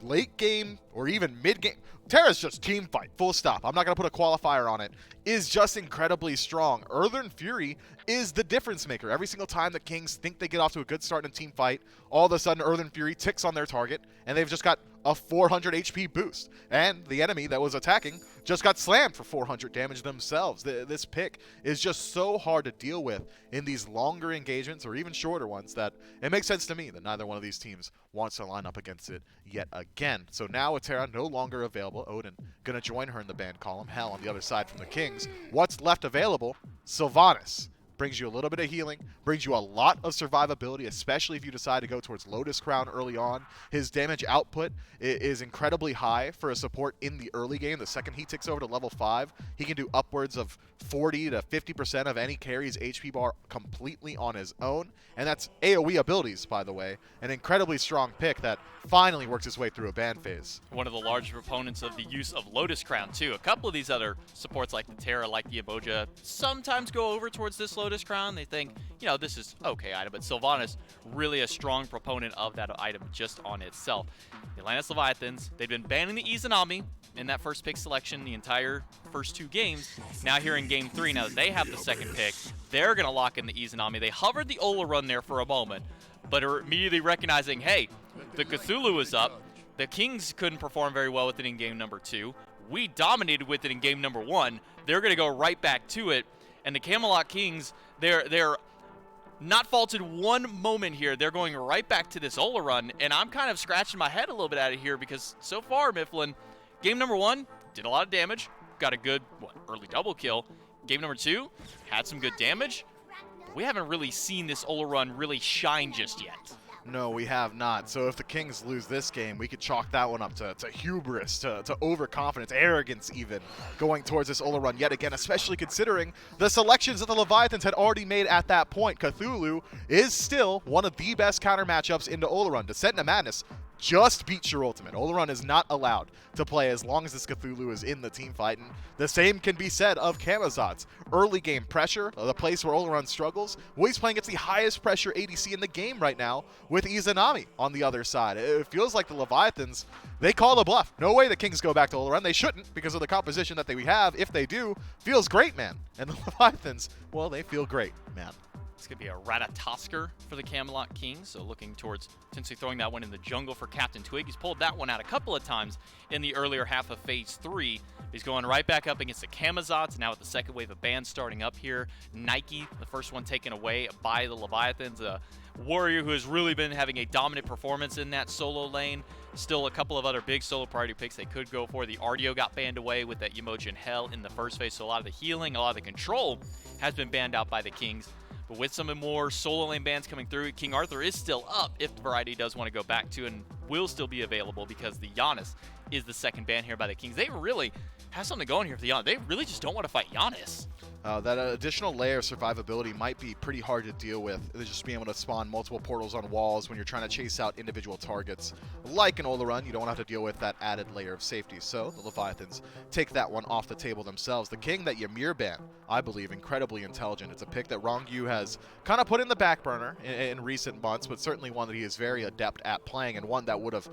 late game or even mid game, Terra's just team fight, full stop. I'm not going to put a qualifier on it. Is just incredibly strong. Northern Fury is the difference maker. Every single time the Kings think they get off to a good start in a team fight, all of a sudden Northern Fury ticks on their target, and they've just got a 400 HP boost. And the enemy that was attacking just got slammed for 400 damage themselves. This pick is just so hard to deal with in these longer engagements or even shorter ones that it makes sense to me that neither one of these teams wants to line up against it yet again. So now with Terra no longer available, Odin going to join her in the ban column. Hell, on the other side from the Kings, what's left available? Sylvanas. Brings you a little bit of healing, brings you a lot of survivability, especially if you decide to go towards Lotus Crown early on. His damage output is incredibly high for a support in the early game. The second he ticks over to level 5, he can do upwards of 40 to 50% of any carry's HP bar completely on his own. And that's AoE abilities, by the way. An incredibly strong pick that finally works its way through a ban phase. One of the large proponents of the use of Lotus Crown, too. A couple of these other supports like the Terra, like the Aboja, sometimes go over towards this Lotus Crown. They think, you know, this is okay item, but Sylvanas really a strong proponent of that item just on itself. The Atlantis Leviathans, they've been banning the Izanami in that first pick selection the entire first 2 games. Now here in game 3, now that they have the second pick, they're going to lock in the Izanami. They hovered the Ola run there for a moment, but are immediately recognizing, hey, the Cthulhu is up. The Kings couldn't perform very well with it in game number 2. We dominated with it in game number 1. They're going to go right back to it. And the Camelot Kings, they're not faulted one moment here. They're going right back to this Ola run, and I'm kind of scratching my head a little bit out of here because so far, Mifflin, game number 1 did a lot of damage, got a good early double kill. Game number 2 had some good damage. But we haven't really seen this Ola run really shine just yet. No, we have not. So if the Kings lose this game, we could chalk that one up to hubris, to overconfidence, arrogance even, going towards this Ola run yet again, especially considering the selections that the Leviathans had already made at that point. Cthulhu is still one of the best counter matchups into Ola run. Descent into Madness just beats your ultimate. Ola run is not allowed to play as long as this Cthulhu is in the team fight. And the same can be said of Camazot's early game pressure, the place where Ola run struggles. Well, he's playing against the highest pressure ADC in the game right now with Izanami on the other side. It feels like the Leviathans, they call the bluff. No way the Kings go back to Ola run. They shouldn't because of the composition that we have. If they do, feels great, man. And the Leviathans, well, they feel great, man. It's going to be a Ratatosker for the Camelot Kings, so looking towards potentially throwing that one in the jungle for Captain Twig. He's pulled that one out a couple of times in the earlier half of Phase 3. He's going right back up against the Camazots, now with the second wave of bans starting up here. Nike, the first one taken away by the Leviathans, a warrior who has really been having a dominant performance in that solo lane. Still a couple of other big solo priority picks they could go for. The Ardio got banned away with that Yamojin Hell in the first phase, so a lot of the healing, a lot of the control has been banned out by the Kings. But with some more solo lane bans coming through, King Arthur is still up if Variety does want to go back to, and will still be available because the Giannis is the second ban here by the Kings. They really have something going here for the Giannis. They really just don't want to fight Giannis. That additional layer of survivability might be pretty hard to deal with. Just being able to spawn multiple portals on walls when you're trying to chase out individual targets. Like an Ola run, you don't have to deal with that added layer of safety. So the Leviathans take that one off the table themselves. The King, that Ymir ban, I believe, incredibly intelligent. It's a pick that Rongyu has kind of put in the back burner in recent months, but certainly one that he is very adept at playing, and one that would have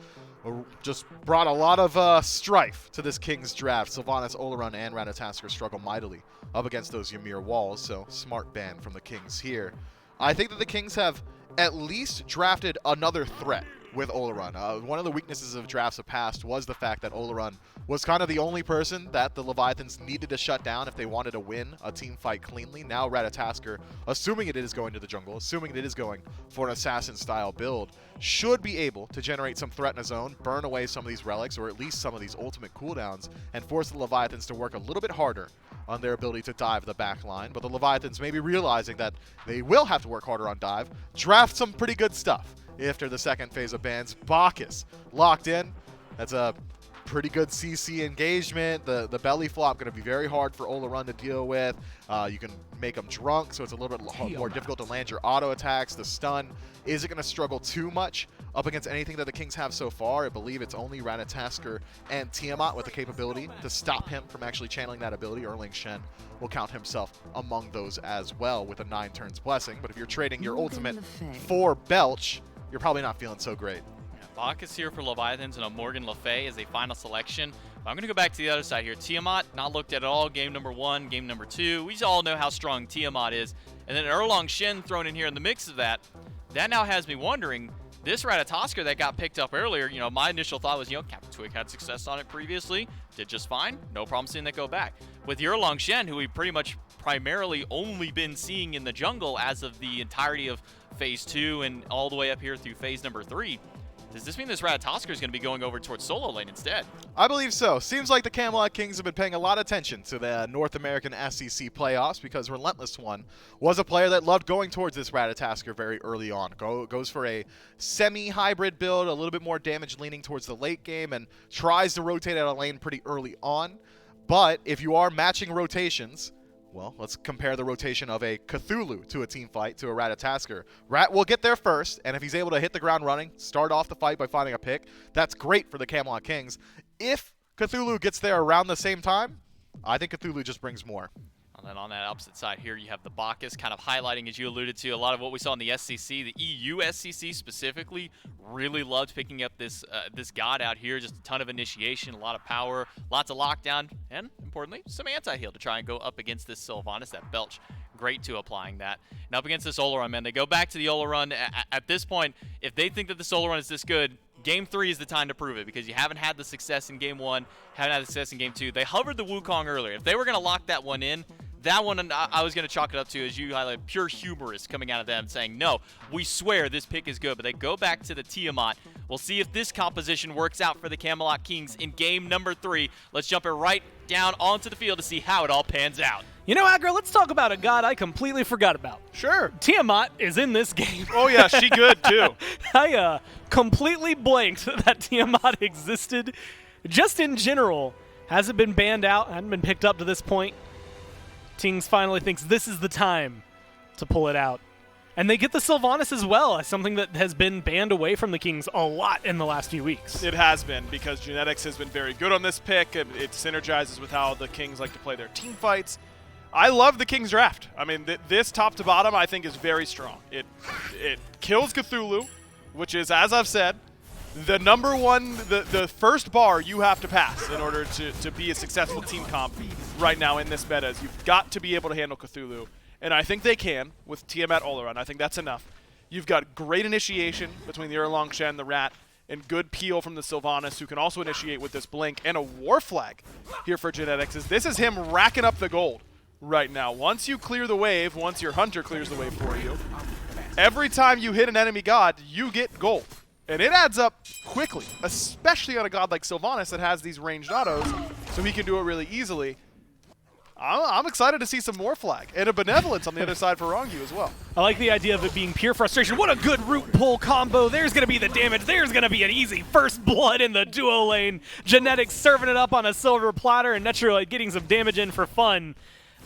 just brought a lot of strife to this King's draft. Sylvanas, Ola run, and Ratatosker struggle mightily up against those Ymir walls, so smart ban from the Kings here. I think that the Kings have at least drafted another threat with Ola run. One of the weaknesses of drafts of past was the fact that Ola run was kind of the only person that the Leviathans needed to shut down if they wanted to win a team fight cleanly. Now Ratatosker, assuming it is going to the jungle, assuming it is going for an assassin-style build, should be able to generate some threat in his own, burn away some of these relics, or at least some of these ultimate cooldowns, and force the Leviathans to work a little bit harder on their ability to dive the back line. But the Leviathans may be realizing that they will have to work harder on dive, draft some pretty good stuff after the second phase of bans. Bacchus locked in. That's a pretty good CC engagement. The belly flop going to be very hard for Olorun to deal with. You can make them drunk, so it's a little bit more difficult to land your auto attacks. The stun isn't going to struggle too much up against anything that the Kings have so far. I believe it's only Ratatasker and Tiamat with the capability to stop him from actually channeling that ability. Erling Shen will count himself among those as well with a 9 turns blessing. But if you're trading your ultimate for Belch, you're probably not feeling so great. Bacchus here for Leviathans and a Morgan Le Fay as a final selection. I'm going to go back to the other side here. Tiamat, not looked at all. Game number 1, game number 2. We all know how strong Tiamat is. And then Erlang Shen thrown in here in the mix of that. That now has me wondering, this Ratatosker that got picked up earlier, my initial thought was, Captain Twig had success on it previously, did just fine, no problem seeing that go back. With Erlang Shen, who we've pretty much primarily only been seeing in the jungle as of the entirety of Phase 2 and all the way up here through Phase number 3, does this mean this Ratatosker is going to be going over towards solo lane instead? I believe so. Seems like the Camelot Kings have been paying a lot of attention to the North American SEC playoffs because Relentless One was a player that loved going towards this Ratatasker very early on. Goes for a semi-hybrid build, a little bit more damage leaning towards the late game, and tries to rotate out a lane pretty early on. But if you are matching rotations, well, let's compare the rotation of a Cthulhu to a team fight to a Ratatasker. Rat will get there first, and if he's able to hit the ground running, start off the fight by finding a pick, that's great for the Camelot Kings. If Cthulhu gets there around the same time, I think Cthulhu just brings more. And then on that opposite side here, you have the Bacchus kind of highlighting, as you alluded to, a lot of what we saw in the SCC. The EU SCC specifically really loved picking up this god out here. Just a ton of initiation, a lot of power, lots of lockdown, and importantly, some anti-heal to try and go up against this Sylvanas, that Belch. Great to applying that. And up against this Olorun, man, they go back to the Olorun. At this point, if they think that the Olorun is this good, Game 3 is the time to prove it because you haven't had the success in Game 1, haven't had the success in Game 2. They hovered the Wukong earlier. If they were going to lock that one in, that one I was going to chalk it up to, as you highlighted, pure humorous coming out of them saying, no, we swear this pick is good. But they go back to the Tiamat. We'll see if this composition works out for the Camelot Kings in game number 3. Let's jump it right down onto the field to see how it all pans out. Aggro, let's talk about a god I completely forgot about. Sure. Tiamat is in this game. Oh, yeah, she good, too. I completely blanked that Tiamat existed. Just in general, hasn't been banned out, hadn't been picked up to this point. Tings finally thinks this is the time to pull it out. And they get the Sylvanas as well as something that has been banned away from the Kings a lot in the last few weeks. It has been, because Genetics has been very good on this pick. It synergizes with how the Kings like to play their team fights. I love the Kings draft. I mean, this top to bottom I think is very strong. It kills Cthulhu, which is, as I've said, the number one, the first bar you have to pass in order to be a successful team comp right now in this meta is you've got to be able to handle Cthulhu. And I think they can with Tiamat Olorun. I think that's enough. You've got great initiation between the Erlang Shen, the Rat, and good peel from the Sylvanas, who can also initiate with this Blink, and a War Flag here for Genetics. This is him racking up the gold right now. Once you clear the wave, once your Hunter clears the wave for you, every time you hit an enemy god, you get gold. And it adds up quickly, especially on a god like Sylvanas that has these ranged autos, so he can do it really easily. I'm excited to see some more flag and a Benevolence on the other side for Rongu as well. I like the idea of it being pure frustration. What a good root pull combo. There's going to be the damage. There's going to be an easy first blood in the duo lane. Genetics serving it up on a silver platter and Netroid getting some damage in for fun.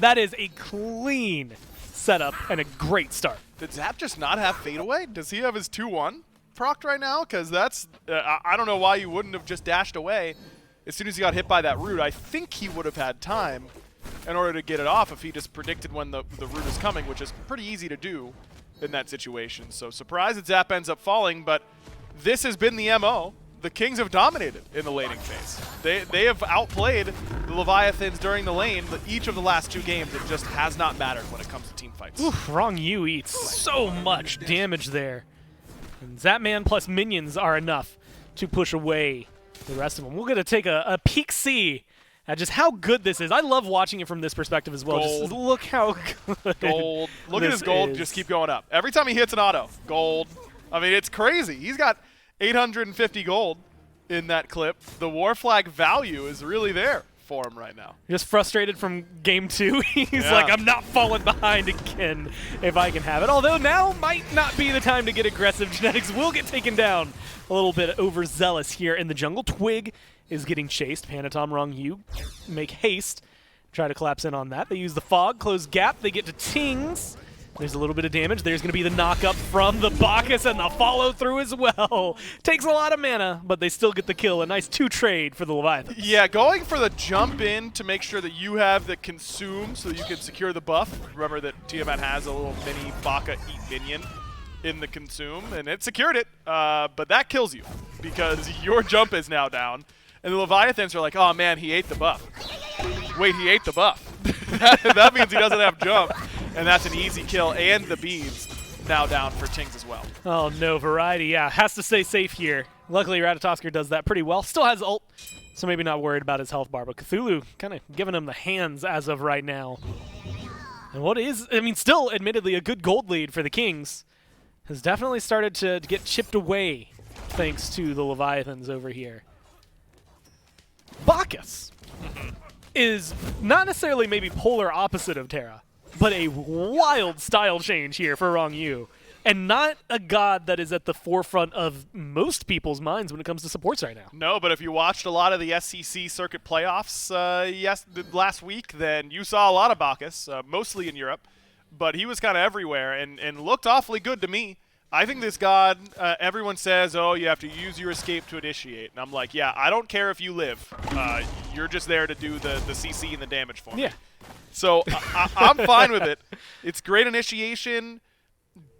That is a clean setup and a great start. Did Zap just not have Fade Away? Does he have his 2-1 procced right now? Because that's, I don't know why you wouldn't have just dashed away as soon as he got hit by that root. I think he would have had time in order to get it off if he just predicted when the root is coming, which is pretty easy to do in that situation. So surprised that Zap ends up falling, but this has been the MO. The Kings have dominated in the laning phase. They have outplayed the Leviathans during the lane each of the last 2 games. It just has not mattered when it comes to team fights. Oof, Wrong U eats so much damage there. And Zapman plus minions are enough to push away the rest of them. We're going to take a peek-see at just how good this is. I love watching it from this perspective as well. Gold. Just look how good Gold. Look at his gold just keep going up. Every time he hits an auto, gold. I mean, it's crazy. He's got 850 gold in that clip. The War Flag value is really there for him right now. Just frustrated from game 2. He's Yeah. like, I'm not falling behind again if I can have it. Although now might not be the time to get aggressive. Genetics will get taken down a little bit overzealous here in the jungle. Twig is getting chased. Panatom, Rongyu make haste. Try to collapse in on that. They use the fog, close gap. They get to Tings. There's a little bit of damage. There's going to be the knock-up from the Bacchus and the follow-through as well. Takes a lot of mana, but they still get the kill. A nice 2-trade for the Leviathans. Yeah, going for the jump in to make sure that you have the consume so that you can secure the buff. Remember that Tiamat has a little mini Baka eat minion in the consume, and it secured it, but that kills you because your jump is now down. And the Leviathans are like, oh man, he ate the buff. Wait, he ate the buff. that means he doesn't have jump. And that's an easy kill, and the beads now down for Tings as well. Oh no, Variety, yeah, has to stay safe here. Luckily, Ratatoskr does that pretty well. Still has ult, so maybe not worried about his health bar, but Cthulhu kind of giving him the hands as of right now. And what is, I mean, still admittedly a good gold lead for the Kings, has definitely started to get chipped away thanks to the Leviathans over here. Bacchus is not necessarily maybe polar opposite of Terra, but a wild style change here for Rongyu. And not a god that is at the forefront of most people's minds when it comes to supports right now. No, but if you watched a lot of the SCC circuit playoffs last week, then you saw a lot of Bacchus, mostly in Europe. But he was kind of everywhere and looked awfully good to me. I think this god, everyone says, oh, you have to use your escape to initiate. And I'm like, yeah, I don't care if you live. You're just there to do the CC and the damage for me. Yeah. So I'm fine with it. It's great initiation,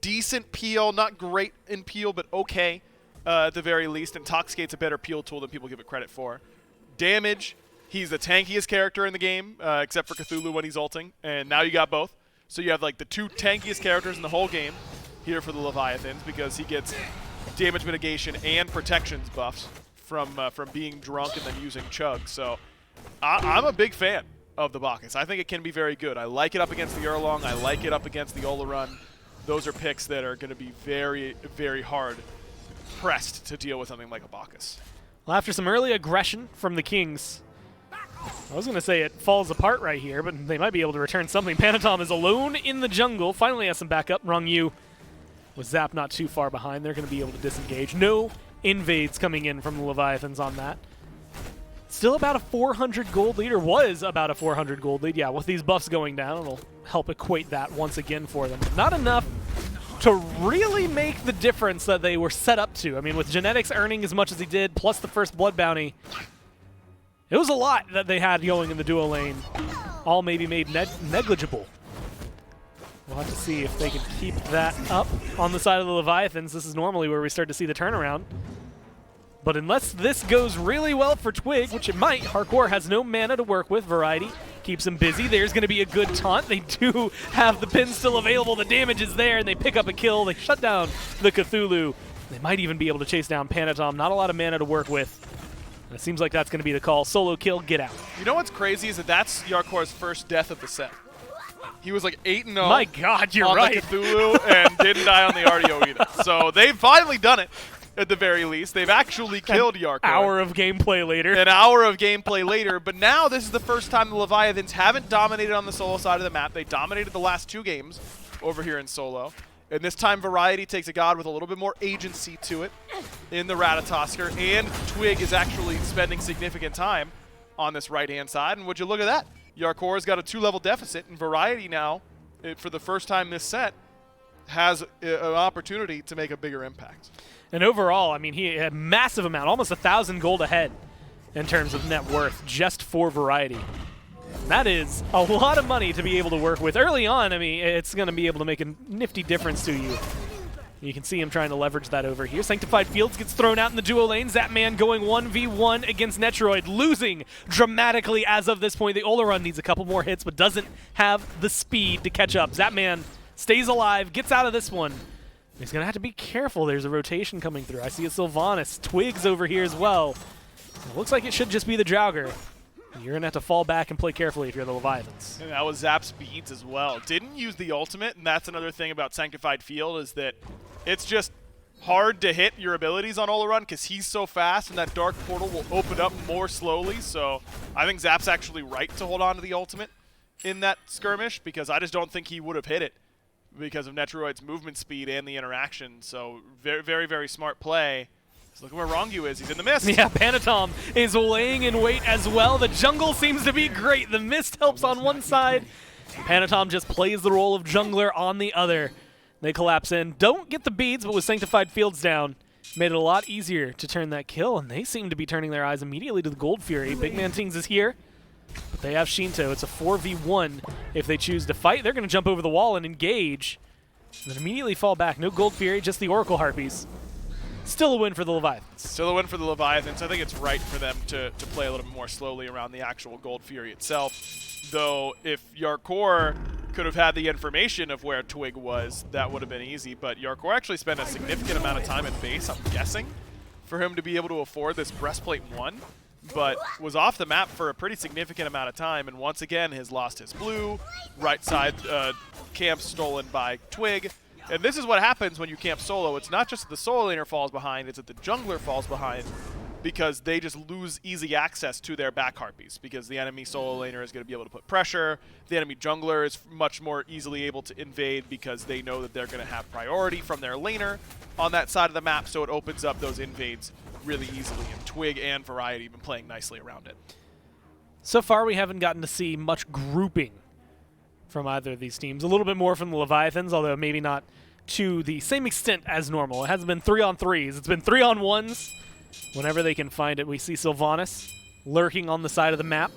decent peel, not great in peel, but okay at the very least. Intoxicate's a better peel tool than people give it credit for. Damage, he's the tankiest character in the game, except for Cthulhu when he's ulting. And now you got both. So you have like the 2 tankiest characters in the whole game here for the Leviathans because he gets damage mitigation and protections buffs from being drunk and then using Chug. So I'm a big fan of the Bacchus. I think it can be very good. I like it up against the Erlong. I like it up against the Olorun. Those are picks that are going to be very, very hard pressed to deal with something like a Bacchus. Well, after some early aggression from the Kings, I was going to say it falls apart right here, but they might be able to return something. Panatom is alone in the jungle. Finally has some backup. Rongyu with Zap not too far behind. They're going to be able to disengage. No invades coming in from the Leviathans on that. Still about a 400 gold lead, or was about a 400 gold lead. Yeah, with these buffs going down, it'll help equate that once again for them. Not enough to really make the difference that they were set up to. I mean, with Genetics earning as much as he did, plus the first blood bounty, it was a lot that they had going in the duo lane. All maybe made negligible. We'll have to see if they can keep that up on the side of the Leviathans. This is normally where we start to see the turnaround. But unless this goes really well for Twig, which it might, Yarkour has no mana to work with. Variety keeps him busy. There's going to be a good taunt. They do have the pin still available. The damage is there, and they pick up a kill. They shut down the Cthulhu. They might even be able to chase down Panatom. Not a lot of mana to work with. And it seems like that's going to be the call. Solo kill, get out. You know what's crazy is that that's Yarkour's first death of the set. He was like 8-0 My God, you're on right. the Cthulhu and didn't die on the RDO either. So they've finally done it. At the very least, they've actually killed Yarkour. Hour of gameplay later. An hour of gameplay later, but now this is the first time the Leviathans haven't dominated on the solo side of the map. They dominated the last 2 games over here in solo. And this time Variety takes a god with a little bit more agency to it in the Ratatoskr, and Twig is actually spending significant time on this right-hand side. And would you look at that? Yarkour's got a 2-level deficit, and Variety now, for the first time this set, has an opportunity to make a bigger impact. And overall, I mean, he had a massive amount, almost 1,000 gold ahead in terms of net worth just for Variety. That is a lot of money to be able to work with. Early on, I mean, it's going to be able to make a nifty difference to you. You can see him trying to leverage that over here. Sanctified Fields gets thrown out in the duo lane. Zapman going 1v1 against Netroid, losing dramatically as of this point. The Olorun needs a couple more hits, but doesn't have the speed to catch up. Zapman stays alive, gets out of this one. He's going to have to be careful. There's a rotation coming through. I see a Sylvanas. Twigs over here as well. It looks like it should just be the Draugr. You're going to have to fall back and play carefully if you're the Leviathans. And that was Zap's beads as well. Didn't use the ultimate, and that's another thing about Sanctified Field is that it's just hard to hit your abilities on Olaran because he's so fast, and that Dark Portal will open up more slowly. So I think Zap's actually right to hold on to the ultimate in that skirmish, because I just don't think he would have hit it because of Neteroid's movement speed and the interaction. So very, very, very smart play. So look at where Rongu is. He's in the mist. Yeah, Panatom is laying in wait as well. The jungle seems to be great. The mist helps on one side. Panatom just plays the role of jungler on the other. They collapse in. Don't get the beads, but with Sanctified Fields down, made it a lot easier to turn that kill, and they seem to be turning their eyes immediately to the Gold Fury. Big Man Tings is here, but they have Shinto. It's a 4v1 if they choose to fight. They're going to jump over the wall and engage, and then immediately fall back. No Gold Fury, just the Oracle Harpies. Still a win for the Leviathans. Still a win for the Leviathans. I think it's right for them to play a little bit more slowly around the actual Gold Fury itself. Though, if Yarkour could have had the information of where Twig was, that would have been easy. But Yarkour actually spent a significant amount of time at base, I'm guessing, for him to be able to afford this Breastplate 1, but was off the map for a pretty significant amount of time, and once again has lost his blue. Right side camp stolen by Twig. And this is what happens when you camp solo. It's not just that the solo laner falls behind, it's that the jungler falls behind, because they just lose easy access to their back harpies, because the enemy solo laner is going to be able to put pressure. The enemy jungler is much more easily able to invade because they know that they're going to have priority from their laner on that side of the map, so it opens up those invades really easily, and Twig and Variety have been playing nicely around it. So far, we haven't gotten to see much grouping from either of these teams. A little bit more from the Leviathans, although maybe not to the same extent as normal. It hasn't been 3-on-3s. It's been 3-on-1s. Whenever they can find it, we see Sylvanas lurking on the side of the map,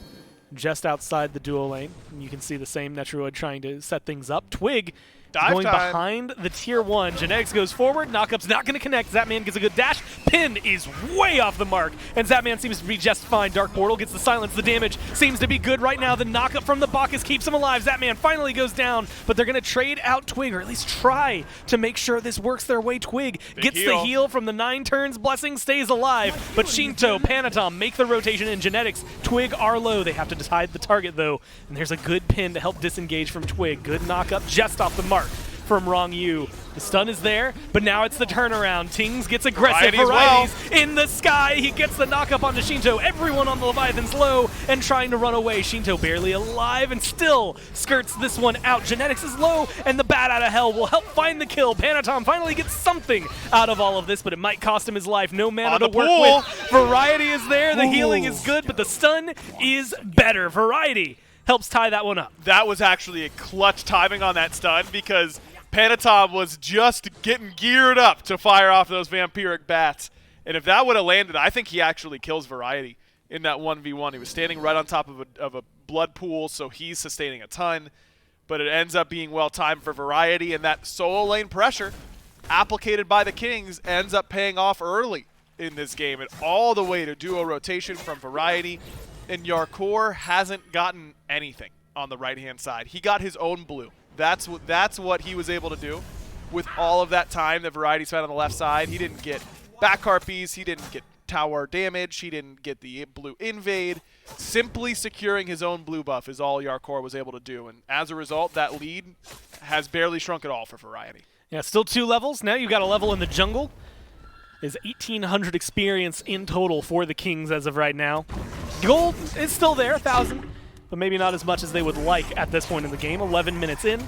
just outside the duo lane. And you can see the same Neteroid trying to set things up. Twig going behind the tier 1. Genetics goes forward. Knockup's not going to connect. Zapman gets a good dash. Pin is way off the mark, and Zapman seems to be just fine. Dark Portal gets the silence. The damage seems to be good right now. The knockup from the Bacchus keeps him alive. Zapman finally goes down, but they're going to trade out Twig, or at least try to make sure this works their way. Twig gets the heal from the 9 turns. Blessing stays alive, but Shinto, Panatom make the rotation in. Genetics, Twig are low. They have to decide the target, though, and there's a good pin to help disengage from Twig. Good knockup just off the mark from Wrong Yu. The stun is there, but now it's the turnaround. Tings gets aggressive. Varieties in the sky. He gets the knockup onto Shinto. Everyone on the Leviathan's low and trying to run away. Shinto barely alive and still skirts this one out. Genetics is low, and the Bat Out of Hell will help find the kill. Panatom finally gets something out of all of this, but it might cost him his life. No mana to work with. Variety is there. The healing is good, but the stun is better. Variety helps tie that one up. That was actually a clutch timing on that stun, because Panatom was just getting geared up to fire off those vampiric bats. And if that would have landed, I think he actually kills Variety in that 1v1. He was standing right on top of a blood pool, so he's sustaining a ton. But it ends up being well-timed for Variety, and that solo lane pressure applicated by the Kings ends up paying off early in this game. And all the way to duo rotation from Variety. And Yarkour hasn't gotten anything on the right-hand side. He got his own blue. That's what he was able to do with all of that time that Variety spent on the left side. He didn't get back harpies. He didn't get tower damage. He didn't get the blue invade. Simply securing his own blue buff is all Yarkour was able to do. And as a result, that lead has barely shrunk at all for Variety. Yeah, still 2 levels. Now you've got a level in the jungle. Is 1,800 experience in total for the Kings as of right now. Gold is still there, 1,000. But maybe not as much as they would like at this point in the game. 11 minutes in.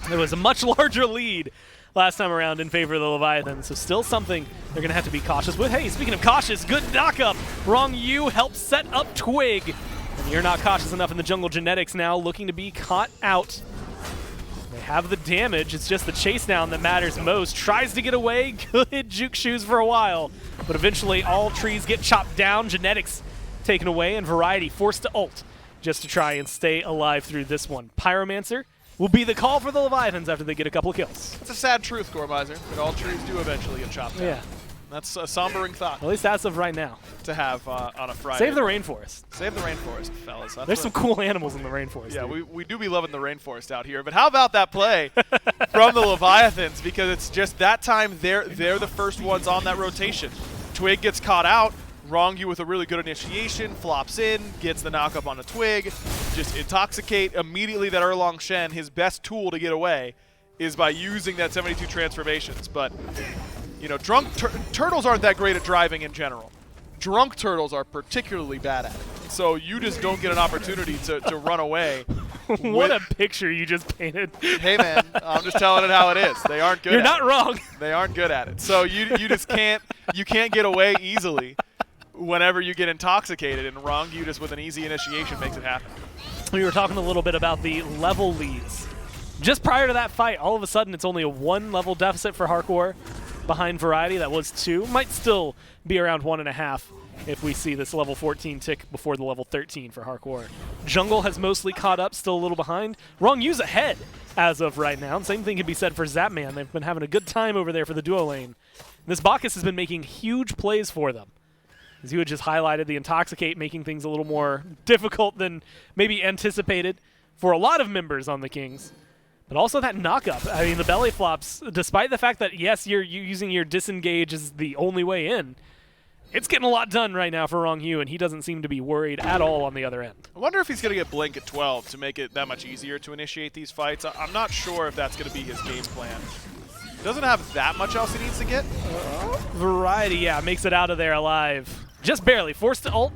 There was a much larger lead last time around in favor of the Leviathan, so still something they're going to have to be cautious with. Hey, speaking of cautious, good knockup. Wrong Yu helps set up Twig. And you're not cautious enough in the jungle. Genetics now looking to be caught out. They have the damage. It's just the chase down that matters most. Tries to get away. Good juke shoes for a while. But eventually all trees get chopped down. Genetics taken away, and Variety forced to ult just to try and stay alive through this one. Pyromancer will be the call for the Leviathans after they get a couple of kills. It's a sad truth, Gormizer, that all trees do eventually get chopped down. Yeah. That's a sombering thought. At least as of right now. To have on a Friday. Save the rainforest. Save the rainforest, fellas. There's some cool animals in the rainforest. Yeah, we do be loving the rainforest out here. But how about that play from the Leviathans? Because it's just that time they're the first ones on that rotation. Twig gets caught out. Wrong Yu with a really good initiation, flops in, gets the knockup on a Twig, just intoxicate immediately that Erlong Shen. His best tool to get away is by using that 72 transformations, but You know, turtles aren't that great at driving in general. Drunk turtles are particularly bad at it. So you just don't get an opportunity to run away. What a picture you just painted. Hey man, I'm just telling it how it is. They aren't good. You're at not it. wrong. They aren't good at it. So you just can't get away easily whenever you get intoxicated, and wrong you just with an easy initiation makes it happen. We were talking a little bit about the level leads. Just prior to that fight, all of a sudden it's only a 1 level deficit for Yarkour behind Variety. That was 2. Might still be around 1.5 if we see this level 14 tick before the level 13 for Yarkour. Jungle has mostly caught up, still a little behind. Wrong Yu's ahead as of right now. And same thing can be said for Zapman. They've been having a good time over there for the duo lane. This Bacchus has been making huge plays for them. As you had just highlighted, the Intoxicate making things a little more difficult than maybe anticipated for a lot of members on the Kings. But also that knock-up. I mean, the belly flops, despite the fact that, yes, you're using your disengage as the only way in, it's getting a lot done right now for Wrong Yu, and he doesn't seem to be worried at all on the other end. I wonder if he's going to get Blink at 12 to make it that much easier to initiate these fights. I'm not sure if that's going to be his game plan. Doesn't have that much else he needs to get. Variety, yeah, makes it out of there alive. Just barely. Forced to ult.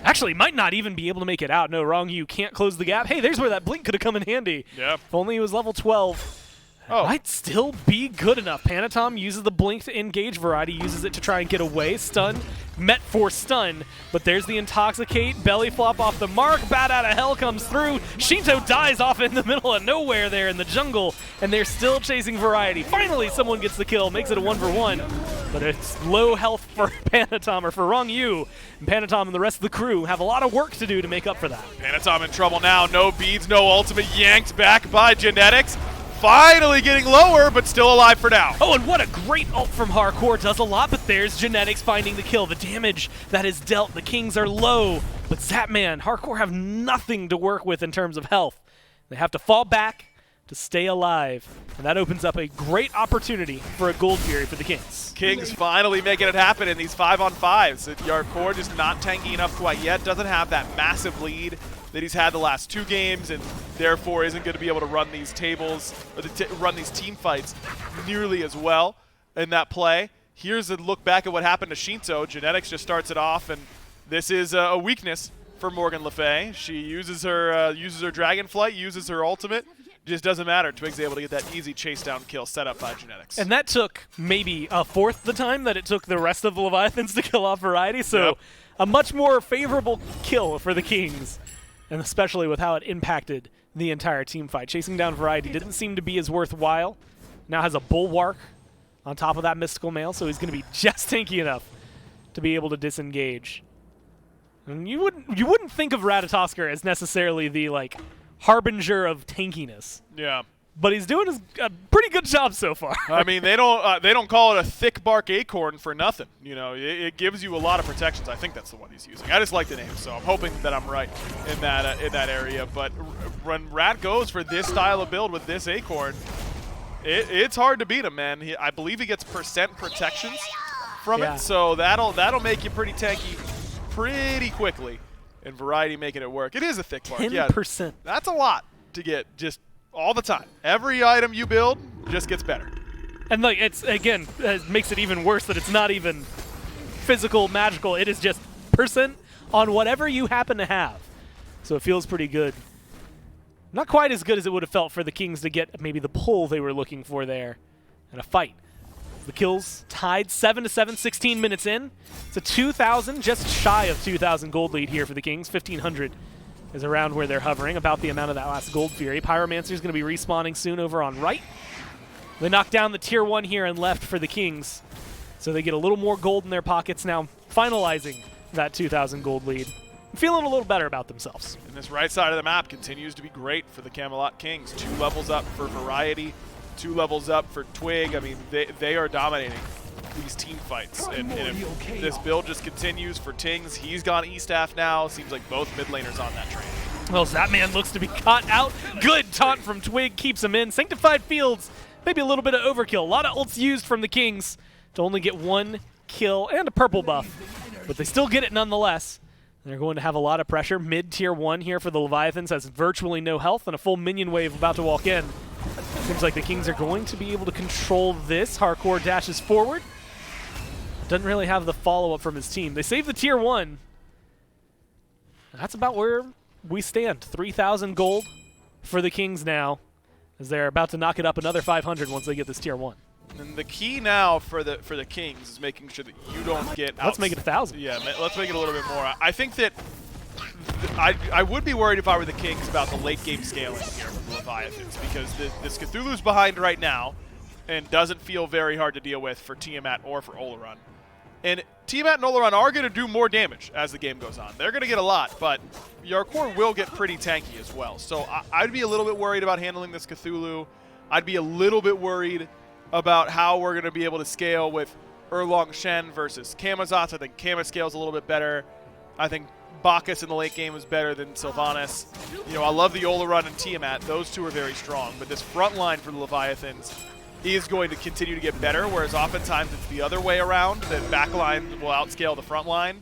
Actually, might not even be able to make it out. No, Wrong Yu can't close the gap. Hey, there's where that blink could have come in handy. Yeah. If only he was level 12. Oh. Might still be good enough. Panatom uses the blink to engage. Variety uses it to try and get away. Stun. Met for stun. But there's the Intoxicate. Belly flop off the mark. Bat out of hell comes through. Shinto dies off in the middle of nowhere there in the jungle. And they're still chasing Variety. Finally, someone gets the kill. Makes it a 1-for-1. But it's low health for Panatom, or for Wrong Yu. And Panatom and the rest of the crew have a lot of work to do to make up for that. Panatom in trouble now. No beads, no ultimate. Yanked back by Genetics. Finally getting lower, but still alive for now. Oh, and what a great ult from Yarkour. Does a lot, but there's Genetics finding the kill. The damage that is dealt. The Kings are low, but Zapman, Yarkour have nothing to work with in terms of health. They have to fall back to stay alive, and that opens up a great opportunity for a Gold Fury for the Kings. Kings finally making it happen in these 5-on-5s. Yarkour just not tanky enough quite yet. Doesn't have that massive lead that he's had the last 2 games, and therefore isn't going to be able to run these tables or run these team fights nearly as well in that play. Here's a look back at what happened to Shinto. Genetics just starts it off, and this is a weakness for Morgan Le Fay. She uses her Dragonflight, uses her ultimate. Just doesn't matter. Twig's able to get that easy chase down kill set up by Genetics. And that took maybe a fourth the time that it took the rest of the Leviathans to kill off Variety, so Yep. a much more favorable kill for the Kings. And especially with how it impacted the entire team fight. Chasing down Variety didn't seem to be as worthwhile. Now has a Bulwark on top of that Mystical Mail, so he's going to be just tanky enough to be able to disengage. And you wouldn't think of Ratatoskr as necessarily the harbinger of tankiness, Yeah. but he's doing a pretty good job so far. I mean, they don't call it a thick bark acorn for nothing. You know, it gives you a lot of protections. I think that's the one he's using. I just like the name, so I'm hoping that I'm right in that area. But when Rat goes for this style of build with this acorn, it's hard to beat him, man. I believe he gets percent protections from Yeah. it, so that'll make you pretty tanky pretty quickly. And Variety making it work. It is a thick bark. 10%. Yeah, that's a lot to get just all the time. Every item you build just gets better. And it's again, it makes it even worse that it's not even physical, magical. It is just percent on whatever you happen to have. So it feels pretty good. Not quite as good as it would have felt for the Kings to get maybe the pull they were looking for there in a fight. The kills tied 7-7, 16 minutes in. It's a 2,000, just shy of 2,000 gold lead here for the Kings. 1,500 is around where they're hovering, about the amount of that last Gold Fury. Pyromancer's going to be respawning soon over on right. They knock down the tier 1 here and left for the Kings, so they get a little more gold in their pockets now, finalizing that 2,000 gold lead. Feeling a little better about themselves. And this right side of the map continues to be great for the Camelot Kings. 2 levels up for Variety, 2 levels up for Twig. I mean, they are dominating these team fights. And if this build just continues for Tings, he's gone E-Staff now. Seems like both mid laners on that train. Well, Zapman looks to be caught out. Good taunt from Twig, keeps him in. Sanctified Fields, maybe a little bit of overkill. A lot of ults used from the Kings to only get 1 kill and a purple buff. But they still get it nonetheless. They're going to have a lot of pressure. Mid-tier 1 here for the Leviathans has virtually no health and a full minion wave about to walk in. Seems like the Kings are going to be able to control this. Yarkour dashes forward. doesn't really have the follow-up from his team. They save the tier 1. That's about where we stand. 3,000 gold for the Kings now, as they're about to knock it up another 500 once they get this tier 1. And the key now for the Kings is making sure that you don't get Let's make it 1,000. Yeah, let's make it a little bit more. I think that I would be worried if I were the Kings about the late game scaling here with the Leviathans, because this Cthulhu's behind right now and doesn't feel very hard to deal with for Tiamat or for Oleron. And Tiamat and Oleron are going to do more damage as the game goes on. They're going to get a lot, but Yarkour will get pretty tanky as well. So I'd be a little bit worried about handling this Cthulhu. I'd be a little bit worried about how we're going to be able to scale with Erlong Shen versus Camazotz. I think Kama scales a little bit better. I think Bacchus in the late game is better than Sylvanas. You know, I love the Oleron and Tiamat. Those two are very strong. But this front line for the Leviathans is going to continue to get better, whereas oftentimes it's the other way around, that back line will outscale the front line.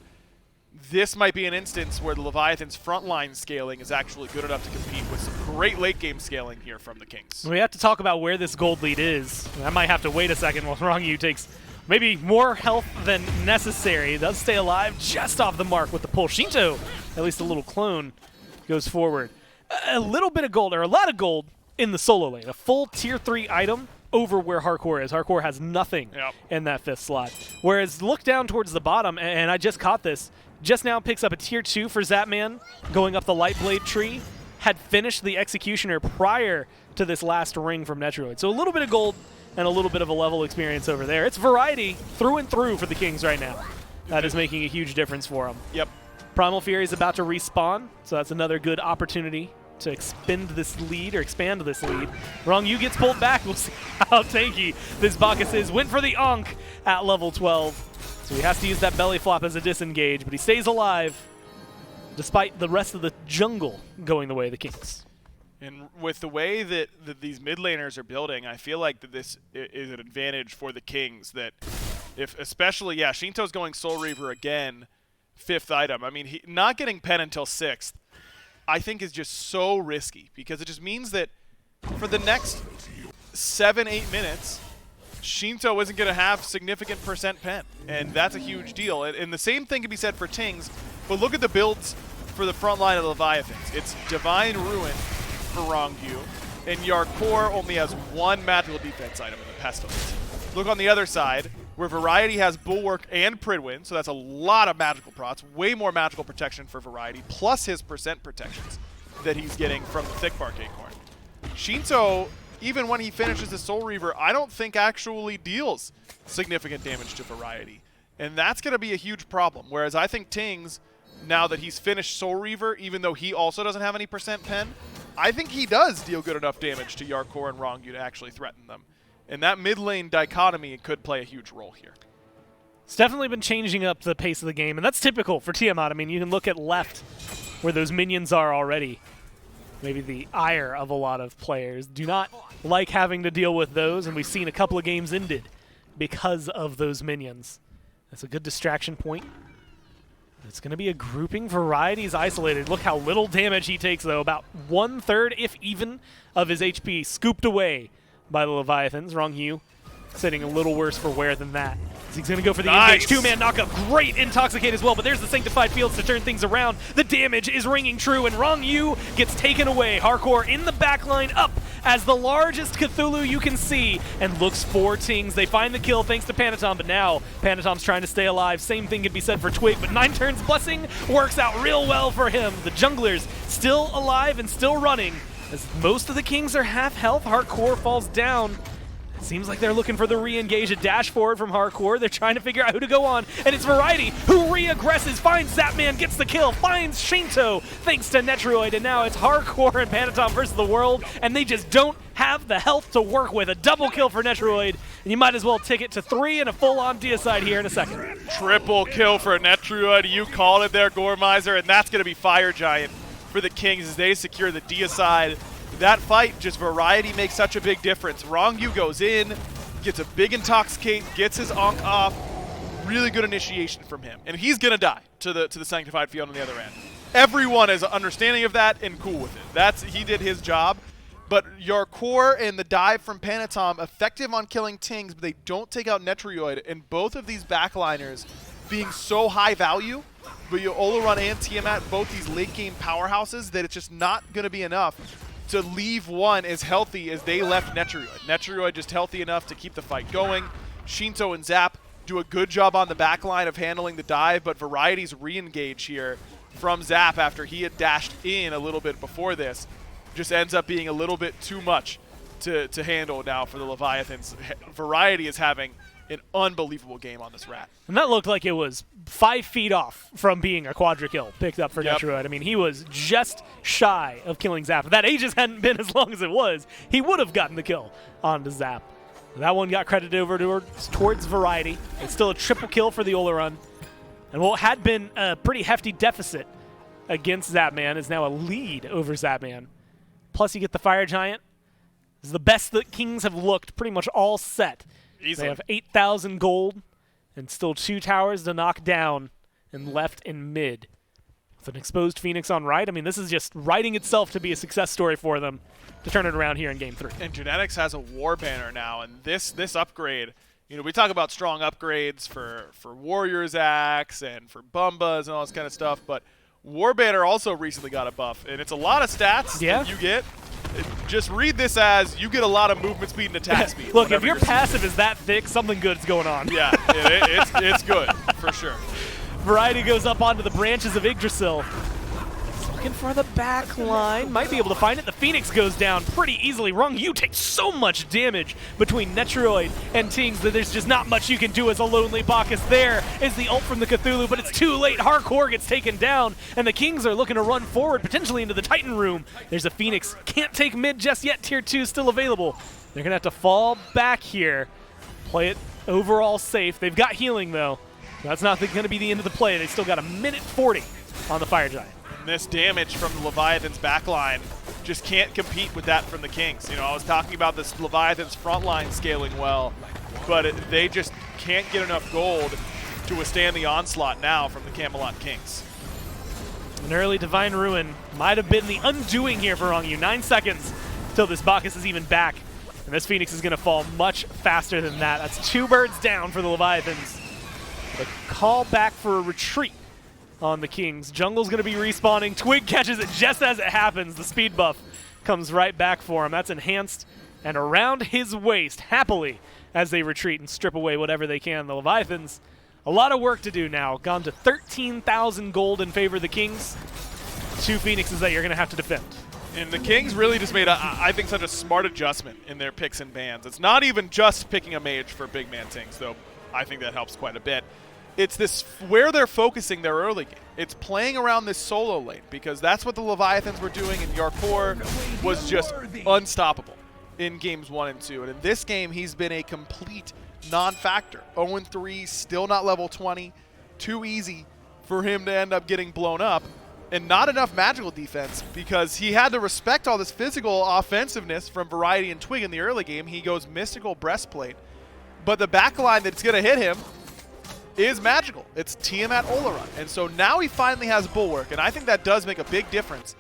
This might be an instance where the Leviathan's front line scaling is actually good enough to compete with some great late game scaling here from the Kings. We have to talk about where this gold lead is. I might have to wait a second while Rongyu takes maybe more health than necessary. He does stay alive just off the mark with the pull. Shinto, at least a little clone, goes forward. A little bit of gold, or a lot of gold, in the solo lane. A full tier 3 item over where Yarkour is. Yarkour has nothing in that 5th slot. Whereas look down towards the bottom, and I just caught this, just now picks up a tier 2 for Zapman, going up the Light Blade tree, had finished the Executioner prior to this last ring from Netroid. So a little bit of gold and a little bit of a level experience over there. It's variety through and through for the Kings right now. That is making a huge difference for them. Yep. Primal Fury is about to respawn, so that's another good opportunity to expand this lead. Rongyu gets pulled back. We'll see how tanky this Bacchus is. Went for the Ankh at level 12. So he has to use that belly flop as a disengage, but he stays alive despite the rest of the jungle going the way of the Kings. And with the way that these mid laners are building, I feel like that this is an advantage for the Kings. That if especially, Shinto's going Soul Reaver again, 5th item. I mean, not getting Pen until 6th, I think is just so risky, because it just means that for the next 7-8 minutes, Shinto isn't going to have significant percent Pen, and that's a huge deal. And the same thing can be said for Tings, but look at the builds for the front line of the Leviathans. It's Divine Ruin for Rongyu, and Yarkour only has 1 magical defense item in the Pestilence. Look on the other side, where Variety has Bulwark and Pridwin, so that's a lot of magical prots, way more magical protection for Variety, plus his percent protections that he's getting from the Thick Bark Acorn. Shinto, even when he finishes the Soul Reaver, I don't think actually deals significant damage to Variety. And that's going to be a huge problem, whereas I think Tings, now that he's finished Soul Reaver, even though he also doesn't have any percent pen, I think he does deal good enough damage to Yarkour and Rongyu to actually threaten them. And that mid lane dichotomy could play a huge role here. It's definitely been changing up the pace of the game, and that's typical for Tiamat. I mean, you can look at left where those minions are already. Maybe the ire of a lot of players do not like having to deal with those, and we've seen a couple of games ended because of those minions. That's a good distraction point. It's going to be a grouping. Variety's isolated. Look how little damage he takes, though. About 1/3, if even, of his HP scooped away by the Leviathans. Rongyu sitting a little worse for wear than that. So he's going to go for the engage. 2-man knockup. Great Intoxicate as well, but there's the Sanctified Fields to turn things around. The damage is ringing true, and Rongyu gets taken away. Yarkour in the backline, up as the largest Cthulhu you can see, and looks for Tings. They find the kill thanks to Panatom, but now Panatom's trying to stay alive. Same thing could be said for Twig, but 9 turns Blessing works out real well for him. The junglers still alive and still running. As most of the Kings are half health, Yarkour falls down. It seems like they're looking for the re-engage, a dash forward from Yarkour. They're trying to figure out who to go on, and it's Variety who re-aggresses, finds Zapman, gets the kill, finds Shinto thanks to Netroid, and now it's Yarkour and Panatom versus the world, and they just don't have the health to work with. A double kill for Netroid, and you might as well take it to 3 and a full-on deicide here in a second. Triple kill for Netroid. You called it there, Goremizer, and that's going to be Fire Giant for the Kings as they secure the deicide. That fight, just Variety makes such a big difference. Rongyu goes in, gets a big Intoxicate, gets his Ankh off. Really good initiation from him. And he's going to die to the Sanctified Field on the other end. Everyone is understanding of that and cool with it. He did his job. But Yarkour and the dive from Panatom, effective on killing Tings, but they don't take out Netrioid. And both of these backliners being so high value, but you Olaron and Tiamat, both these late game powerhouses, that it's just not going to be enough to leave one as healthy as they left Netrioid. Netrioid just healthy enough to keep the fight going. Shinto and Zap do a good job on the backline of handling the dive, but Variety's re-engage here from Zap after he had dashed in a little bit before this just ends up being a little bit too much to handle now for the Leviathans. Variety is having an unbelievable game on this rat. And that looked like it was 5 feet off from being a quadra kill picked up for Netrioid. I mean, he was just shy of killing Zap. If that Aegis hadn't been as long as it was, he would have gotten the kill onto Zap. That one got credited over towards Variety. It's still a triple kill for the Olaron. And what had been a pretty hefty deficit against Zapman is now a lead over Zapman. Plus you get the Fire Giant. This is the best that Kings have looked pretty much all set. Easily. They have 8,000 gold and still 2 towers to knock down and left in mid. With an exposed Phoenix on right, I mean, this is just writing itself to be a success story for them to turn it around here in Game 3. And Genetics has a War Banner now, and this upgrade, you know, we talk about strong upgrades for Warrior's Axe and for Bumbas and all this kind of stuff, but War Banner also recently got a buff, and it's a lot of stats that you get. Just read this as you get a lot of movement speed and attack speed. Look, if your passive is that thick, something good's going on. Yeah, it's good, for sure. Variety goes up onto the branches of Yggdrasil. Looking for the back line. Might be able to find it. The Phoenix goes down pretty easily. Rung, you take so much damage between Netrioid and Tings that there's just not much you can do as a lonely Bacchus. There is the ult from the Cthulhu, but it's too late. Yarkour gets taken down, and the Kings are looking to run forward, potentially into the Titan room. There's a Phoenix. Can't take mid just yet. Tier 2 still available. They're going to have to fall back here. Play it overall safe. They've got healing, though. That's not going to be the end of the play. They still got 1:40 on the Fire Giant. This damage from the Leviathan's backline just can't compete with that from the Kings. You know, I was talking about this Leviathan's front line scaling well, but they just can't get enough gold to withstand the onslaught now from the Camelot Kings. An early Divine Ruin might have been the undoing here for Rongyu. 9 seconds till this Bacchus is even back, and this Phoenix is going to fall much faster than that. That's 2 birds down for the Leviathans. The call back for a retreat on the Kings. Jungle's going to be respawning. Twig catches it just as it happens. The speed buff comes right back for him. That's enhanced and around his waist happily as they retreat and strip away whatever they can. The Leviathans, a lot of work to do now. Gone to 13,000 gold in favor of the Kings. 2 Phoenixes that you're going to have to defend. And the Kings really just made, I think, such a smart adjustment in their picks and bans. It's not even just picking a mage for big man Tings, though I think that helps quite a bit. It's this where they're focusing their early game. It's playing around this solo lane because that's what the Leviathans were doing, and Yarkour was just unstoppable in games 1 and 2. And in this game, he's been a complete non-factor. 0-3, still not level 20. Too easy for him to end up getting blown up, and not enough magical defense because he had to respect all this physical offensiveness from Variety and Twig in the early game. He goes Mystical Breastplate, but the backline that's going to hit him is magical. It's Tiamat Olaron. And so now he finally has Bulwark, and I think that does make a big difference.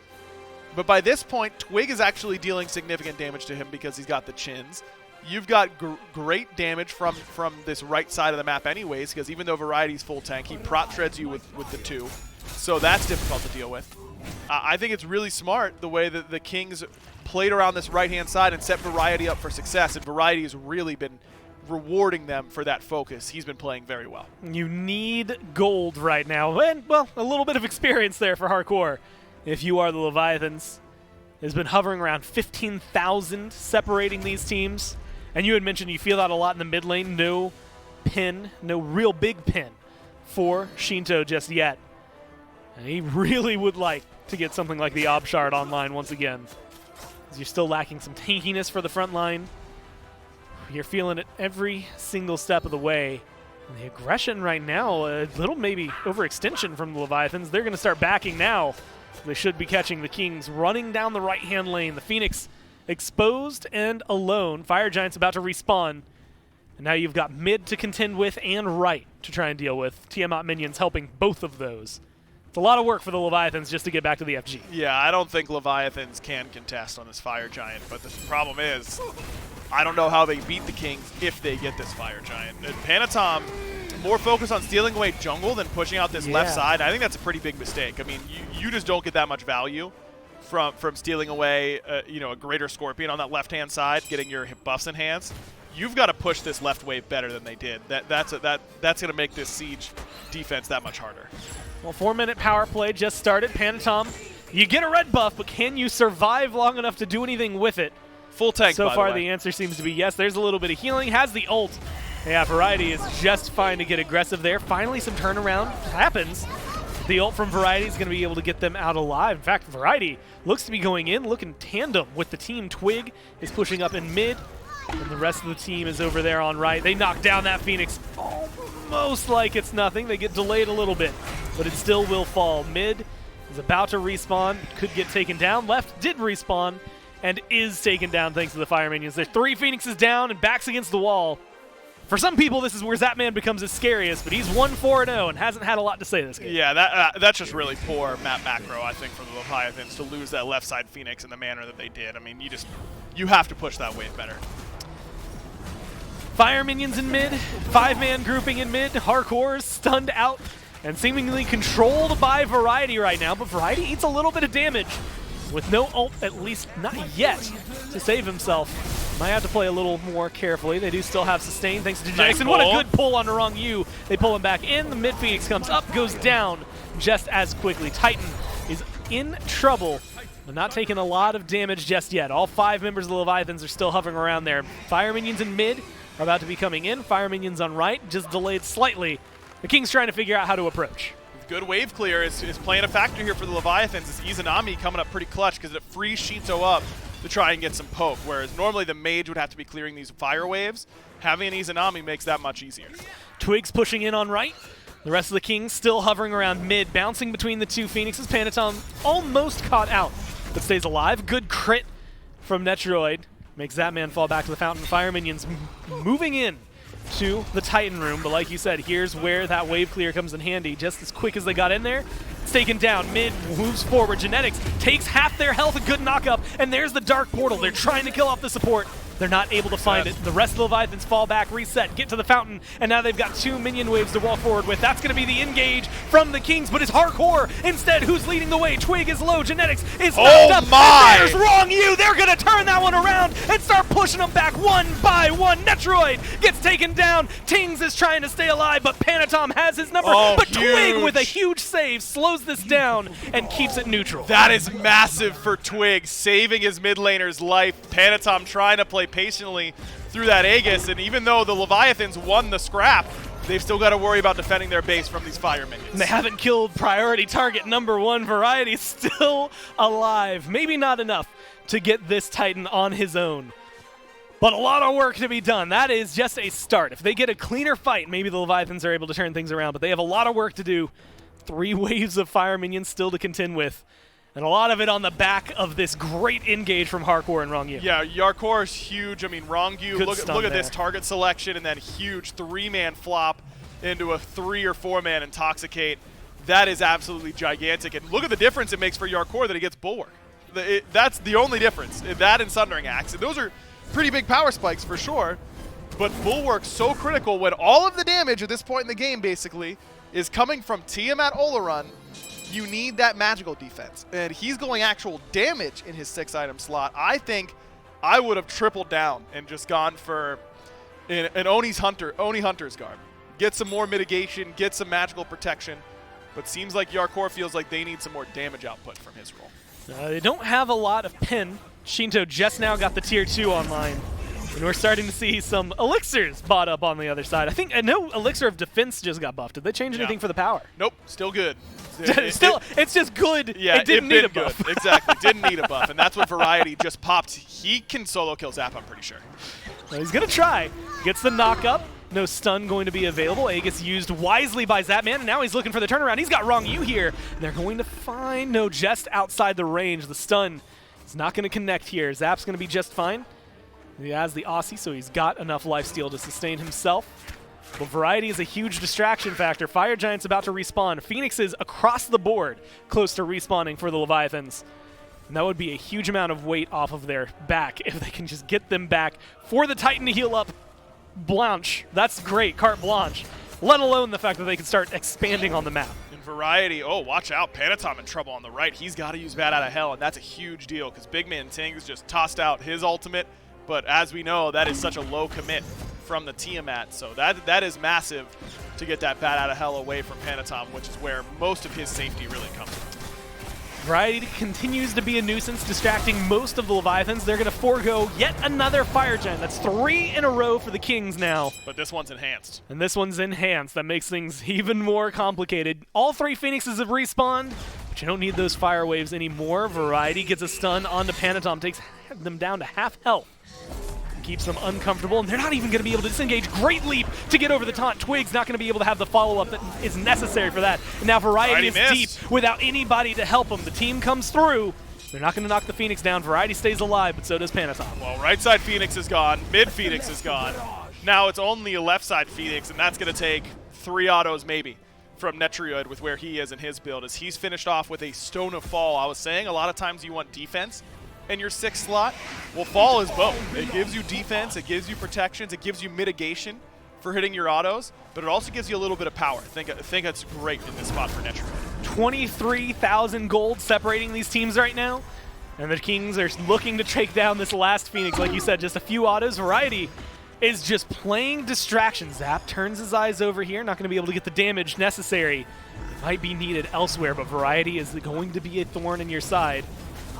But by this point, Twig is actually dealing significant damage to him because he's got the chins. You've got great damage from this right side of the map anyways, because even though Variety's full tank, he prot shreds you with the 2. So that's difficult to deal with. I think it's really smart the way that the Kings played around this right-hand side and set Variety up for success, and Variety has really been rewarding them for that focus. He's been playing very well. You need gold right now, and, well, a little bit of experience there for Yarkour. If you are the Leviathans, has been hovering around 15,000 separating these teams. And you had mentioned you feel that a lot in the mid lane. No pin, no real big pin for Shinto just yet. And he really would like to get something like the Ob Shard online once again, as you're still lacking some tankiness for the front line. You're feeling it every single step of the way. And the aggression right now, a little maybe overextension from the Leviathans. They're going to start backing now. They should be catching the Kings running down the right-hand lane. The Phoenix exposed and alone. Fire Giant's about to respawn. And now you've got mid to contend with and right to try and deal with. Tiamat minions helping both of those. It's a lot of work for the Leviathans just to get back to the FG. Yeah, I don't think Leviathans can contest on this Fire Giant, but the problem is, I don't know how they beat the Kings if they get this Fire Giant. And Panatom, more focused on stealing away jungle than pushing out this left side. I think that's a pretty big mistake. I mean, you just don't get that much value from stealing away, a greater Scorpion on that left-hand side, getting your buffs enhanced. You've got to push this left wave better than they did. That's going to make this siege defense that much harder. Well, 4-minute power play just started. Panatom, you get a red buff, but can you survive long enough to do anything with it? Full tank, So by far, the way. the answer seems to be yes. There's a little bit of healing. Has the ult. Yeah, Variety is just fine to get aggressive there. Finally, some turnaround happens. The ult from Variety is going to be able to get them out alive. In fact, Variety looks to be going in, looking tandem with the team. Twig is pushing up in mid, and the rest of the team is over there on right. They knock down that Phoenix almost like it's nothing. They get delayed a little bit, but it still will fall. Mid is about to respawn, could get taken down. Left did respawn and is taken down thanks to the Fire Minions. There's 3 Phoenixes down and backs against the wall. For some people, this is where Zapman becomes his scariest, but he's 1-4-0 and hasn't had a lot to say this game. Yeah, that's just really poor map macro, I think, for the Leviathans to lose that left side Phoenix in the manner that they did. I mean, you have to push that wave better. Fire Minions in mid, 5-man grouping in mid. Yarkour is stunned out and seemingly controlled by Variety right now, but Variety eats a little bit of damage with no ult, at least not yet, to save himself. Might have to play a little more carefully. They do still have sustain thanks to Jackson. What a good pull on the wrong U. They pull him back in. The mid Phoenix comes up, goes down just as quickly. Titan is in trouble, but not taking a lot of damage just yet. All 5 members of the Leviathans are still hovering around there. Fire Minions in mid are about to be coming in. Fire Minions on right, just delayed slightly. The King's trying to figure out how to approach. Good wave clear is playing a factor here for the Leviathans. It's Izanami coming up pretty clutch because it frees Shinto up to try and get some poke, whereas normally the mage would have to be clearing these fire waves. Having an Izanami makes that much easier. Twigs pushing in on right. The rest of the Kings still hovering around mid, bouncing between the 2 Phoenixes. Panatom almost caught out, but stays alive. Good crit from Netroid. Makes that man fall back to the fountain. Fire Minions moving in to the Titan room, but like you said, here's where that wave clear comes in handy. Just as quick as they got in there, it's taken down. Mid moves forward. Genetics takes half their health, a good knock-up, and there's the Dark Portal. They're trying to kill off the support. They're not able to find it. The rest of the Leviathans fall back, reset, get to the fountain, and now they've got 2 minion waves to walk forward with. That's going to be the engage from the Kings, but it's Yarkour instead who's leading the way. Twig is low, Genetics is knocked up, and there's Wrong You. They're going to turn that one around and start pushing them back one by one. Netroid gets taken down. Tings is trying to stay alive, but Panatom has his number. But Twig with a huge save slows this down and keeps it neutral. That is massive for Twig, saving his mid laner's life. Panatom trying to play patiently through that Aegis, and even though the Leviathans won the scrap, they've still got to worry about defending their base from these fire minions. They haven't killed priority target number 1. Variety still alive. Maybe not enough to get this Titan on his own, but a lot of work to be done. That is just a start. If they get a cleaner fight, maybe the Leviathans are able to turn things around, but they have a lot of work to do. 3 waves of fire minions still to contend with. And a lot of it on the back of this great engage from Yarkour and Wrong You. Yeah, Yarkour is huge. I mean, Wrong You, look at this target selection and that huge 3-man flop into a 3 or 4-man Intoxicate. That is absolutely gigantic. And look at the difference it makes for Yarkour that he gets Bulwark. That's the only difference. That and Sundering Axe. And those are pretty big power spikes for sure. But Bulwark's so critical when all of the damage at this point in the game basically is coming from Tiamat Olorun. You need that magical defense. And he's going actual damage in his 6-item slot. I think I would have tripled down and just gone for an Oni Hunter's Garb. Get some more mitigation, get some magical protection. But seems like Yarkour feels like they need some more damage output from his role. They don't have a lot of pin. Shinto just now got the tier 2 online. And we're starting to see some elixirs bought up on the other side. I know Elixir of Defense just got buffed. Did they change anything for the power? Nope, still good. It's just good. Yeah, it didn't need a buff. Good. Exactly, didn't need a buff. And that's what Variety just popped. He can solo kill Zap, I'm pretty sure. Well, he's going to try. Gets the knock up. No stun going to be available. Aegis used wisely by Zapman, and now he's looking for the turnaround. He's got Wrong You here. And they're going to find no just outside the range. The stun is not going to connect here. Zap's going to be just fine. He has the Aussie, so he's got enough lifesteal to sustain himself. Well, Variety is a huge distraction factor. Fire Giant's about to respawn. Phoenix is across the board close to respawning for the Leviathans. And that would be a huge amount of weight off of their back if they can just get them back for the Titan to heal up. Blanche, that's great, carte blanche. Let alone the fact that they can start expanding on the map. In Variety, oh, watch out. Panatom in trouble on the right. He's got to use Bat Out of Hell, and that's a huge deal because Big Man Tings just tossed out his ultimate. But as we know, that is such a low commit from the Tiamat. So that is massive to get that Bat Out of Hell away from Panatom, which is where most of his safety really comes from. Variety continues to be a nuisance, distracting most of the Leviathans. They're going to forego yet another Fire Giant. That's 3 in a row for the Kings now. But this one's enhanced. And this one's enhanced. That makes things even more complicated. All 3 Phoenixes have respawned, but you don't need those fire waves anymore. Variety gets a stun onto Panatom, takes them down to half health. Keeps them uncomfortable, and they're not even going to be able to disengage. Great leap to get over the taunt. Twig's not going to be able to have the follow-up that is necessary for that. And now Variety is deep without anybody to help them. The team comes through. They're not going to knock the Phoenix down. Variety stays alive, but so does Panatom. Well, right side Phoenix is gone. Mid Phoenix is gone. Now it's only a left side Phoenix, and that's going to take 3 autos maybe from Netrioid with where he is in his build, as he's finished off with a Stone of Fall. I was saying a lot of times you want defense in your 6th slot. Well, Fall is both. It gives you defense, it gives you protections, it gives you mitigation for hitting your autos, but it also gives you a little bit of power. I think that's great in this spot for Netrioid. 23,000 gold separating these teams right now, and the Kings are looking to take down this last Phoenix. Like you said, just a few autos. Variety is just playing distraction. Zap turns his eyes over here, not going to be able to get the damage necessary. It might be needed elsewhere, but Variety is going to be a thorn in your side.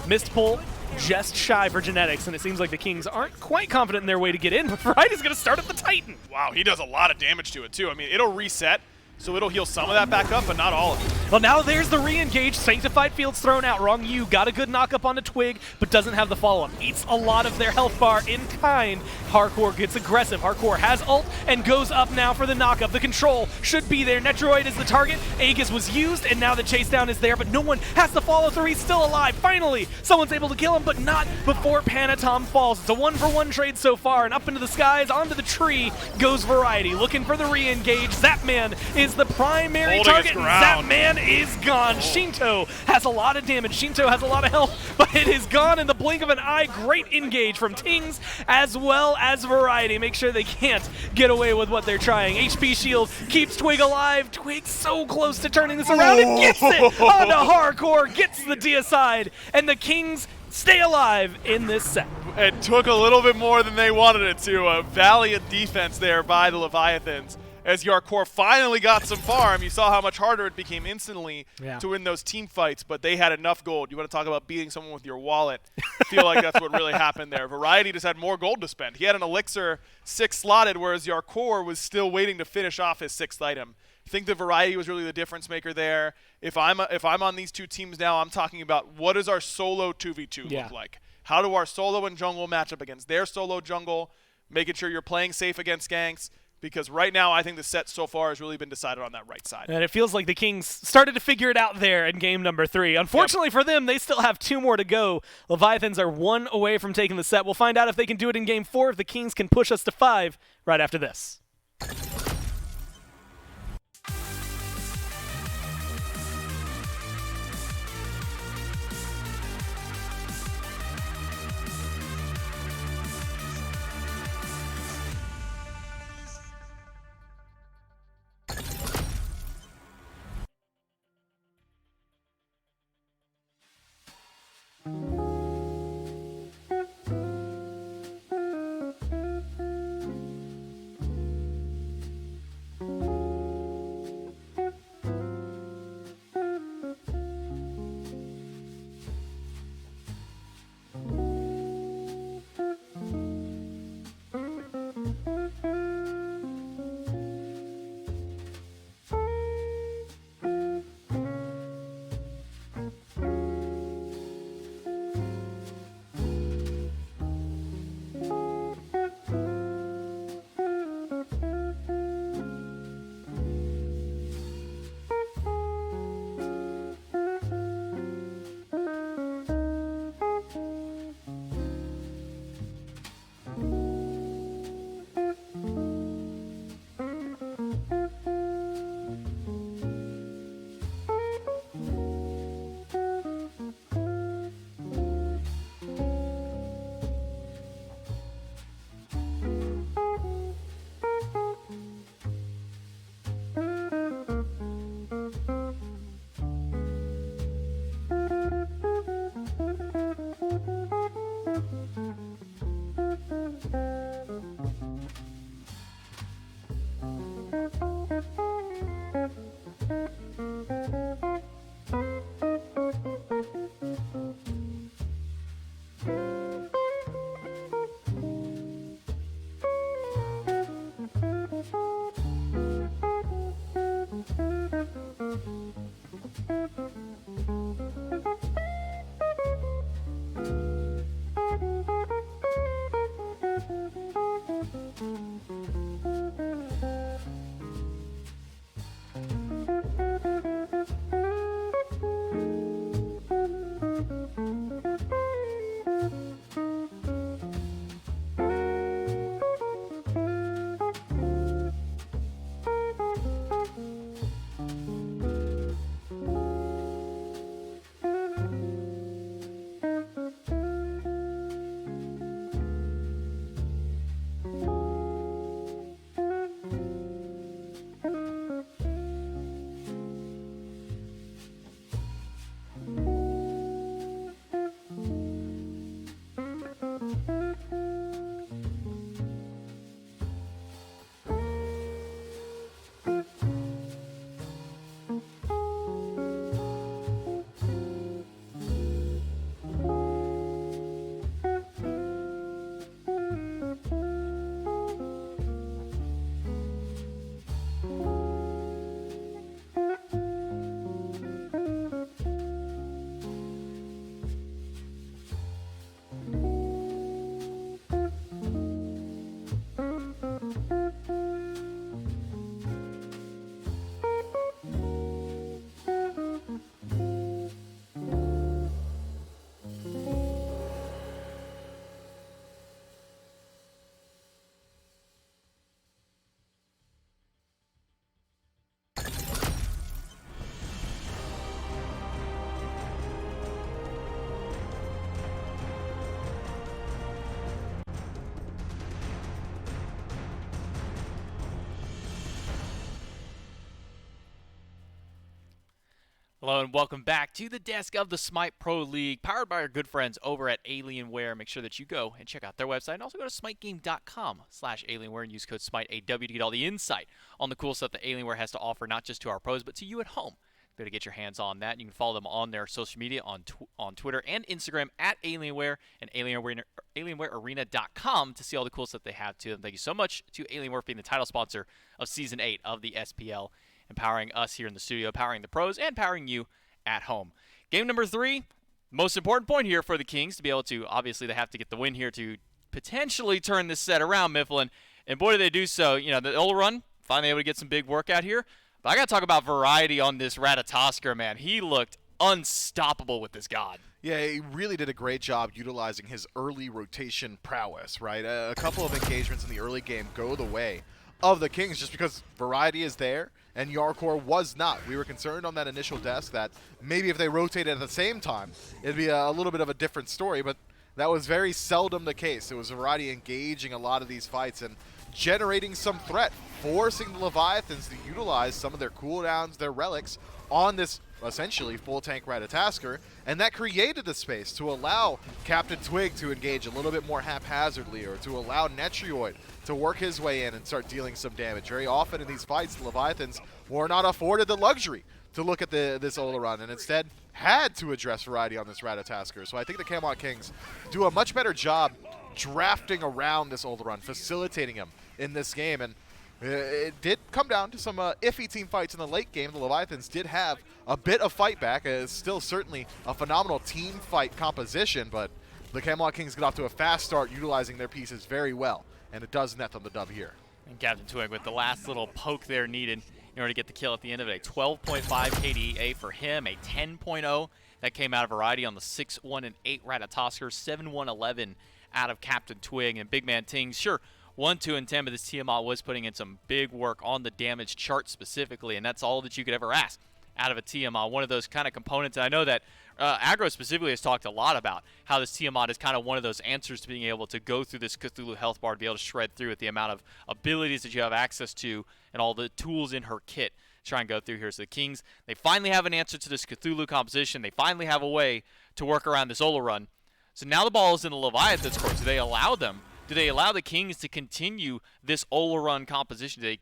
Missed pull, just shy for Genetics, and it seems like the Kings aren't quite confident in their way to get in, but Variety's going to start at the Titan. Wow, he does a lot of damage to it, too. I mean, it'll reset, so it'll heal some of that back up, but not all of it. Well, now there's the re-engage. Sanctified Field's thrown out. Wrong You got a good knock-up on the Twig, but doesn't have the follow-up. Eats a lot of their health bar in kind. Yarkour gets aggressive. Yarkour has ult and goes up now for the knock-up. The control should be there. Netrioid is the target. Aegis was used, and now the chase down is there, but no one has to follow through. He's still alive. Finally, someone's able to kill him, but not before Panatom falls. It's a 1-for-1 trade so far, and up into the skies, onto the tree goes Variety, looking for the re-engage. Zapman is the primary target, and Zapman is gone. Shinto has a lot of damage. Shinto has a lot of health, but it is gone in the blink of an eye. Great engage from Tings as well as Variety. Make sure they can't get away with what they're trying. HP shield keeps Twig alive. Twig's so close to turning this around and gets it onto Yarkour, gets the deicide, and the Kings stay alive in this set. It took a little bit more than they wanted it to. A valiant defense there by the Leviathans, as Yarkour finally got some farm. You saw how much harder it became instantly to win those team fights, but they had enough gold. You want to talk about beating someone with your wallet. I feel like that's what really happened there. Variety just had more gold to spend. He had an elixir 6 slotted, whereas Yarkour was still waiting to finish off his 6th item. I think the Variety was really the difference maker there. If I'm on these 2 teams now, I'm talking about what does our solo 2v2 look like? How do our solo and jungle match up against their solo jungle, making sure you're playing safe against ganks? Because right now, I think the set so far has really been decided on that right side. And it feels like the Kings started to figure it out there in game number 3. Unfortunately for them, they still have 2 more to go. Leviathans are 1 away from taking the set. We'll find out if they can do it in game 4, if the Kings can push us to 5 right after this. Hello and welcome back to the desk of the SMITE Pro League, powered by our good friends over at Alienware. Make sure that you go and check out their website, and also go to smitegame.com/Alienware and use code SMITE8W to get all the insight on the cool stuff that Alienware has to offer, not just to our pros, but to you at home. Be able to get your hands on that. You can follow them on their social media on Twitter and Instagram at Alienware and AlienwareArena.com to see all the cool stuff they have too. And thank you so much to Alienware for being the title sponsor of Season 8 of the SPL, empowering us here in the studio, powering the pros, and powering you at home. Game number 3, most important point here for the Kings to be able to, obviously they have to get the win here to potentially turn this set around, Mifflin. And boy, do they do so. You know, the Ola run, finally able to get some big work out here. But I got to talk about variety on this Ratatoskr, man. He looked unstoppable with this god. Yeah, he really did a great job utilizing his early rotation prowess, right? A couple of engagements in the early game go the way of the Kings just because variety is there and Yarkour was not. We were concerned on that initial desk that maybe if they rotated at the same time, it'd be a little bit of a different story, but that was very seldom the case. It was variety engaging a lot of these fights and generating some threat, forcing the Leviathans to utilize some of their cooldowns, their relics, on this essentially full tank Ratatoskr, and that created the space to allow Captain Twig to engage a little bit more haphazardly, or to allow Netrioid to work his way in and start dealing some damage. Very often in these fights, the Leviathans were not afforded the luxury to look at this Ola run, and instead had to address variety on this Ratatoskr. So I think the Camelot Kings do a much better job drafting around this Ola run, facilitating him in this game, and it did come down to some iffy team fights in the late game. The Leviathans did have a bit of fight back. It's still certainly a phenomenal team fight composition, but the Camelot Kings get off to a fast start utilizing their pieces very well, and it does net them the dub here. And Captain Twig with the last little poke there needed in order to get the kill at the end of it. A 12.5 KDA for him, a 10.0 that came out of variety on the 6-1 and 8 Ratatoskr, 7-1-11 out of Captain Twig, and Big Man Ting, sure, 1, 2, and 10, but this Tiamat was putting in some big work on the damage chart specifically, and that's all that you could ever ask out of a Tiamat. One of those kind of components, and I know that Aggro specifically has talked a lot about how this Tiamat is kind of one of those answers to being able to go through this Cthulhu health bar to be able to shred through with the amount of abilities that you have access to and all the tools in her kit to try and go through here. So the Kings, they finally have an answer to this Cthulhu composition. They finally have a way to work around this Ola run. So now the ball is in the Leviathan's court. Do they allow them? Do they allow the Kings to continue this Ola run composition? Do they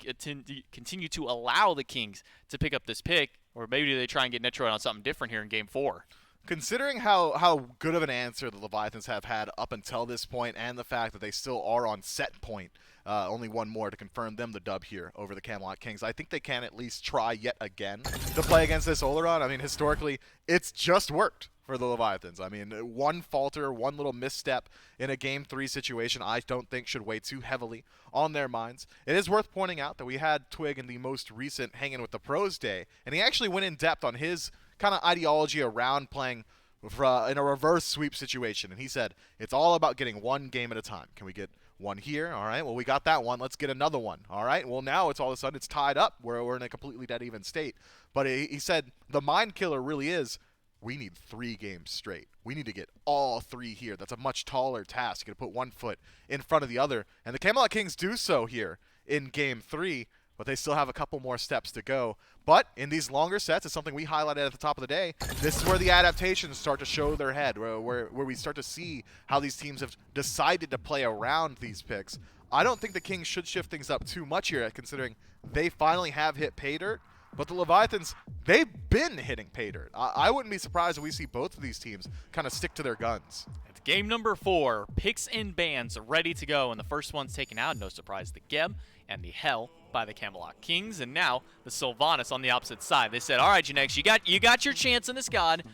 continue to allow the Kings to pick up this pick? Or maybe do they try and get Netroid on something different here in Game 4? Considering how good of an answer the Leviathans have had up until this point, and the fact that they still are on set point, only one more to confirm them the dub here over the Camelot Kings, I think they can at least try yet again to play against this Ola run. I mean, historically, it's just worked for the Leviathans. I mean, one falter, one little misstep in a Game 3 situation I don't think should weigh too heavily on their minds. It is worth pointing out that we had Twig in the most recent Hanging with the Pros day, and he actually went in depth on his kind of ideology around playing in a reverse sweep situation, and he said, it's all about getting one game at a time. Can we get one here? All right, well, we got that one. Let's get another one. All right, well, now it's all of a sudden it's tied up where we're in a completely dead even state. But he said the mind killer really is, we need 3 games straight. We need to get all 3 here. That's a much taller task. You got to put one foot in front of the other. And the Camelot Kings do so here in Game 3, but they still have a couple more steps to go. But in these longer sets, it's something we highlighted at the top of the day. This is where the adaptations start to show their head, where we start to see how these teams have decided to play around these picks. I don't think the Kings should shift things up too much here, considering they finally have hit pay dirt. But the Leviathans, they've been hitting pay dirt. I wouldn't be surprised if we see both of these teams kind of stick to their guns. It's game number 4. Picks and bans ready to go. And the first one's taken out, no surprise, the Geb and the Hell by the Camelot Kings. And now the Sylvanas on the opposite side. They said, all right, Genex, you got your chance in this god.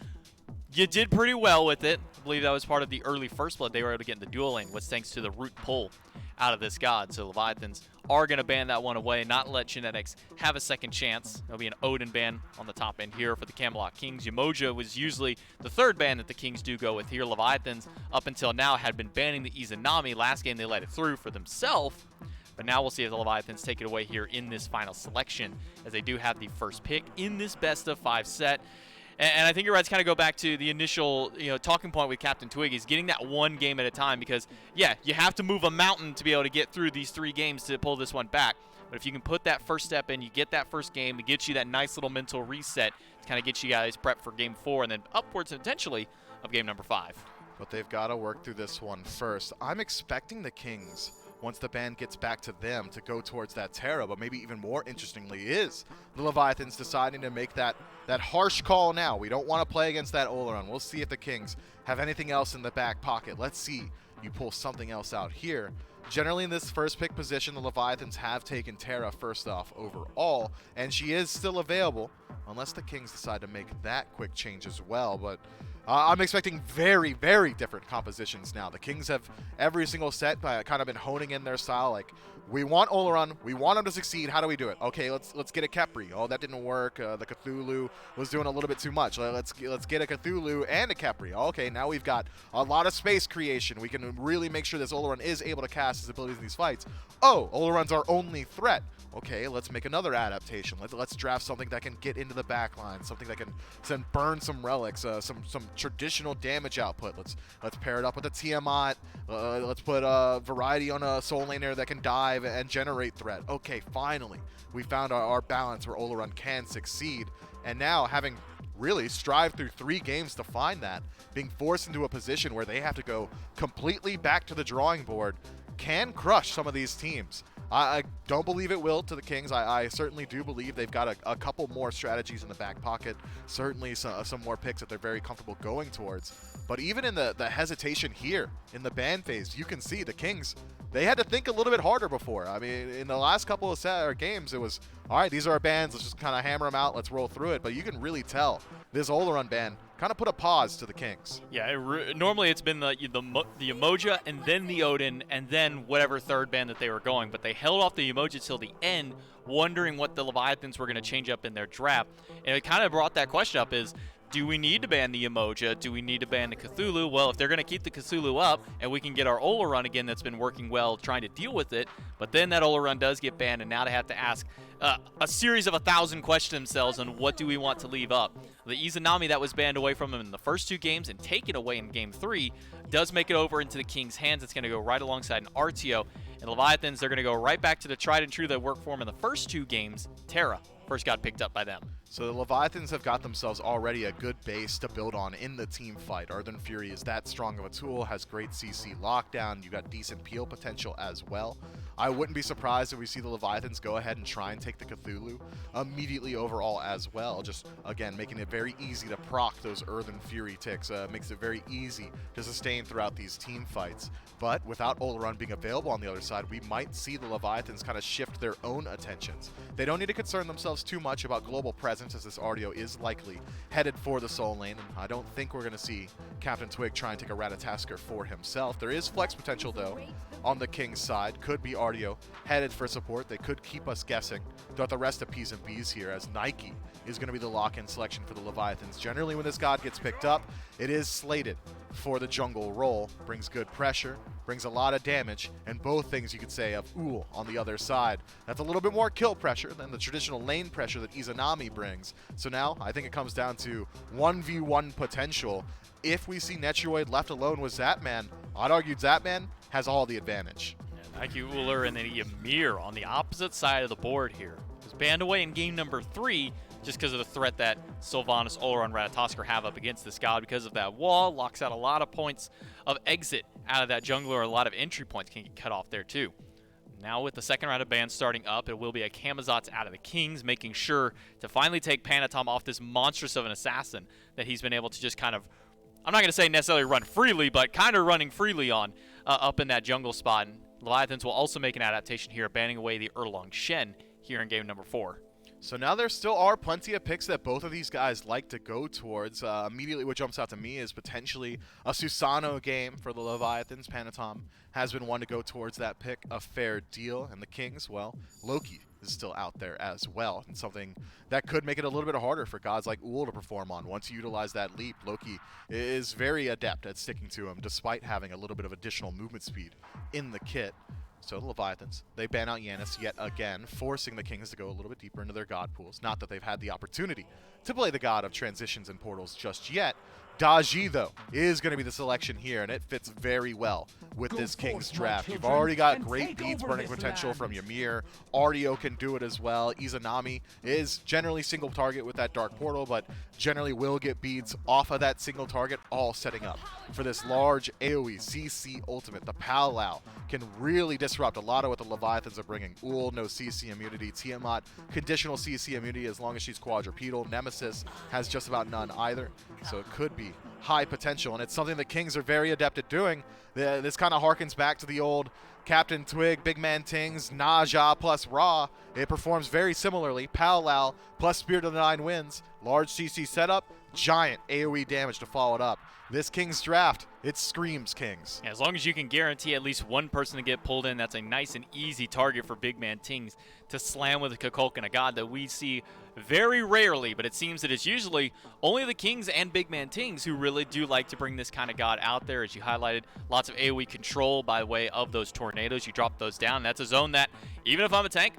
You did pretty well with it. I believe that was part of the early First Blood. They were able to get in the duel lane, was thanks to the root pull out of this god. So Leviathans are going to ban that one away, not let Genetics have a second chance. There'll be an Odin ban on the top end here for the Camelot Kings. Umoja was usually the third ban that the Kings do go with here. Leviathans, up until now, had been banning the Izanami. Last game, they let it through for themselves. But now we'll see if the Leviathans take it away here in this final selection, as they do have the first pick in this best-of-5 set. And I think you're right to kind of go back to the initial talking point with Captain Twig is getting that one game at a time, because, yeah, you have to move a mountain to be able to get through these 3 games to pull this one back. But if you can put that first step in, you get that first game, it gets you that nice little mental reset to kind of get you guys prepped for game 4 and then upwards potentially of game number 5. But they've got to work through this one first. I'm expecting the Kings, once the ban gets back to them, to go towards that Terra, but maybe even more interestingly is the Leviathans deciding to make that harsh call now. We don't want to play against that Oleron. We'll see if the Kings have anything else in the back pocket. Let's see you pull something else out here. Generally in this first pick position, the Leviathans have taken Terra first off overall, and she is still available, unless the Kings decide to make that quick change as well. But I'm expecting very, very different compositions now. The Kings have every single set kind of been honing in their style. Like, we want Oleron, we want him to succeed. How do we do it? Okay, let's get a Khepri. Oh, that didn't work. The Cthulhu was doing a little bit too much. Let's get a Cthulhu and a Khepri. Okay, now we've got a lot of space creation. We can really make sure this Oleron is able to cast his abilities in these fights. Oh, Oleron's our only threat. Okay, let's make another adaptation. Let's draft something that can get into the back line, something that can burn some relics, some traditional damage output. Let's pair it up with a Tiamat. Let's put a variety on a Soul Laner that can dive and generate threat. Okay, finally, we found our balance where Oleron can succeed. And now, having really strived through 3 games to find that, being forced into a position where they have to go completely back to the drawing board, can crush some of these teams. I don't believe it will to the Kings. I certainly do believe they've got a couple more strategies in the back pocket. Certainly some more picks that they're very comfortable going towards. But even in the hesitation here in the ban phase, you can see the Kings, they had to think a little bit harder before. I mean, in the last couple of games, it was, all right, these are our bans. Let's just kind of hammer them out. Let's roll through it. But you can really tell this Oleron ban kind of put a pause to the Kings. Yeah, normally it's been the Umoja and then the Odin and then whatever third ban that they were going, but they held off the Umoja till the end, wondering what the Leviathans were going to change up in their draft. And it kind of brought that question up is, do we need to ban the Umoja? Do we need to ban the Cthulhu? Well, if they're going to keep the Cthulhu up and we can get our Oleron again that's been working well trying to deal with it, but then that Oleron does get banned and now they have to ask a series of 1,000 questions themselves on what do we want to leave up. The Izanami that was banned away from them in the first 2 games and taken away in game 3 does make it over into the King's hands. It's going to go right alongside an Artio. And Leviathans, they're going to go right back to the tried and true that worked for them in the first 2 games. Terra first got picked up by them. So the Leviathans have got themselves already a good base to build on in the team fight. Earthen Fury is that strong of a tool, has great CC lockdown. You got decent peel potential as well. I wouldn't be surprised if we see the Leviathans go ahead and try and take the Cthulhu immediately overall as well. Just, again, making it very easy to proc those Earthen Fury ticks. Makes it very easy to sustain throughout these team fights. But without Oleron being available on the other side, we might see the Leviathans kind of shift their own attentions. They don't need to concern themselves too much about global presence, as this Artio is likely headed for the Soul Lane. And I don't think we're going to see Captain Twig try and take a Ratatasker for himself. There is flex potential, though, on the King's side. Could be Artio headed for support. They could keep us guessing throughout the rest of P's and B's here, as Nike is going to be the lock-in selection for the Leviathans. Generally, when this god gets picked up, it is slated for the jungle role. Brings good pressure, brings a lot of damage, and both things you could say of Uhl on the other side. That's a little bit more kill pressure than the traditional lane pressure that Izanami brings. So now I think it comes down to 1v1 potential. If we see Netroid left alone with Zapman, I'd argue Zapman has all the advantage. Nike Uller and then Ymir on the opposite side of the board here. Was banned away in game number 3 just because of the threat that Sylvanas, Uller, and Ratatosker have up against this god. Because of that wall, locks out a lot of points of exit out of that jungler. A lot of entry points can get cut off there too. Now with the second round of bans starting up, it will be a Camazotz out of the Kings, making sure to finally take Panatom off this monstrous of an assassin that he's been able to just kind of, I'm not going to say necessarily run freely, but kind of running freely on up in that jungle spot. And Leviathans will also make an adaptation here, banning away the Erlong Shen here in game number 4. So now there still are plenty of picks that both of these guys like to go towards. Immediately what jumps out to me is potentially a Susano game for the Leviathans. Panatom has been one to go towards that pick, a fair deal. And the Kings, well, Loki is still out there as well, and something that could make it a little bit harder for gods like Uhl to perform on. Once you utilize that leap, Loki is very adept at sticking to him, despite having a little bit of additional movement speed in the kit. So the Leviathans, they ban out Yanis yet again, forcing the Kings to go a little bit deeper into their god pools. Not that they've had the opportunity to play the god of transitions and portals just yet. Daji, though, is going to be the selection here, and it fits very well with this King's draft. You've already got great beads burning potential from Ymir. Artio can do it as well. Izanami is generally single target with that Dark Portal, but generally will get beads off of that single target, all setting up for this large AoE CC ultimate. The Palau can really disrupt a lot of what the Leviathans are bringing. Ul, no CC immunity. Tiamat, conditional CC immunity as long as she's quadrupedal. Nemesis has just about none either, so it could be high potential, and it's something the Kings are very adept at doing. This kind of harkens back to the old Captain Twig, Big Man Tings, Naja plus Ra. It performs very similarly. Palau plus Spirit of the Nine Winds. Large CC setup, giant AoE damage to follow it up. This King's draft, it screams Kings. As long as you can guarantee at least one person to get pulled in, that's a nice and easy target for Big Man Tings to slam with a Kukulkan, a god that we see very rarely, but it seems that it's usually only the Kings and Big Man Tings who really do like to bring this kind of god out there. As you highlighted, lots of AoE control by way of those tornadoes. You drop those down. That's a zone that, even if I'm a tank,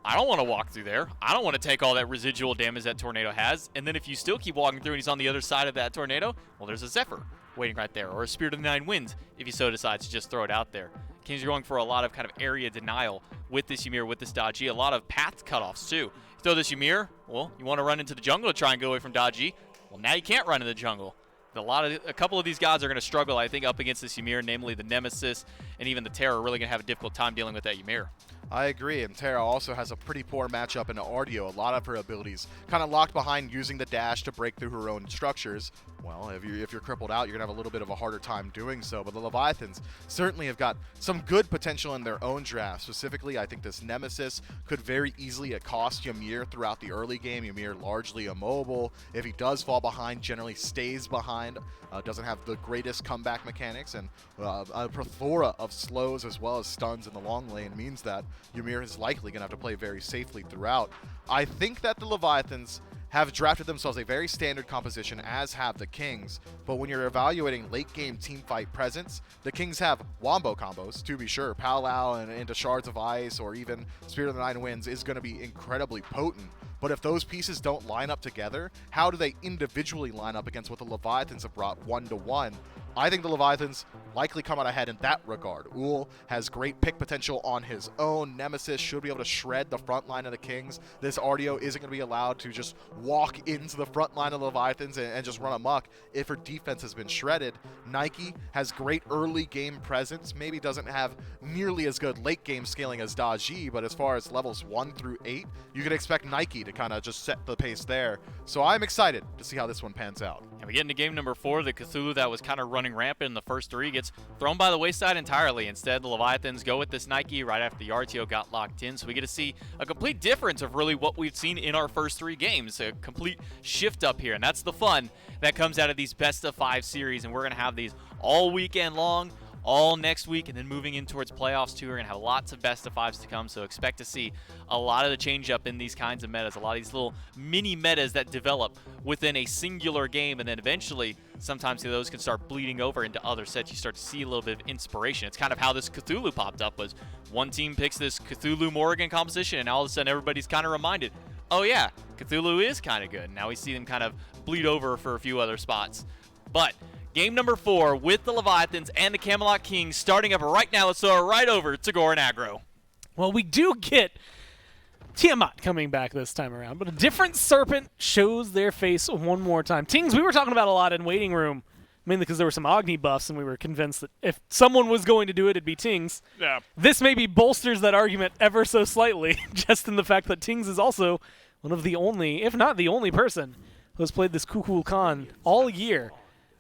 I don't want to walk through there. I don't want to take all that residual damage that tornado has. And then if you still keep walking through and he's on the other side of that tornado, well, there's a Zephyr waiting right there, or a Spirit of the Nine Winds if he so decides to just throw it out there. Kings are going for a lot of kind of area denial with this Ymir, with this Daji. A lot of path cutoffs too. You throw this Ymir, well, you want to run into the jungle to try and go away from Daji. Well, now you can't run in the jungle. A couple of these gods are going to struggle, I think, up against this Ymir, namely the Nemesis and even the Terra are really going to have a difficult time dealing with that Ymir. I agree, and Terra also has a pretty poor matchup in Artio. A lot of her abilities kind of locked behind using the dash to break through her own structures. Well, if you're crippled out, you're going to have a little bit of a harder time doing so. But the Leviathans certainly have got some good potential in their own draft. Specifically, I think this Nemesis could very easily cost Ymir throughout the early game. Ymir largely immobile. If he does fall behind, generally stays behind. Doesn't have the greatest comeback mechanics, and a plethora of slows as well as stuns in the long lane means that Ymir is likely going to have to play very safely throughout. I think that the Leviathans have drafted themselves a very standard composition, as have the Kings, but when you're evaluating late game teamfight presence, the Kings have wombo combos, to be sure. Palau and into Shards of Ice or even Spirit of the Nine Winds is going to be incredibly potent. But if those pieces don't line up together, how do they individually line up against what the Leviathans have brought one-to-one? I think the Leviathans likely come out ahead in that regard. Ul has great pick potential on his own. Nemesis should be able to shred the front line of the Kings. This Artio isn't going to be allowed to just walk into the front line of the Leviathans and just run amok if her defense has been shredded. Nike has great early game presence, maybe doesn't have nearly as good late game scaling as Daji, but as far as levels 1 through 8, you can expect Nike to kind of just set the pace there. So I'm excited to see how this one pans out. And we get into game number 4. The Cthulhu that was kind of running rampant in the first 3 gets thrown by the wayside entirely. Instead, the Leviathans go with this Nike right after the Yarkour got locked in. So we get to see a complete difference of really what we've seen in our first 3 games. A complete shift up here. And that's the fun that comes out of these best of 5 series. And we're going to have these all weekend long, all next week, and then moving in towards playoffs too. We're going to have lots of best of 5s to come, so expect to see a lot of the change up in these kinds of metas, a lot of these little mini metas that develop within a singular game, and then eventually sometimes those can start bleeding over into other sets. You start to see a little bit of inspiration. It's kind of how this Cthulhu popped up, was one team picks this Cthulhu Morrigan composition, and all of a sudden everybody's kind of reminded, oh yeah, Cthulhu is kind of good. Now we see them kind of bleed over for a few other spots. But game number 4 with the Leviathans and the Camelot Kings starting up right now. Let's throw it right over to Goran Aggro. Well, we do get Tiamat coming back this time around, but a different serpent shows their face one more time. Tings, we were talking about a lot in Waiting Room, mainly because there were some Agni buffs, and we were convinced that if someone was going to do it, it'd be Tings. Yeah. This maybe bolsters that argument ever so slightly, just in the fact that Tings is also one of the only, if not the only person, who has played this Kukulkan all year.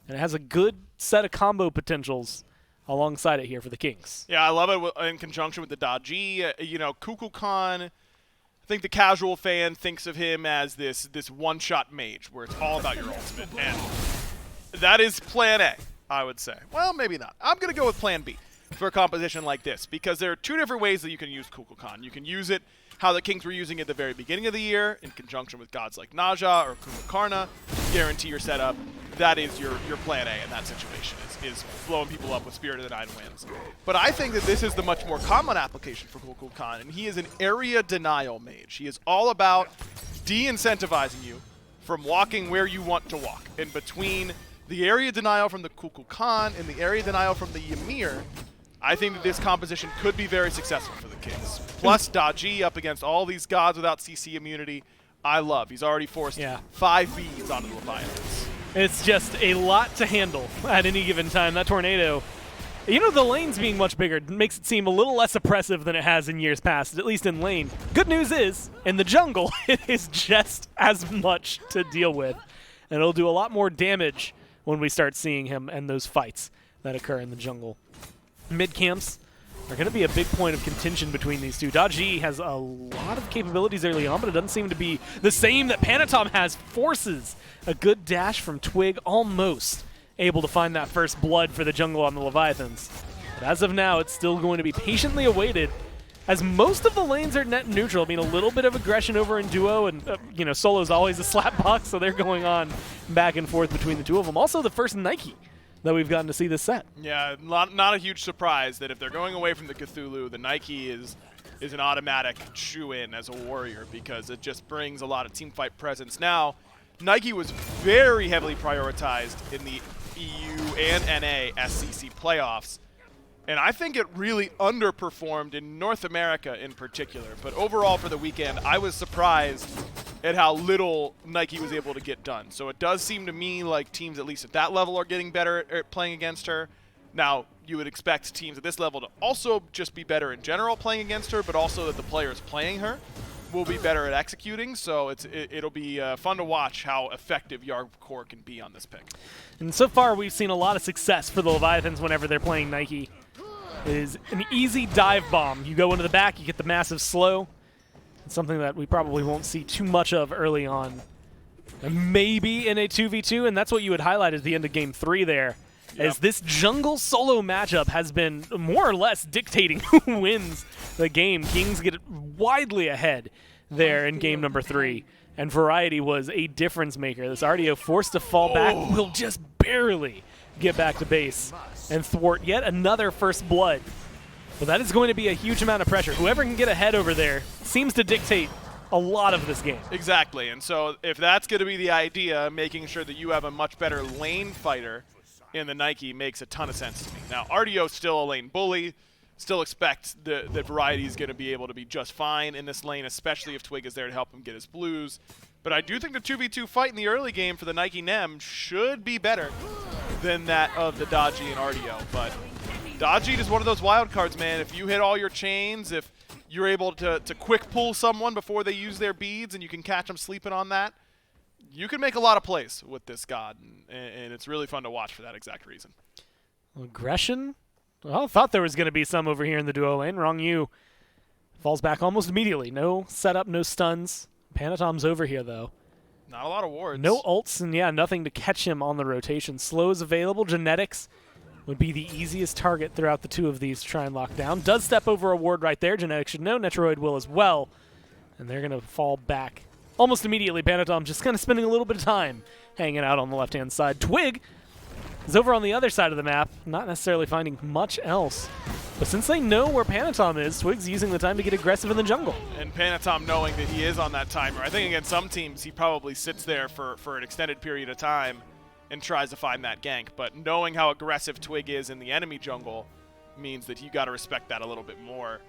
And it has a good set of combo potentials alongside it here for the Kings. Yeah, I love it in conjunction with the Daji. Kukulkan, I think the casual fan thinks of him as this one-shot mage where it's all about your ultimate. And that is plan A, I would say. Well, maybe not. I'm going to go with plan B for a composition like this, because there are 2 different ways that you can use Kukulkan. You can use it how the Kings were using it at the very beginning of the year in conjunction with gods like Naja or Kukulkarna. Guarantee your setup. That is your plan A in that situation, is blowing people up with Spirit of the Nine Winds. But I think that this is the much more common application for Kukulkan, and he is an area denial mage. He is all about de-incentivizing you from walking where you want to walk, in between the area denial from the Kukulkan and the area denial from the Ymir, I think that this composition could be very successful for the Kings. Plus, Daji up against all these gods without CC immunity, I love. He's already forced 5 beads onto the Leviathans. It's just a lot to handle at any given time. That tornado, you know, the lanes being much bigger makes it seem a little less oppressive than it has in years past, at least in lane. Good news is, in the jungle, it is just as much to deal with, and it'll do a lot more damage when we start seeing him and those fights that occur in the jungle. Mid camps are going to be a big point of contention between these two. Daji has a lot of capabilities early on, but it doesn't seem to be the same that Panatom has. Forces a good dash from Twig, almost able to find that first blood for the jungle on the Leviathans. But as of now, it's still going to be patiently awaited, as most of the lanes are net neutral. I mean, a little bit of aggression over in duo, and you know, solo's always a slap box, so they're going on back and forth between the two of them. Also, the first Nike that we've gotten to see this set. Yeah, not a huge surprise that if they're going away from the Cthulhu, the Nike is an automatic shoe-in as a warrior, because it just brings a lot of teamfight presence. Now, Nike was very heavily prioritized in the EU and NA SCC playoffs, and I think it really underperformed in North America in particular. But overall for the weekend, I was surprised at how little Nike was able to get done. So it does seem to me like teams, at least at that level, are getting better at playing against her. Now, you would expect teams at this level to also just be better in general playing against her, but also that the players playing her will be better at executing. So it'll be fun to watch how effective Yarkour can be on this pick. And so far, we've seen a lot of success for the Leviathans whenever they're playing Nike. It is an easy dive bomb. You go into the back, you get the massive slow. It's something that we probably won't see too much of early on. And maybe in a 2v2, and that's what you would highlight at the end of Game 3 there, as this jungle solo matchup has been more or less dictating who wins the game. Kings get widely ahead there in game number 3, and Variety was a difference maker. This RDO forced to fall back will just barely get back to base and thwart yet another first blood. Well, that is going to be a huge amount of pressure. Whoever can get ahead over there seems to dictate a lot of this game. Exactly, and so if that's going to be the idea, making sure that you have a much better lane fighter in the Nike makes a ton of sense to me. Now, RDO's still a lane bully. Still expect that Variety is going to be able to be just fine in this lane, especially if Twig is there to help him get his blues. But I do think the 2v2 fight in the early game for the Nike Nem should be better than that of the Daji and RDO. But Daji is one of those wild cards, man. If you hit all your chains, if you're able to quick pull someone before they use their beads and you can catch them sleeping on that, you can make a lot of plays with this god, and it's really fun to watch for that exact reason. Aggression? Well, I thought there was going to be some over here in the duo lane. Wrong you. Falls back almost immediately. No setup, no stuns. Panatom's over here, though. Not a lot of wards. No ults, and yeah, nothing to catch him on the rotation. Slow is available. Genetics would be the easiest target throughout the two of these to try and lock down. Does step over a ward right there. Genetics should know. Netroid will as well. And they're going to fall back almost immediately. Panatom just kind of spending a little bit of time hanging out on the left-hand side. Twig is over on the other side of the map, not necessarily finding much else. But since they know where Panatom is, Twig's using the time to get aggressive in the jungle. And Panatom knowing that he is on that timer. I think against some teams he probably sits there for an extended period of time and tries to find that gank. But knowing how aggressive Twig is in the enemy jungle means that you got to respect that a little bit more.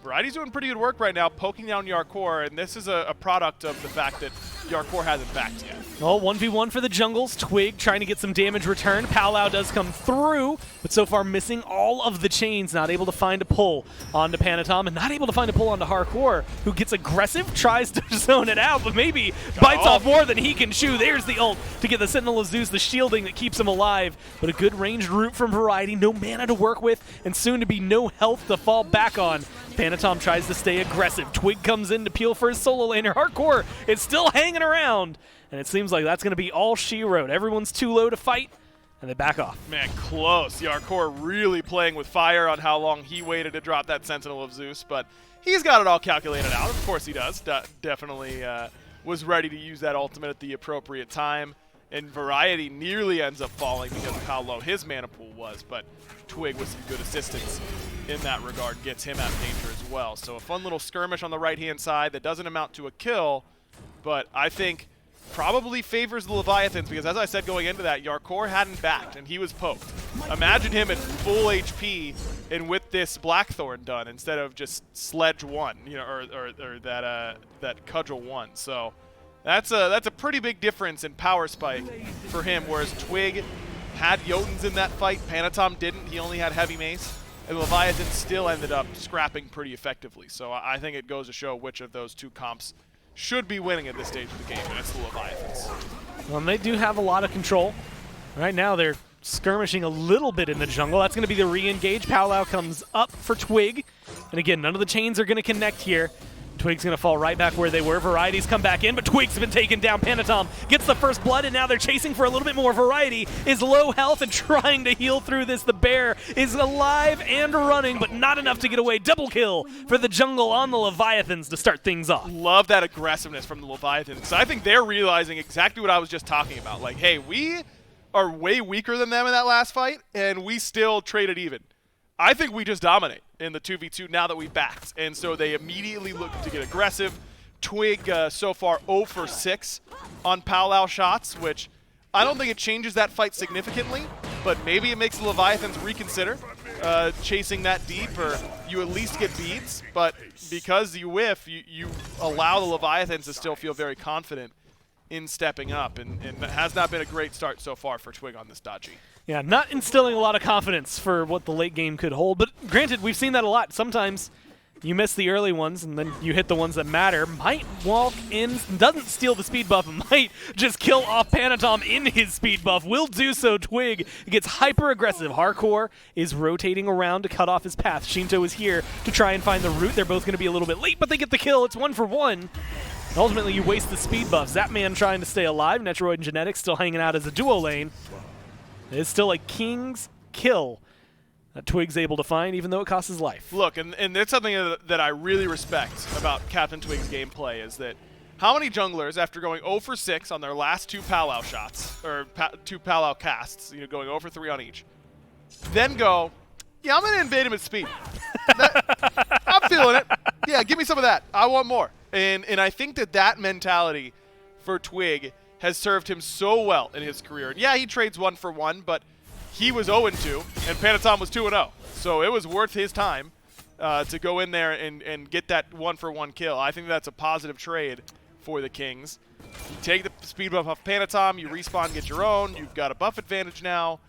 Variety's doing pretty good work right now, poking down Yarkour, and this is a product of the fact that Yarkour hasn't backed yet. Oh, 1v1 for the jungles. Twig trying to get some damage returned. Palau does come through, but so far missing all of the chains. Not able to find a pull onto Panatom, and not able to find a pull onto Yarkour, who gets aggressive, tries to zone it out, but maybe bites off more than he can chew. There's the ult to get the Sentinel of Zeus, the shielding that keeps him alive. But a good ranged root from Variety. No mana to work with, and soon to be no health to fall back on. Panatom tries to stay aggressive. Twig comes in to peel for his solo laner. Yarkour is still hanging around, and it seems like that's going to be all she wrote. Everyone's too low to fight, and they back off. Man, close. Yarkour really playing with fire on how long he waited to drop that Sentinel of Zeus, but he's got it all calculated out. Of course he does. Definitely was ready to use that ultimate at the appropriate time, and Variety nearly ends up falling because of how low his mana pool was, but Twig with some good assistance in that regard gets him out of danger as well. So a fun little skirmish on the right-hand side that doesn't amount to a kill, but I think probably favors the Leviathans because, as I said going into that, Yarkour hadn't backed and he was poked. Imagine him at full HP and with this Blackthorn done instead of just Sledge 1, you know, or that Cudgel 1. So that's a pretty big difference in power spike for him. Whereas Twig had Jotuns in that fight, Panatom didn't. He only had Heavy Mace, and Leviathan still ended up scrapping pretty effectively. So I think it goes to show which of those two comps should be winning at this stage of the game, and it's the Leviathans. Well, they do have a lot of control. Right now they're skirmishing a little bit in the jungle. That's going to be the re-engage. Palau comes up for Twig. And again, none of the chains are going to connect here. Twig's going to fall right back where they were. Variety's come back in, but Twig's been taken down. Panatom gets the first blood, and now they're chasing for a little bit more. Variety is low health and trying to heal through this. The bear is alive and running, but not enough to get away. Double kill for the jungle on the Leviathans to start things off. Love that aggressiveness from the Leviathans. I think they're realizing exactly what I was just talking about. Like, hey, we are way weaker than them in that last fight, and we still traded even. I think we just dominate in the 2v2 now that we've backed. And so they immediately look to get aggressive. Twig so far 0 for 6 on Palau shots, which I don't think it changes that fight significantly, but maybe it makes the Leviathans reconsider chasing that deep, or you at least get beads. But because you whiff, you allow the Leviathans to still feel very confident in stepping up, and it has not been a great start so far for Twig on this Dodgy. Yeah, not instilling a lot of confidence for what the late game could hold, but granted, we've seen that a lot. Sometimes you miss the early ones, and then you hit the ones that matter. Might walk in, doesn't steal the speed buff, might just kill off Panatom in his speed buff. Will do so. Twig gets hyper-aggressive. Yarkour is rotating around to cut off his path. Shinto is here to try and find the route. They're both going to be a little bit late, but they get the kill. It's 1 for 1. Ultimately, you waste the speed buff. Zapman trying to stay alive. Netroid and Genetics still hanging out as a duo lane. It's still a King's kill that Twig's able to find, even though it costs his life. Look, and that's something that I really respect about Captain Twig's gameplay, is that how many junglers, after going 0 for 6 on their last 2 Palau shots, or 2 Palau casts, you know, going 0 for 3 on each, then go, yeah, I'm going to invade him at speed. I'm feeling it. Yeah, give me some of that. I want more. And I think that mentality for Twig has served him so well in his career. And yeah, he trades 1 for 1, but he was 0-2, and Panatom was 2-0. So it was worth his time to go in there and get that 1 for 1 kill. I think that's a positive trade for the Kings. You take the speed buff off Panatom, you respawn, get your own, you've got a buff advantage now.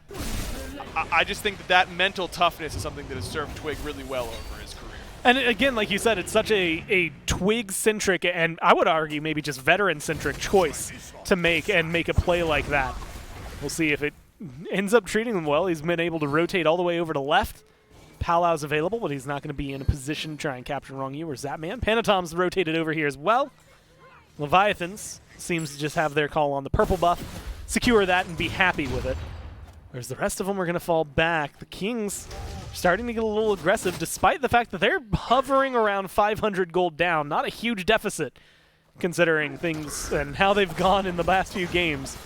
I just think that mental toughness is something that has served Twig really well over his career. And again, like you said, it's such a Twig-centric, and I would argue maybe just veteran-centric choice to make a play like that. We'll see if it ends up treating him well. He's been able to rotate all the way over to left. Palau's available, but he's not going to be in a position to try and capture Wrong U or Zapman. Panatom's rotated over here as well. Leviathans seems to just have their call on the purple buff, secure that, and be happy with it. Whereas the rest of them are going to fall back. The Kings starting to get a little aggressive, despite the fact that they're hovering around 500 gold down. Not a huge deficit, considering things and how they've gone in the last few games.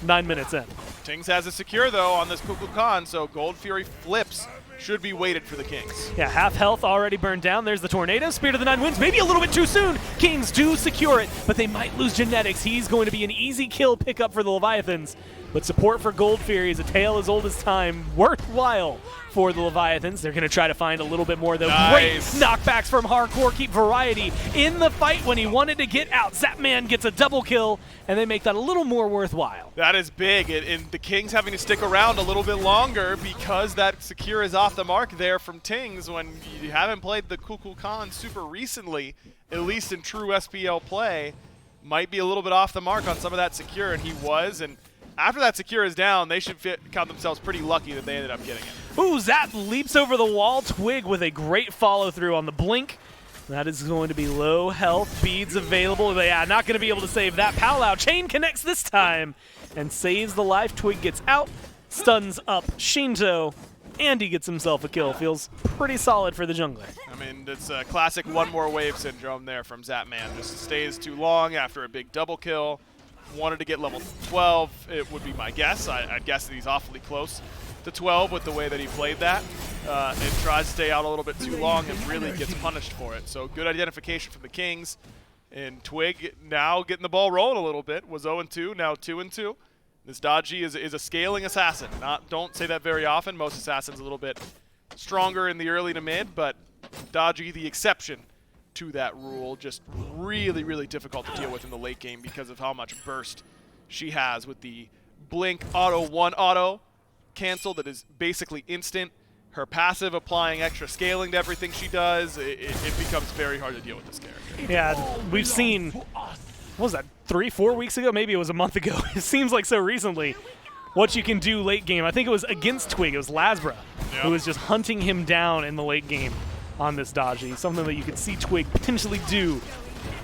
9 minutes in. Tings has a secure, though, on this Kukulkan, so Gold Fury flips should be weighted for the Kings. Yeah, half health already burned down. There's the Tornado. Spirit of the Nine Winds, maybe a little bit too soon. Kings do secure it, but they might lose Genetics. He's going to be an easy kill pickup for the Leviathans. But support for Gold Fury is a tale as old as time. Worthwhile for the Leviathans. They're going to try to find a little bit more, though. Nice. Great knockbacks from Yarkour. Keep Variety in the fight when he wanted to get out. Zapman gets a double kill, and they make that a little more worthwhile. That is big, and the Kings having to stick around a little bit longer because that secure is off the mark there from Tings when you haven't played the Kukulkan super recently, at least in true SPL play, might be a little bit off the mark on some of that secure, and he was, and after that secure is down, they should count themselves pretty lucky that they ended up getting it. Ooh, Zap leaps over the wall. Twig with a great follow-through on the blink. That is going to be low health. Beads available. Yeah, not going to be able to save that. Palau chain connects this time and saves the life. Twig gets out, stuns up Shinto, and he gets himself a kill. Feels pretty solid for the jungler. I mean, it's a classic one more wave syndrome there from Zapman. Just stays too long after a big double kill. Wanted to get level 12, it would be my guess. I'd guess that he's awfully close to 12 with the way that he played that. And tries to stay out a little bit too long and really gets punished for it. So good identification from the Kings. And Twig now getting the ball rolling a little bit. Was 0-2, now 2-2. This Dodgy is a scaling assassin. Don't say that very often. Most assassins a little bit stronger in the early to mid, but Dodgy the exception to that rule. Just really, really difficult to deal with in the late game because of how much burst she has with the blink auto 1 auto cancel that is basically instant. Her passive applying extra scaling to everything she does. It becomes very hard to deal with this character. Yeah, we've seen, what was that, 3-4 weeks ago? Maybe it was a month ago. It seems like so recently what you can do late game. I think it was against Twig. It was Lasbra who was just hunting him down in the late game on this Dodgy. Something that you could see Twig potentially do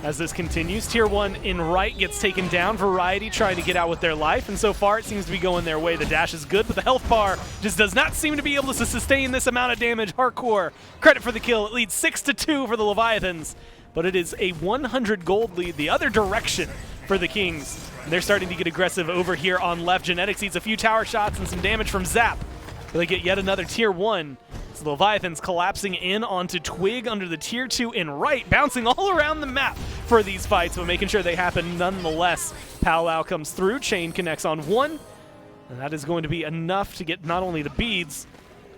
as this continues. Tier 1 in right gets taken down. Variety trying to get out with their life, and so far it seems to be going their way. The dash is good, but the health bar just does not seem to be able to sustain this amount of damage. Yarkour, credit for the kill. It leads 6-2 for the Leviathans, but it is a 100 gold lead the other direction for the Kings. And they're starting to get aggressive over here on left. Genetics eats a few tower shots and some damage from Zap. But they get yet another Tier 1. So the Leviathans collapsing in onto Twig under the Tier 2 in right, bouncing all around the map for these fights, but making sure they happen nonetheless. Powwow comes through, Chain connects on 1, and that is going to be enough to get not only the beads,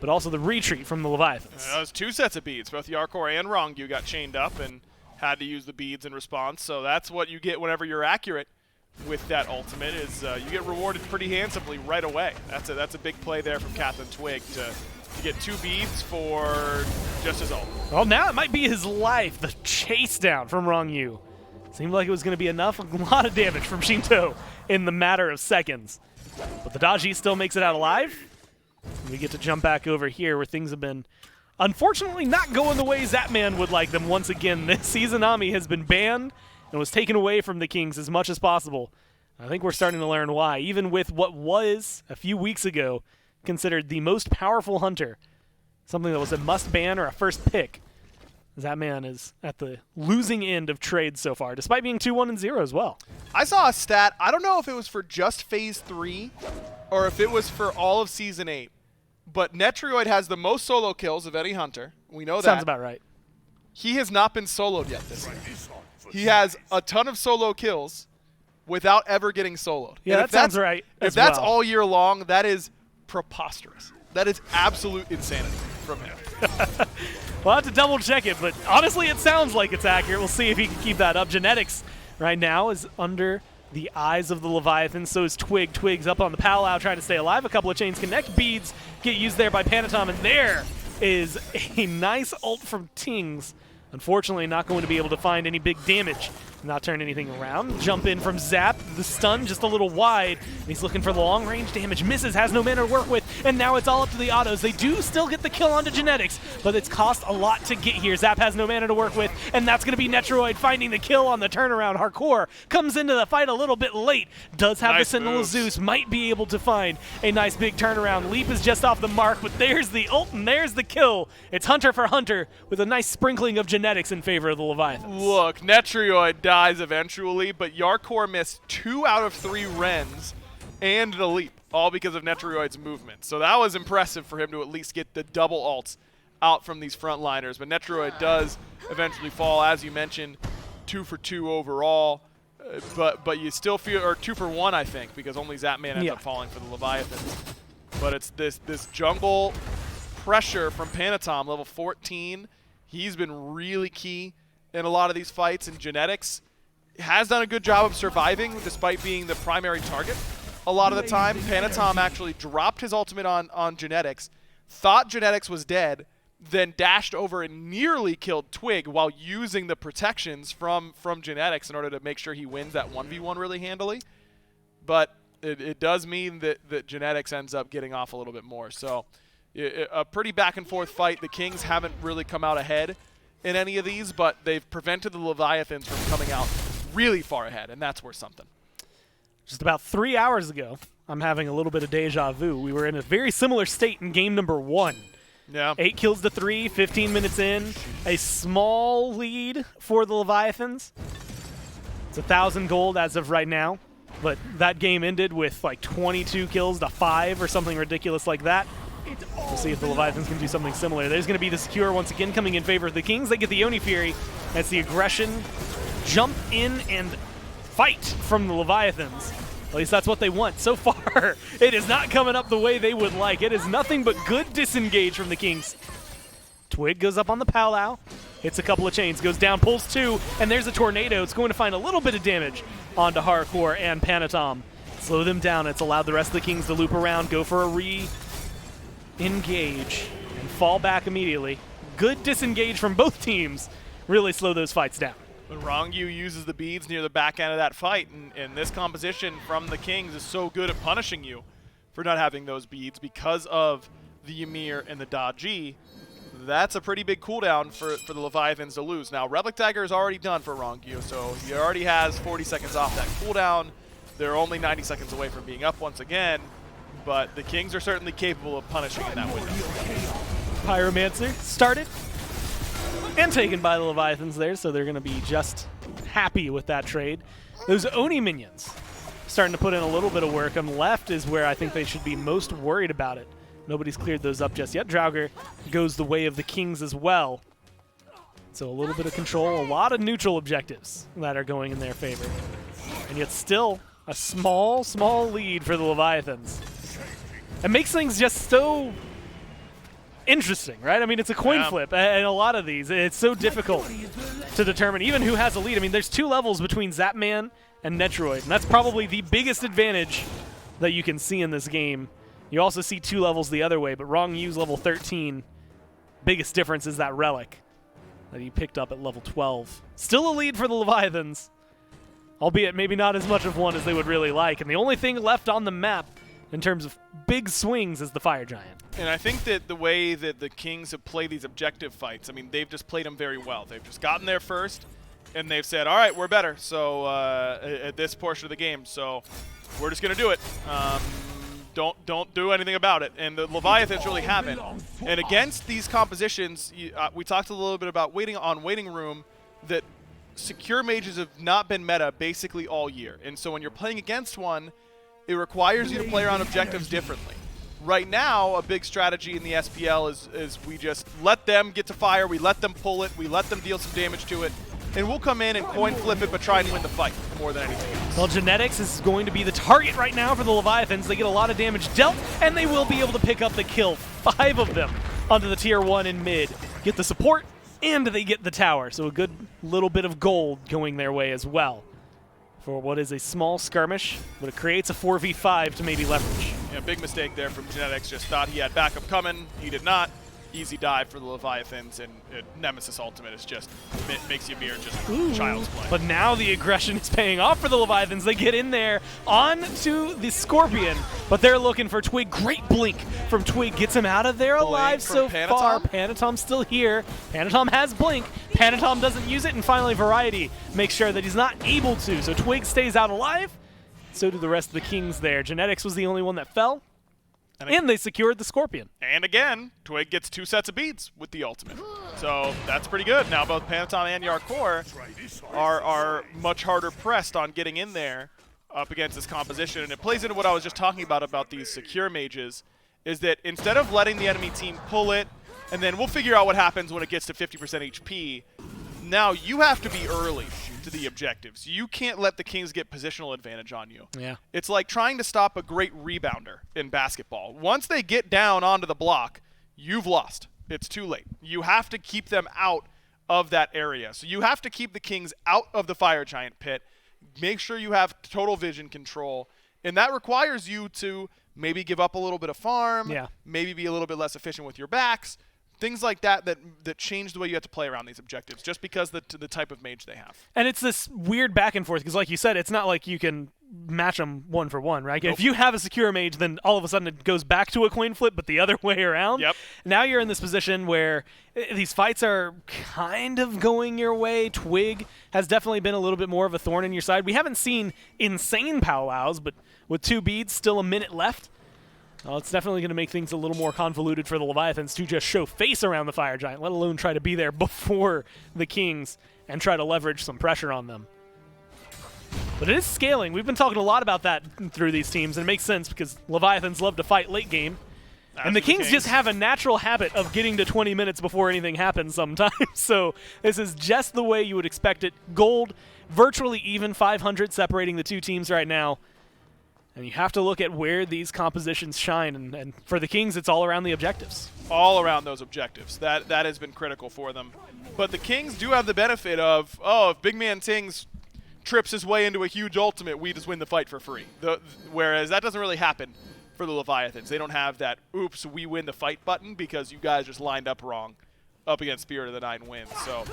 but also the retreat from the Leviathans. That was 2 sets of beads. Both Yarkour and Rongyu got chained up and had to use the beads in response, so that's what you get whenever you're accurate with that ultimate, is you get rewarded pretty handsomely right away. That's a big play there from Captain Twig to get 2 beads for just his ult. Well, now it might be his life. The chase down from Rongyu. Seemed like it was going to be enough. A lot of damage from Shinto in the matter of seconds. But the Dodgy still makes it out alive. We get to jump back over here where things have been, unfortunately, not going the way Zapman would like them once again. This Izanami has been banned and was taken away from the Kings as much as possible. I think we're starting to learn why. Even with what was, a few weeks ago, considered the most powerful hunter, something that was a must ban or a first pick, Zapman is at the losing end of trades so far, despite being 2-1-0 as well. I saw a stat, I don't know if it was for just Phase 3 or if it was for all of Season 8, but Netrioid has the most solo kills of any hunter. We know that. Sounds about right. He has not been soloed yet this year. He has a ton of solo kills without ever getting soloed. Yeah, that sounds right. If that's all year long, that is preposterous. That is absolute insanity from him. We'll have to double check it, but honestly it sounds like it's accurate. We'll see if he can keep that up. Genetics right now is under the eyes of the Leviathan. So is Twig. Twig's up on the powwow trying to stay alive. A couple of chains connect. Beads get used there by Panatom, and there is a nice ult from Tings. Unfortunately, not going to be able to find any big damage. Not turn anything around. Jump in from Zap. The stun just a little wide. And he's looking for the long-range damage. Misses, has no mana to work with. And now it's all up to the autos. They do still get the kill onto Genetics, but it's cost a lot to get here. Zap has no mana to work with, and that's going to be Netrioid finding the kill on the turnaround. Yarkour comes into the fight a little bit late. Does have the Sentinel of Zeus. Might be able to find a nice big turnaround. Leap is just off the mark, but there's the ult, and there's the kill. It's Hunter for Hunter with a nice sprinkling of Genetics in favor of the Leviathans. Look, Netrioid dies eventually, but Yarkour missed 2 out of 3 Rens and the leap, all because of Netrioid's movement. So that was impressive for him to at least get the double ults out from these frontliners. But Netrioid does eventually fall, as you mentioned, 2 for 2 overall. But you still feel, or 2 for 1, I think, because only Zapman ends up falling for the Leviathans. But it's this jungle pressure from Panatom, level 14. He's been really key in a lot of these fights, and Genetics has done a good job of surviving despite being the primary target. A lot of the time, Panatom actually dropped his ultimate on Genetics, thought Genetics was dead, then dashed over and nearly killed Twig while using the protections from Genetics in order to make sure he wins that 1v1 really handily. But it does mean that Genetics ends up getting off a little bit more. So a pretty back and forth fight. The Kings haven't really come out ahead in any of these, but they've prevented the Leviathans from coming out really far ahead, and that's worth something. Just about 3 hours ago, I'm having a little bit of deja vu. We were in a very similar state in game number 1. Yeah. 8 kills to 3, 15 minutes in. A small lead for the Leviathans. It's 1,000 gold as of right now, but that game ended with like 22 kills to 5 or something ridiculous like that. We'll see if the Leviathans can do something similar. There's going to be the Secure once again coming in favor of the Kings. They get the Oni Fury. That's the aggression jump in and fight from the Leviathans. At least that's what they want. So far, it is not coming up the way they would like. It is nothing but good disengage from the Kings. Twig goes up on the powwow, hits a couple of chains, goes down, pulls 2, and there's a tornado. It's going to find a little bit of damage onto Yarkour and Panatom. Slow them down. It's allowed the rest of the Kings to loop around, go for a re-engage, and fall back immediately. Good disengage from both teams. Really slow those fights down. But Rongyu uses the beads near the back end of that fight, and this composition from the Kings is so good at punishing you for not having those beads because of the Ymir and the Da Ji. That's a pretty big cooldown for the Leviathans to lose. Now, Relic Dagger is already done for Rongyu, so he already has 40 seconds off that cooldown. They're only 90 seconds away from being up once again, but the Kings are certainly capable of punishing in that window. Pyromancer started and taken by the Leviathans there, so they're going to be just happy with that trade. Those Oni minions starting to put in a little bit of work. On the left is where I think they should be most worried about it. Nobody's cleared those up just yet. Draugr goes the way of the Kings as well. So a little bit of control, a lot of neutral objectives that are going in their favor. And yet still a small, small lead for the Leviathans. It makes things just so interesting, right? I mean, it's a coin flip, and a lot of these, it's so difficult to determine even who has a lead. I mean, there's 2 levels between Zapman and Netroid, and that's probably the biggest advantage that you can see in this game. You also see 2 levels the other way, but Rongyu's level 13. Biggest difference is that relic that he picked up at level 12. Still a lead for the Leviathans, albeit maybe not as much of one as they would really like. And the only thing left on the map in terms of big swings is the Fire Giant. And I think that the way that the Kings have played these objective fights, I mean, they've just played them very well. They've just gotten there first, and they've said, all right, we're better so at this portion of the game, so we're just going to do it. Don't do anything about it. And the Leviathans really haven't. And against these compositions, we talked a little bit about waiting room, that secure mages have not been meta basically all year. And so when you're playing against one, it requires you to play around objectives differently. Right now, a big strategy in the SPL is we just let them get to fire, we let them pull it, we let them deal some damage to it, and we'll come in and coin flip it but try and win the fight more than anything else. Well, Genetics is going to be the target right now for the Leviathans. They get a lot of damage dealt, and they will be able to pick up the kill. 5 of them onto the tier 1 in mid. Get the support, and they get the tower. So a good little bit of gold going their way as well for what is a small skirmish, but it creates a 4v5 to maybe leverage. Yeah, big mistake there from Genetics. Just thought he had backup coming. He did not. Easy dive for the Leviathans, and Nemesis Ultimate is just, it makes you mirror just child's play. But now the aggression is paying off for the Leviathans. They get in there onto the Scorpion, but they're looking for Twig. Great blink from Twig. Gets him out of there alive so far. Panatom's still here. Panatom has blink. Panatom doesn't use it, and finally Variety makes sure that he's not able to. So Twig stays out alive. So do the rest of the Kings there. Genetics was the only one that fell. And they secured the Scorpion. And again, Twig gets 2 sets of beads with the ultimate. So that's pretty good. Now both Panatom and Yarkour are much harder pressed on getting in there up against this composition. And it plays into what I was just talking about these secure mages, is that instead of letting the enemy team pull it, and then we'll figure out what happens when it gets to 50% HP, now you have to be early to the objectives. You can't let the Kings get positional advantage on you. Yeah. It's like trying to stop a great rebounder in basketball. Once they get down onto the block, you've lost. It's too late. You have to keep them out of that area. So you have to keep the Kings out of the Fire Giant pit. Make sure you have total vision control. And that requires you to maybe give up a little bit of farm, maybe be a little bit less efficient with your backs. Things like that change the way you have to play around these objectives, just because the type of mage they have. And it's this weird back and forth, because like you said, it's not like you can match them 1 for 1, right? Nope. If you have a secure mage, then all of a sudden it goes back to a coin flip, but the other way around. Yep. Now you're in this position where these fights are kind of going your way. Twig has definitely been a little bit more of a thorn in your side. We haven't seen insane powwows, but with 2 beads, still a minute left. Well, it's definitely going to make things a little more convoluted for the Leviathans to just show face around the Fire Giant, let alone try to be there before the Kings and try to leverage some pressure on them. But it is scaling. We've been talking a lot about that through these teams, and it makes sense because Leviathans love to fight late game. And the Kings just have a natural habit of getting to 20 minutes before anything happens sometimes. So this is just the way you would expect it. Gold virtually even 500 separating the two teams right now. And you have to look at where these compositions shine. And for the Kings, it's all around the objectives. All around those objectives. That has been critical for them. But the Kings do have the benefit of, if Big Man Tings trips his way into a huge ultimate, we just win the fight for free. Whereas that doesn't really happen for the Leviathans. They don't have that, oops, we win the fight button because you guys just lined up wrong up against Spirit of the Nine Winds. So,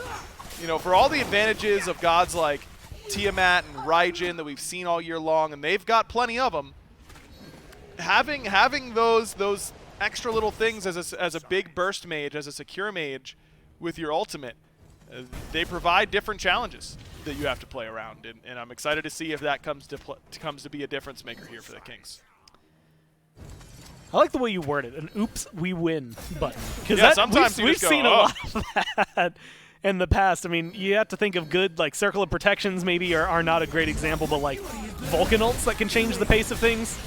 for all the advantages of gods like Tiamat and Raijin that we've seen all year long, and they've got plenty of them, having those extra little things as a big burst mage, as a secure mage with your ultimate, they provide different challenges that you have to play around, and I'm excited to see if that comes to be a difference maker here for the Kings. I like the way you word it, an oops, we win button. Yeah, sometimes we've seen a lot of that in the past. I mean, you have to think of good, like, Circle of Protections maybe are not a great example, but, like, Vulcan ults that can change the pace of things.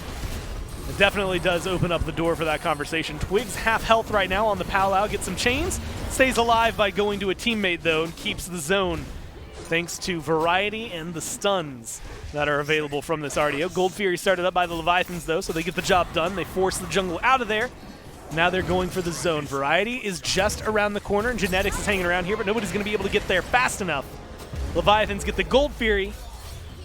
It definitely does open up the door for that conversation. Twig's half health right now on the Palau, gets some chains, stays alive by going to a teammate, though, and keeps the zone thanks to variety and the stuns that are available from this RDO. Gold Fury started up by the Leviathans, though, so they get the job done. They force the jungle out of there. Now they're going for the zone. Variety is just around the corner, and Genetics is hanging around here, but nobody's going to be able to get there fast enough. Leviathans get the Gold Fury,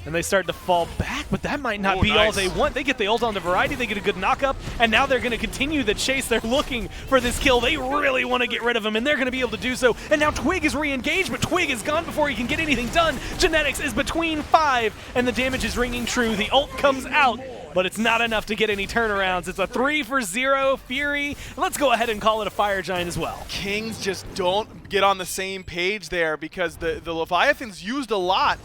and they start to fall back, but that might not be all they want. They get the ult on the Variety, they get a good knockup, and now they're going to continue the chase. They're looking for this kill. They really want to get rid of him, and they're going to be able to do so. And now Twig is re-engaged, but Twig is gone before he can get anything done. Genetics is between 5, and the damage is ringing true. The ult comes out, but it's not enough to get any turnarounds. It's a 3-for-0 Fury. Let's go ahead and call it a Fire Giant as well. Kings just don't get on the same page there because the Leviathans used a lot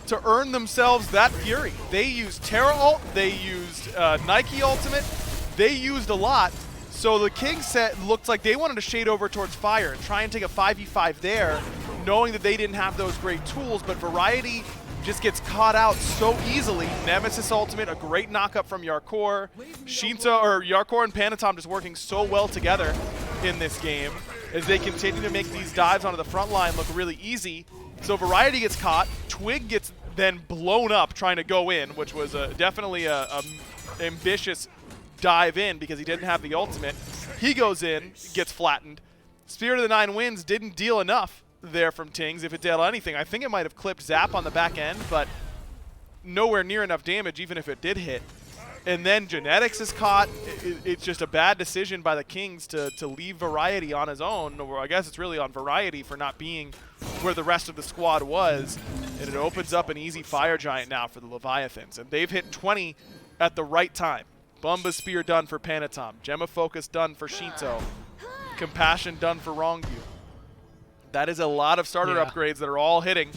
to earn themselves that Fury. They used Terra ult, they used Nike ultimate, they used a lot. So the Kings set looked like they wanted to shade over towards Fire and try and take a 5v5 there, knowing that they didn't have those great tools, but Variety just gets caught out so easily. Nemesis ultimate, a great knockup from Yarkour. Yarkour and Panatom just working so well together in this game as they continue to make these dives onto the front line look really easy. So Variety gets caught, Twig gets then blown up trying to go in, which was definitely a ambitious dive in because he didn't have the ultimate. He goes in, gets flattened. Spirit of the Nine Winds didn't deal enough there from Tings. If it did anything, I think it might have clipped Zap on the back end, but nowhere near enough damage even if it did hit. And then Genetics is caught. It's just a bad decision by the Kings to leave Variety on his own, or I guess it's really on Variety for not being where the rest of the squad was. And it opens up an easy Fire Giant now for the Leviathans. And they've hit 20 at the right time. Bumba Spear done for Panatom. Gemma Focus done for Shinto. Compassion done for Wrongview. That is a lot of starter upgrades that are all hitting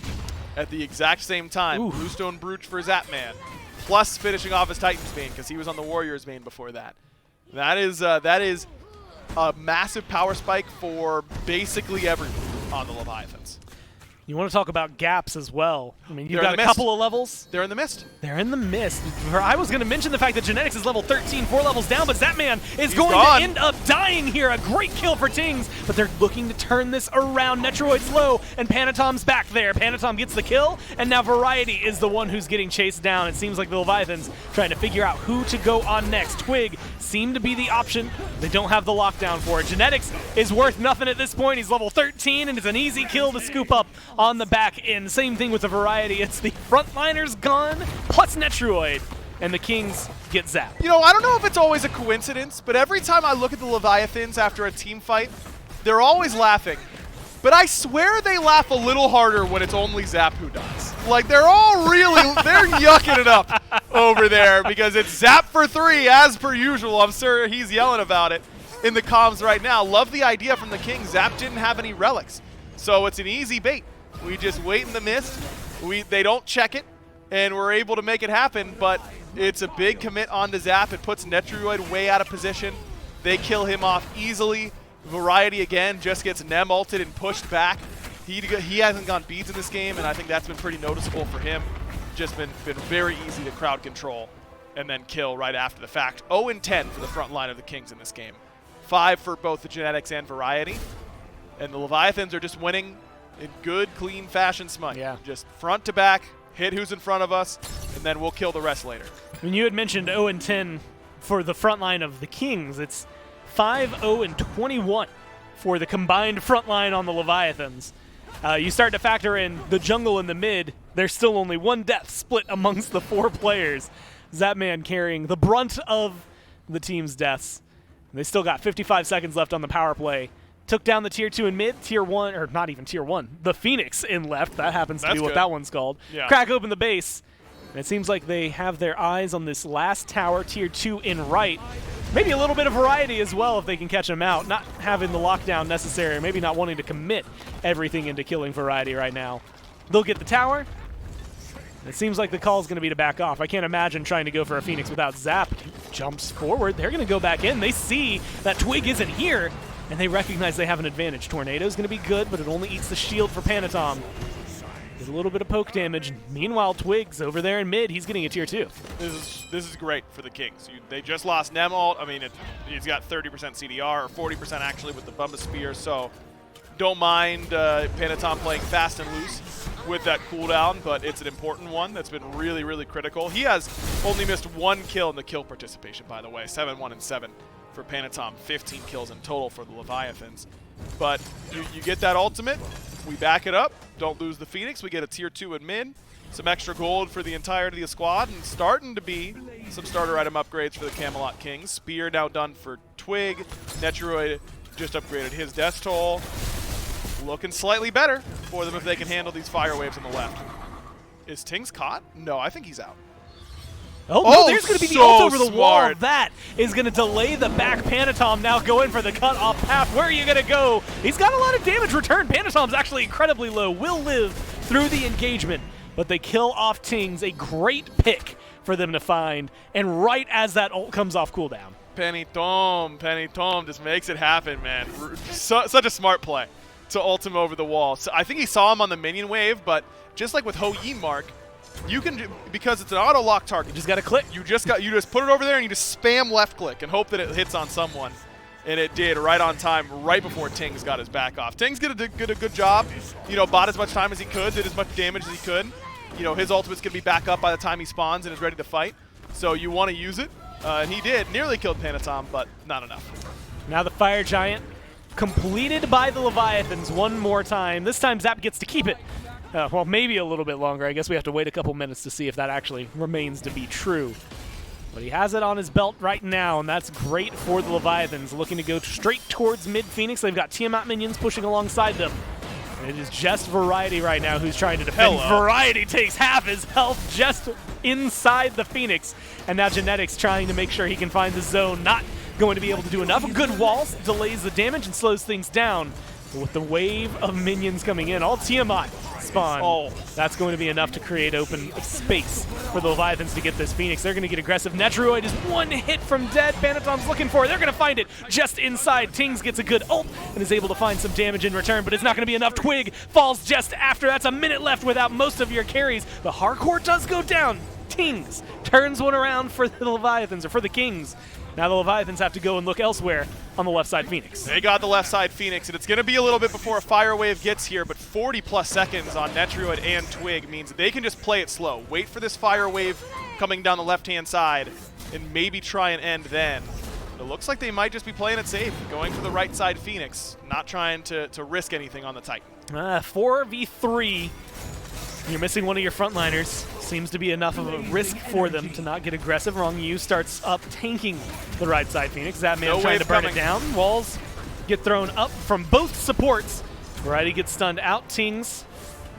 at the exact same time. Bluestone Brooch for Zapman. Plus finishing off his Titan's main because he was on the Warriors main before that. That is a massive power spike for basically everyone on the Leviathans. You want to talk about gaps as well. I mean, you've got a couple of levels. They're in the mist. They're in the mist. I was going to mention the fact that Genetics is level 13, 4 levels down, but Zapman is going to end up dying here. A great kill for Tings, but they're looking to turn this around. Netroid's low, and Panatom's back there. Panatom gets the kill, and now Variety is the one who's getting chased down. It seems like the Leviathans trying to figure out who to go on next. Twig seemed to be the option. They don't have the lockdown for it. Genetics is worth nothing at this point. He's level 13, and it's an easy kill to scoop up on the back end. Same thing with the Variety. It's the frontliners gone, plus Netroid, and the Kings get zapped. You know, I don't know if it's always a coincidence, but every time I look at the Leviathans after a team fight, they're always laughing. But I swear they laugh a little harder when it's only Zap who dies. Like, they're all really, they're yucking it up over there because it's Zap for 3 as per usual. I'm sure he's yelling about it in the comms right now. Love the idea from the Kings. Zap didn't have any relics, so it's an easy bait. We just wait in the mist. They don't check it, and we're able to make it happen, but it's a big commit onto Zap. It puts Netroid way out of position. They kill him off easily. Variety, again, just gets Nem ulted and pushed back. He hasn't gone beads in this game, and I think that's been pretty noticeable for him. Just been very easy to crowd control and then kill right after the fact. 0-10 for the front line of the Kings in this game. 5 for both the Genetics and Variety. And the Leviathans are just winning in good, clean fashion Smite. Yeah. Just front to back, hit who's in front of us, and then we'll kill the rest later. I mean, you had mentioned 0-10 for the front line of the Kings. It's 5-0-21 for the combined front line on the Leviathans. You start to factor in the jungle and the mid. There's still only one death split amongst the 4 players. Zapman carrying the brunt of the team's deaths. And they still got 55 seconds left on the power play. Took down the tier 2 in mid, tier 1, or not even tier 1, the Phoenix in left. That happens to That's be what good. that one's called. Yeah. Crack open the base. And it seems like they have their eyes on this last tower, tier 2 in right. Maybe a little bit of variety as well if they can catch him out. Not having the lockdown necessary, maybe not wanting to commit everything into killing variety right now. They'll get the tower. It seems like the call is going to be to back off. I can't imagine trying to go for a Phoenix without Zap. He jumps forward. They're going to go back in. They see that Twig isn't here, and they recognize they have an advantage. Tornado's going to be good, but it only eats the shield for Panatom. There's a little bit of poke damage. Meanwhile, Twig's over there in mid. He's getting a tier 2. This is great for the Kings. They just lost Nemalt. I mean, he's got 30% CDR, or 40% actually with the Bumba Spear, so don't mind Panatom playing fast and loose with that cooldown, but it's an important one that's been really, really critical. He has only missed 1 kill in the kill participation, by the way, 7-1-7 for Panatom, 15 kills in total for the Leviathans. But you get that ultimate, we back it up, don't lose the Phoenix, we get a tier 2 in mid, some extra gold for the entirety of the squad, and starting to be some starter item upgrades for the Camelot Kings. Spear now done for Twig, Netroid just upgraded his death toll. Looking slightly better for them if they can handle these fire waves on the left. Is Tings caught? No, I think he's out. Oh, no, there's going to be the ult over the wall. That is going to delay the back. Panatom now going for the cut-off path. Where are you going to go? He's got a lot of damage returned. Panatom's actually incredibly low. Will live through the engagement, but they kill off Tings. A great pick for them to find, and right as that ult comes off cooldown. Panatom just makes it happen, man. Such a smart play to ult him over the wall. So I think he saw him on the minion wave, but just like with Ho Yi Mark, you can because it's an auto lock target. You just got to click. You just put it over there and you just spam left click and hope that it hits on someone. And it did right on time, right before Tings got his back off. Tings did a good job. You know, bought as much time as he could, did as much damage as he could. You know, his ultimate's gonna be back up by the time he spawns and is ready to fight. So you want to use it, and he did. Nearly killed Panatom, but not enough. Now the Fire Giant completed by the Leviathans one more time. This time Zap gets to keep it. Well, maybe a little bit longer. I guess we have to wait a couple minutes to see if that actually remains to be true. But he has it on his belt right now, and that's great for the Leviathans. Looking to go straight towards mid-Phoenix. They've got Tiamat minions pushing alongside them. And it is just Variety right now who's trying to defend. Hello. Variety takes half his health just inside the Phoenix. And now Genetics trying to make sure he can find the zone. Not going to be able to do enough. Good walls delays the damage and slows things down. But with the wave of minions coming in, all Tiamat spawn, that's going to be enough to create open space for the Leviathans to get this Phoenix. They're going to get aggressive. Netroid is one hit from dead. Panatom's looking for it. They're going to find it just inside. Tings gets a good ult and is able to find some damage in return, but it's not going to be enough. Twig falls just after. That's a minute left without most of your carries. The Yarkour does go down. Tings turns one around for the Leviathans, or for the Kings. Now the Leviathans have to go and look elsewhere on the left side Phoenix. They got the left side Phoenix, and it's going to be a little bit before a fire wave gets here, but 40+ seconds on Netroid and Twig means that they can just play it slow. Wait for this fire wave coming down the left-hand side, and maybe try and end then. But it looks like they might just be playing it safe, going for the right side Phoenix, not trying to risk anything on the Titan. 4v3. You're missing one of your frontliners. Seems to be enough of a risk for them to not get aggressive. Wrong Yu starts up tanking the right side Phoenix. That man trying to burn it down. Walls get thrown up from both supports. Variety gets stunned out. Tings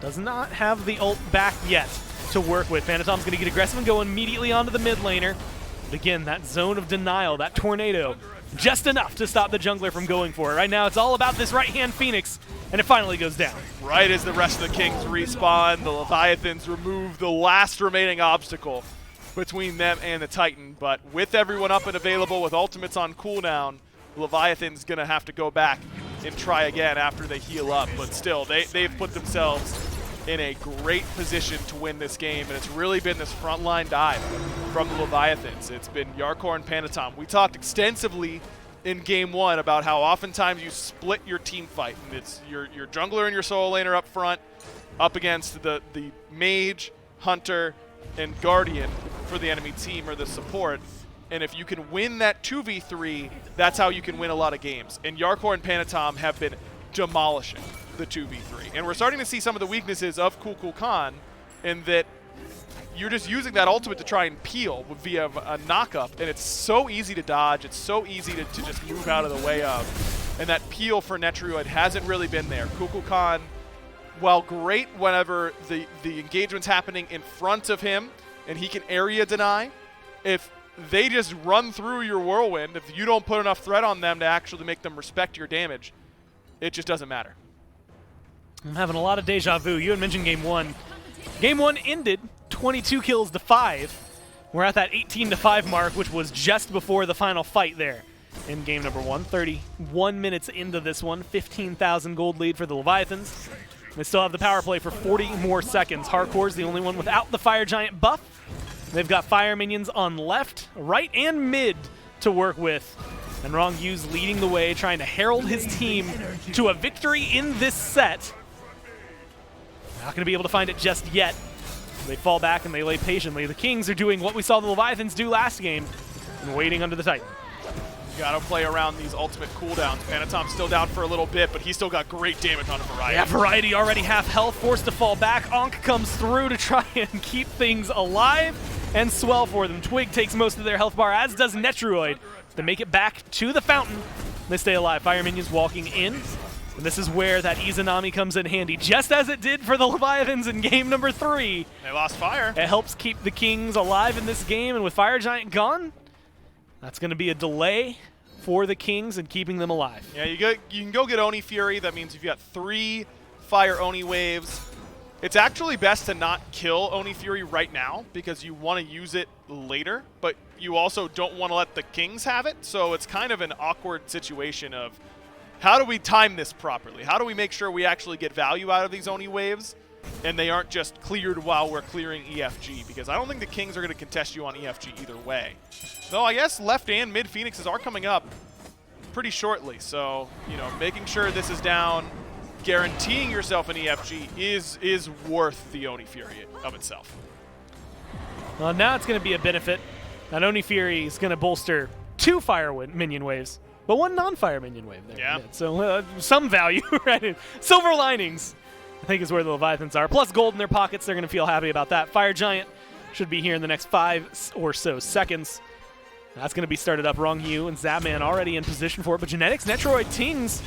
does not have the ult back yet to work with. Panatom's going to get aggressive and go immediately onto the mid laner. But again, that zone of denial, that tornado, just enough to stop the jungler from going for it. Right now, it's all about this right-hand Phoenix, and it finally goes down. Right as the rest of the Kings respawn, the Leviathans remove the last remaining obstacle between them and the Titan. But with everyone up and available, with ultimates on cooldown, Leviathan's going to have to go back and try again after they heal up. But still, they've put themselves in a great position to win this game, and it's really been this frontline dive from the Leviathans. It's been Yarkour and Panatom. We talked extensively in game 1 about how oftentimes you split your team fight, and it's your jungler and your solo laner up front up against the mage, hunter, and guardian for the enemy team or the support. And if you can win that 2v3, that's how you can win a lot of games. And Yarkour and Panatom have been demolishing the 2v3. And we're starting to see some of the weaknesses of Kul Khan in that you're just using that ultimate to try and peel via a knock-up, and it's so easy to dodge, it's so easy to just move out of the way of. And that peel for Netrioid hasn't really been there. Kul Khan, while great whenever the engagement's happening in front of him and he can area deny, if they just run through your whirlwind, if you don't put enough threat on them to actually make them respect your damage, it just doesn't matter. I'm having a lot of deja vu. You had mentioned game 1. Game 1 ended 22 kills to 5. We're at that 18-5 mark, which was just before the final fight there in game number 1. 31 minutes into this one, 15,000 gold lead for the Leviathans. They still have the power play for 40 more seconds. Hardcore's the only one without the Fire Giant buff. They've got fire minions on left, right, and mid to work with. And Rong Yu's leading the way, trying to herald his team to a victory in this set. Not going to be able to find it just yet. They fall back and they lay patiently. The Kings are doing what we saw the Leviathans do last game and waiting under the Titan. You gotta play around these ultimate cooldowns. Panatom's still down for a little bit, but he's still got great damage on a Variety. Yeah, Variety already half health, forced to fall back. Ankh comes through to try and keep things alive and swell for them. Twig takes most of their health bar, as does Netrioid. They make it back to the fountain. They stay alive. Fire minions walking in. And this is where that Izanami comes in handy, just as it did for the Leviathans in game number 3. They lost fire. It helps keep the Kings alive in this game, and with Fire Giant gone, that's going to be a delay for the Kings and keeping them alive. Yeah, you can go get Oni Fury. That means you've got 3 Fire Oni waves. It's actually best to not kill Oni Fury right now because you want to use it later, but you also don't want to let the Kings have it, so it's kind of an awkward situation of how do we time this properly? How do we make sure we actually get value out of these Oni waves and they aren't just cleared while we're clearing EFG? Because I don't think the Kings are going to contest you on EFG either way. Though I guess left and mid Phoenixes are coming up pretty shortly. So, you know, making sure this is down, guaranteeing yourself an EFG is worth the Oni Fury of itself. Well, now it's going to be a benefit. That Oni Fury is going to bolster 2 fire minion waves, but 1 non-fire minion wave there. Yeah. So some value, right? Silver linings, I think, is where the Leviathans are. Plus gold in their pockets. They're going to feel happy about that. Fire Giant should be here in the next 5 or so seconds. That's going to be started up. Rong Yu and Zapman already in position for it, but Genetics, Netroid, Tings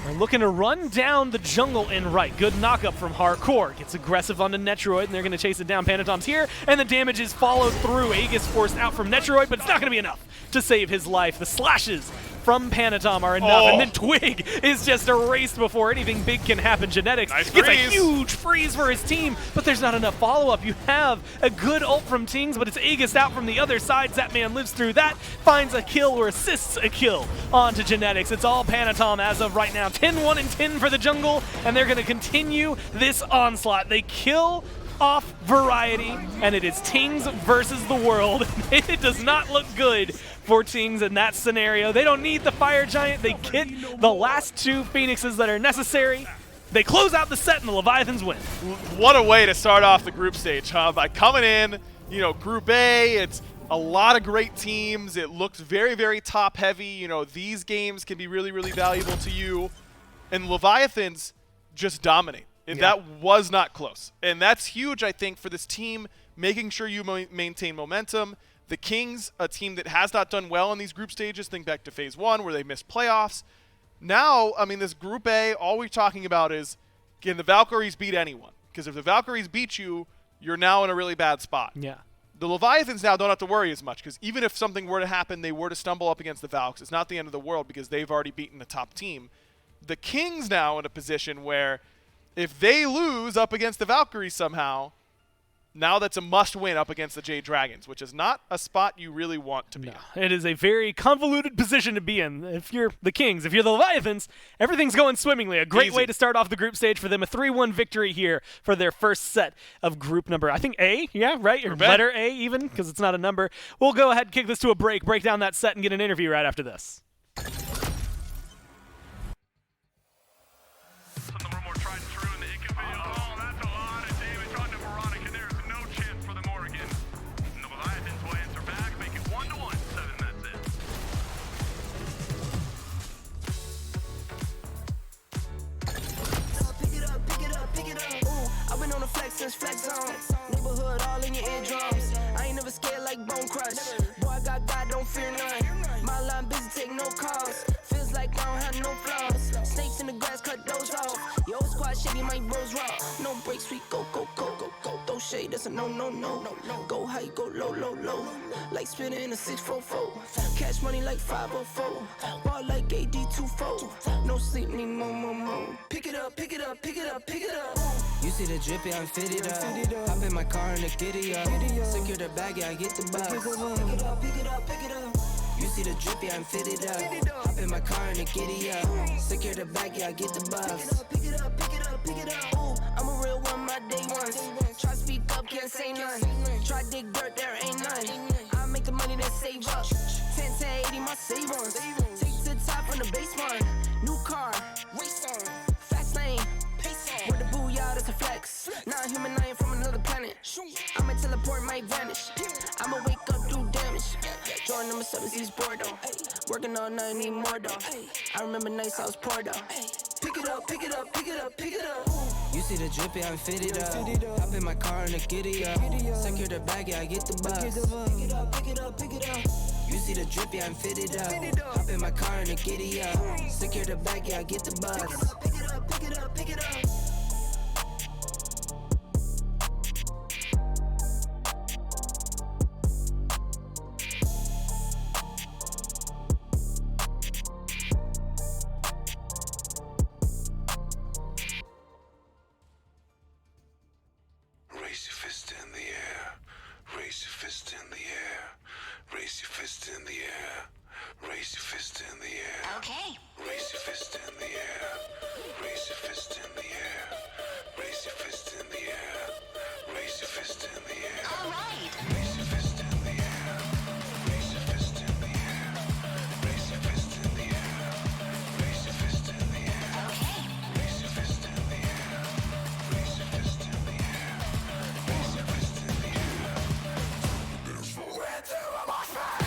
are looking to run down the jungle in right. Good knock-up from Hardcore. Gets aggressive onto Netroid, and they're going to chase it down. Panatom's here, and the damage is followed through. Aegis forced out from Netroid, but it's not going to be enough to save his life. The slashes from Panatom are enough, and then Twig is just erased before anything big can happen. Genetics gets a huge freeze for his team, but there's not enough follow-up. You have a good ult from Tings, but it's Aegis out from the other side. Zapman lives through that, finds a kill or assists a kill onto Genetics. It's all Panatom as of right now. 10-1 and 10 for the jungle, and they're going to continue this onslaught. They kill off Variety, and it is Tings versus the world. It does not look good for Tings in that scenario. They don't need the Fire Giant. They get the last 2 Phoenixes that are necessary. They close out the set, and the Leviathans win. What a way to start off the group stage, huh? By coming in, you know, Group A, it's a lot of great teams. It looks very, very top-heavy. You know, these games can be really, really valuable to you. And Leviathans just dominate. And that was not close. And that's huge, I think, for this team, making sure you maintain momentum. The Kings, a team that has not done well in these group stages, think back to Phase 1 where they missed playoffs. Now, I mean, this Group A, all we're talking about is, can the Valkyries beat anyone? Because if the Valkyries beat you, you're now in a really bad spot. Yeah. The Leviathans now don't have to worry as much, because even if something were to happen, they were to stumble up against the Valks, it's not the end of the world because they've already beaten the top team. The Kings now in a position where if they lose up against the Valkyries somehow, now that's a must-win up against the Jade Dragons, which is not a spot you really want to be in. It is a very convoluted position to be in. If you're the Kings, if you're the Leviathans, everything's going swimmingly. A great way to start off the group stage for them. A 3-1 victory here for their first set of group number, I think A, yeah, right? Or letter A even, because it's not a number. We'll go ahead and kick this to a break down that set, and get an interview right after this. a no. Go high, go low. Like spinning in a 644. Cash money like 504. Ball like AD24. No sleep, need more. Pick it up. You see the drippy, I'm fitted up. Hop in my car and the giddy up. Secure the bag, yeah, I get the bus. Pick it up. You see the drippy, I'm fitted up. Hop in my car and the giddy up. Secure the bag, yeah, I get the bus. Pick it up. Ooh, I'm a real one, my day ones. Try speak up, can't say none. Try dig dirt, there ain't none. I make the money that save up. 10, 80, my save ones. Take to the top on the baseline. New car, race on. Fast lane, pace on. With the booyah, that's a flex. Not human, I ain't from another planet. I'ma teleport, might vanish. I'ma wake up, do damage. Jordan number 7, he's bored though. Working all night, need more though. I remember nights I was poor though. Pick it up. You see the drippy, I'm fitted up. Hop in my car and the giddy up. Secure the bag, yeah, I get the bus. Pick it up. You see the drippy, I'm fitted up. Hop in my car and the giddy up. Secure the bag, yeah, I get the bus. Pick it up. Raise your fist in the air. Raise your fist in the air. Raise your fist in the air. Raise your fist in the air. Okay. Raise your fist in the air. Raise your fist in the air. Raise your fist in the air. Raise your fist in the air. All right. Raise your fist in the air. Raise your fist in the air. Raise your fist in the air. Raise your fist in the air. Okay. Raise your fist in the air. Raise your fist in the air. Raise your fist in the air. Where to am I from?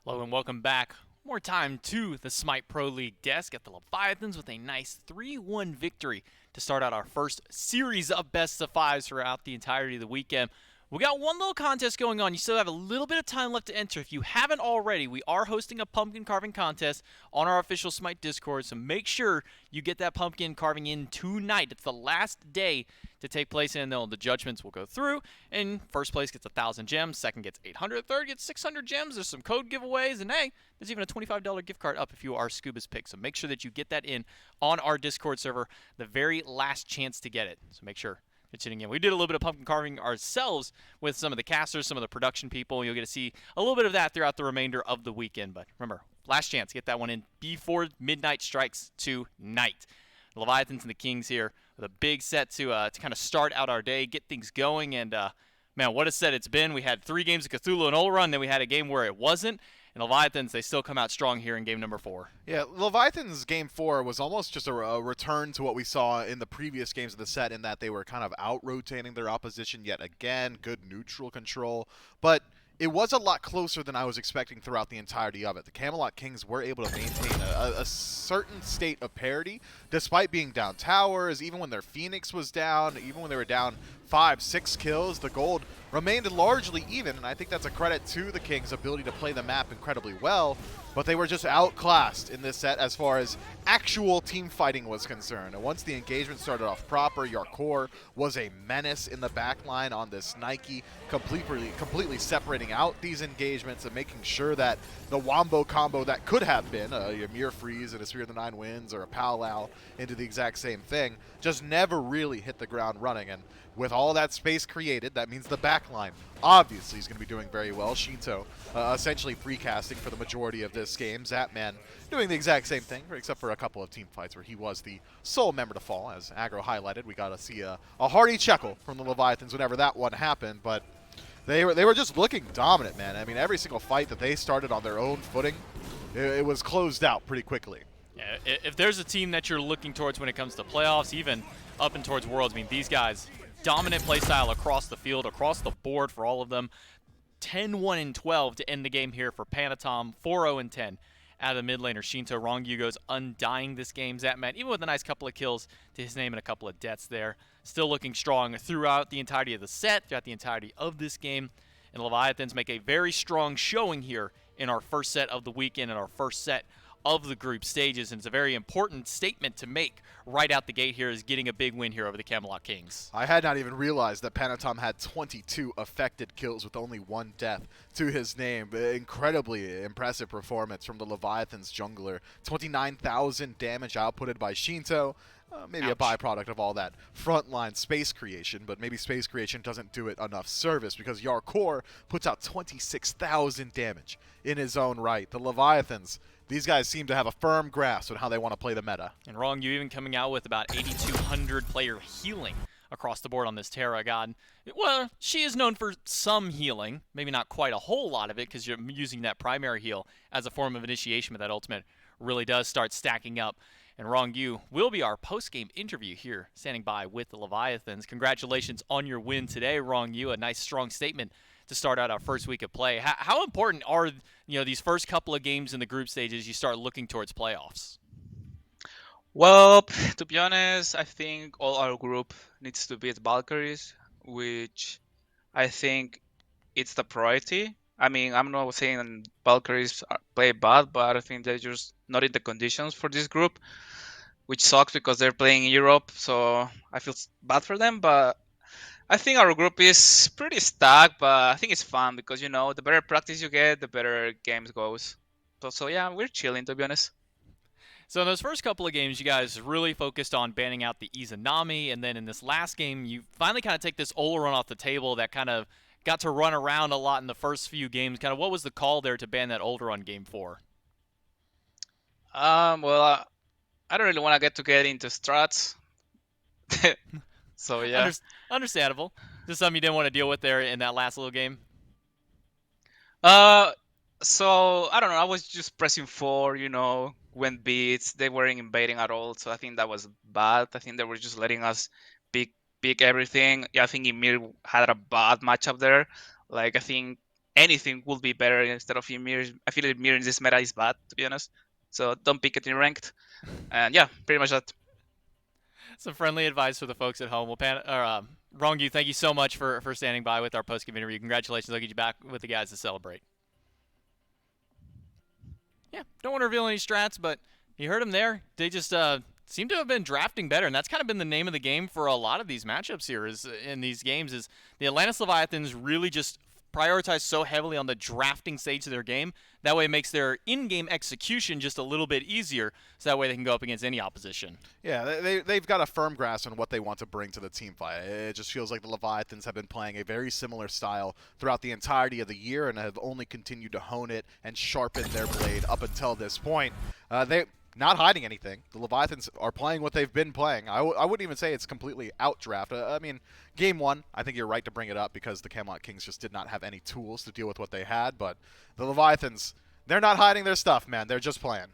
Hello and welcome back. More time to the SMITE Pro League desk at the Leviathans with a nice 3-1 victory to start out our first series of best of fives throughout the entirety of the weekend. We got one little contest going on. You still have a little bit of time left to enter. If you haven't already, we are hosting a pumpkin carving contest on our official SMITE Discord, so make sure you get that pumpkin carving in tonight. It's the last day to take place, and the judgments will go through, and first place gets 1,000 gems, second gets 800, third gets 600 gems. There's some code giveaways, and hey, there's even a $25 gift card up if you are Scuba's pick, so make sure that you get that in on our Discord server, the very last chance to get it, so make sure. Tuning in. We did a little bit of pumpkin carving ourselves with some of the casters, some of the production people. You'll get to see a little bit of that throughout the remainder of the weekend. But remember, last chance, get that one in before midnight strikes tonight. The Leviathans and the Kings here with a big set to kind of start out our day, get things going. And, man, what a set it's been. We had 3 games of Cthulhu and Olrun, then we had a game where it wasn't. And Leviathans, they still come out strong here in game number 4. Yeah, Leviathans game 4 was almost just a return to what we saw in the previous games of the set, in that they were kind of out-rotating their opposition yet again, good neutral control. But it was a lot closer than I was expecting throughout the entirety of it. The Camelot Kings were able to maintain a certain state of parity, despite being down towers, even when their Phoenix was down, even when they were down 5-6 kills, the gold remained largely even, and I think that's a credit to the Kings' ability to play the map incredibly well. but they were just outclassed in this set as far as actual team fighting was concerned. And once the engagement started off proper, Yarkour was a menace in the back line on this Nike, completely separating out these engagements and making sure that the wombo combo that could have been a Ymir freeze and a Sphere of the Nine Winds or a Powwow into the exact same thing just never really hit the ground running. And with all that space created, that means the back line obviously is going to be doing very well. Shinto essentially precasting for the majority of this game. Zapman doing the exact same thing, except for a couple of team fights where he was the sole member to fall. As Aggro highlighted, we got to see a hearty chuckle from the Leviathans whenever that one happened, but they were just looking dominant, man. I mean, every single fight that they started on their own footing, it was closed out pretty quickly. Yeah, if there's a team that you're looking towards when it comes to playoffs, even up and towards Worlds, I mean, these guys, dominant playstyle across the field, across the board for all of them. 10-1-12 to end the game here for Panatom. 4-0-10 out of the mid laner. Shinto Rongyugo's undying this game. Zapman, even with a nice couple of kills to his name and a couple of deaths there, still looking strong throughout the entirety of the set, throughout the entirety of this game. And Leviathans make a very strong showing here in our first set of the weekend and our first set of the group stages, and it's a very important statement to make right out the gate here, is getting a big win here over the Camelot Kings. I had not even realized that Panatom had 22 affected kills with only 1 death to his name. Incredibly impressive performance from the Leviathans jungler. 29,000 damage outputted by Shinto. Maybe a byproduct of all that frontline space creation, but maybe space creation doesn't do it enough service because Yarkour puts out 26,000 damage in his own right. The Leviathans, these guys seem to have a firm grasp on how they want to play the meta. And Wrong, you even coming out with about 8,200 player healing across the board on this Terra God. Well, she is known for some healing, maybe not quite a whole lot of it because you're using that primary heal as a form of initiation, but that ultimate really does start stacking up. And Wrong, you will be our post-game interview here, standing by with the Leviathans. Congratulations on your win today, Wrong, you. A nice, strong statement to start out our first week of play. How important are these first couple of games in the group stages you start looking towards playoffs? Well, to be honest, I think all our group needs to beat Valkyries, which I think it's the priority. I mean, I'm not saying Valkyries play bad, but I think they're just not in the conditions for this group, which sucks because they're playing in Europe, so I feel bad for them. But I think our group is pretty stacked, but I think it's fun because, the better practice you get, the better games goes. So yeah, we're chilling, to be honest. So in those first couple of games, you guys really focused on banning out the Izanami, and then in this last game, you finally kind of take this Oleron off the table that kind of got to run around a lot in the first few games. Kind of what was the call there to ban that Oleron game for? Well, I don't really want to get into strats. So yeah. Understandable. Just something you didn't want to deal with there in that last little game? So I don't know. I was just pressing 4, when beats. They weren't invading at all, so I think that was bad. I think they were just letting us pick everything. Yeah, I think Ymir had a bad matchup there. Like, I think anything would be better instead of Ymir. I feel Ymir in this meta is bad, to be honest. So don't pick it in ranked. And yeah, pretty much that. Some friendly advice for the folks at home. Well, Rongu, thank you so much for standing by with our post-game interview. Congratulations. I'll get you back with the guys to celebrate. Yeah, don't want to reveal any strats, but you heard them there. They just seem to have been drafting better, and that's kind of been the name of the game for a lot of these matchups here in these games is the Atlantis Leviathans really just prioritize so heavily on the drafting stage of their game. That way it makes their in-game execution just a little bit easier, so that way they can go up against any opposition. Yeah, they've got a firm grasp on what they want to bring to the team fight. It just feels like the Leviathans have been playing a very similar style throughout the entirety of the year and have only continued to hone it and sharpen their blade up until this point. They not hiding anything. The Leviathans are playing what they've been playing. I wouldn't even say it's completely outdraft. I mean, game 1, I think you're right to bring it up because the Camelot Kings just did not have any tools to deal with what they had. But the Leviathans, they're not hiding their stuff, man. They're just playing.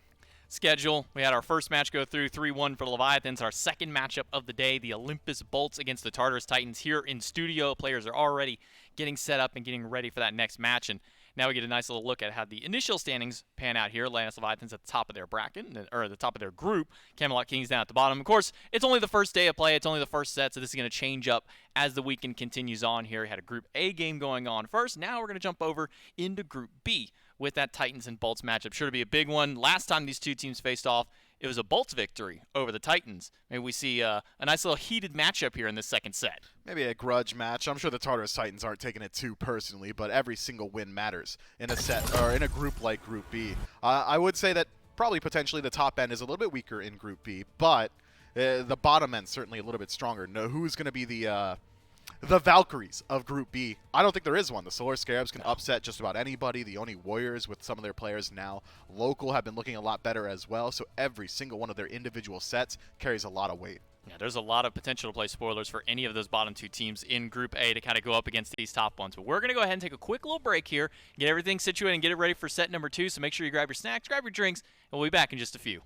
Schedule. We had our first match go through 3-1 for the Leviathans. Our second matchup of the day, the Olympus Bolts against the Tartarus Titans here in studio. Players are already getting set up and getting ready for that next match. And now we get a nice little look at how the initial standings pan out here. Atlantis Leviathans at the top of their bracket, or the top of their group. Camelot Kings down at the bottom. Of course, it's only the first day of play. It's only the first set, so this is going to change up as the weekend continues on here. We had a Group A game going on first. Now we're going to jump over into Group B, with that Titans and Bolts matchup. Sure to be a big one. Last time these two teams faced off, it was a Bolts victory over the Titans. Maybe we see a nice little heated matchup here in this second set. Maybe a grudge match. I'm sure the Tartarus Titans aren't taking it too personally, but every single win matters in a set or in a group like Group B. I would say that probably potentially the top end is a little bit weaker in Group B, but the bottom end certainly a little bit stronger. Know who's going to be the Valkyries of Group B? I don't think there is one. The Solar Scarabs can upset just about anybody. The Oni Warriors with some of their players now local have been looking a lot better as well, so every single one of their individual sets carries a lot of weight. Yeah, there's a lot of potential to play spoilers for any of those bottom two teams in Group A to kind of go up against these top ones. But we're going to go ahead and take a quick little break here, get everything situated and get it ready for set number 2. So make sure you grab your snacks, grab your drinks, and we'll be back in just a few.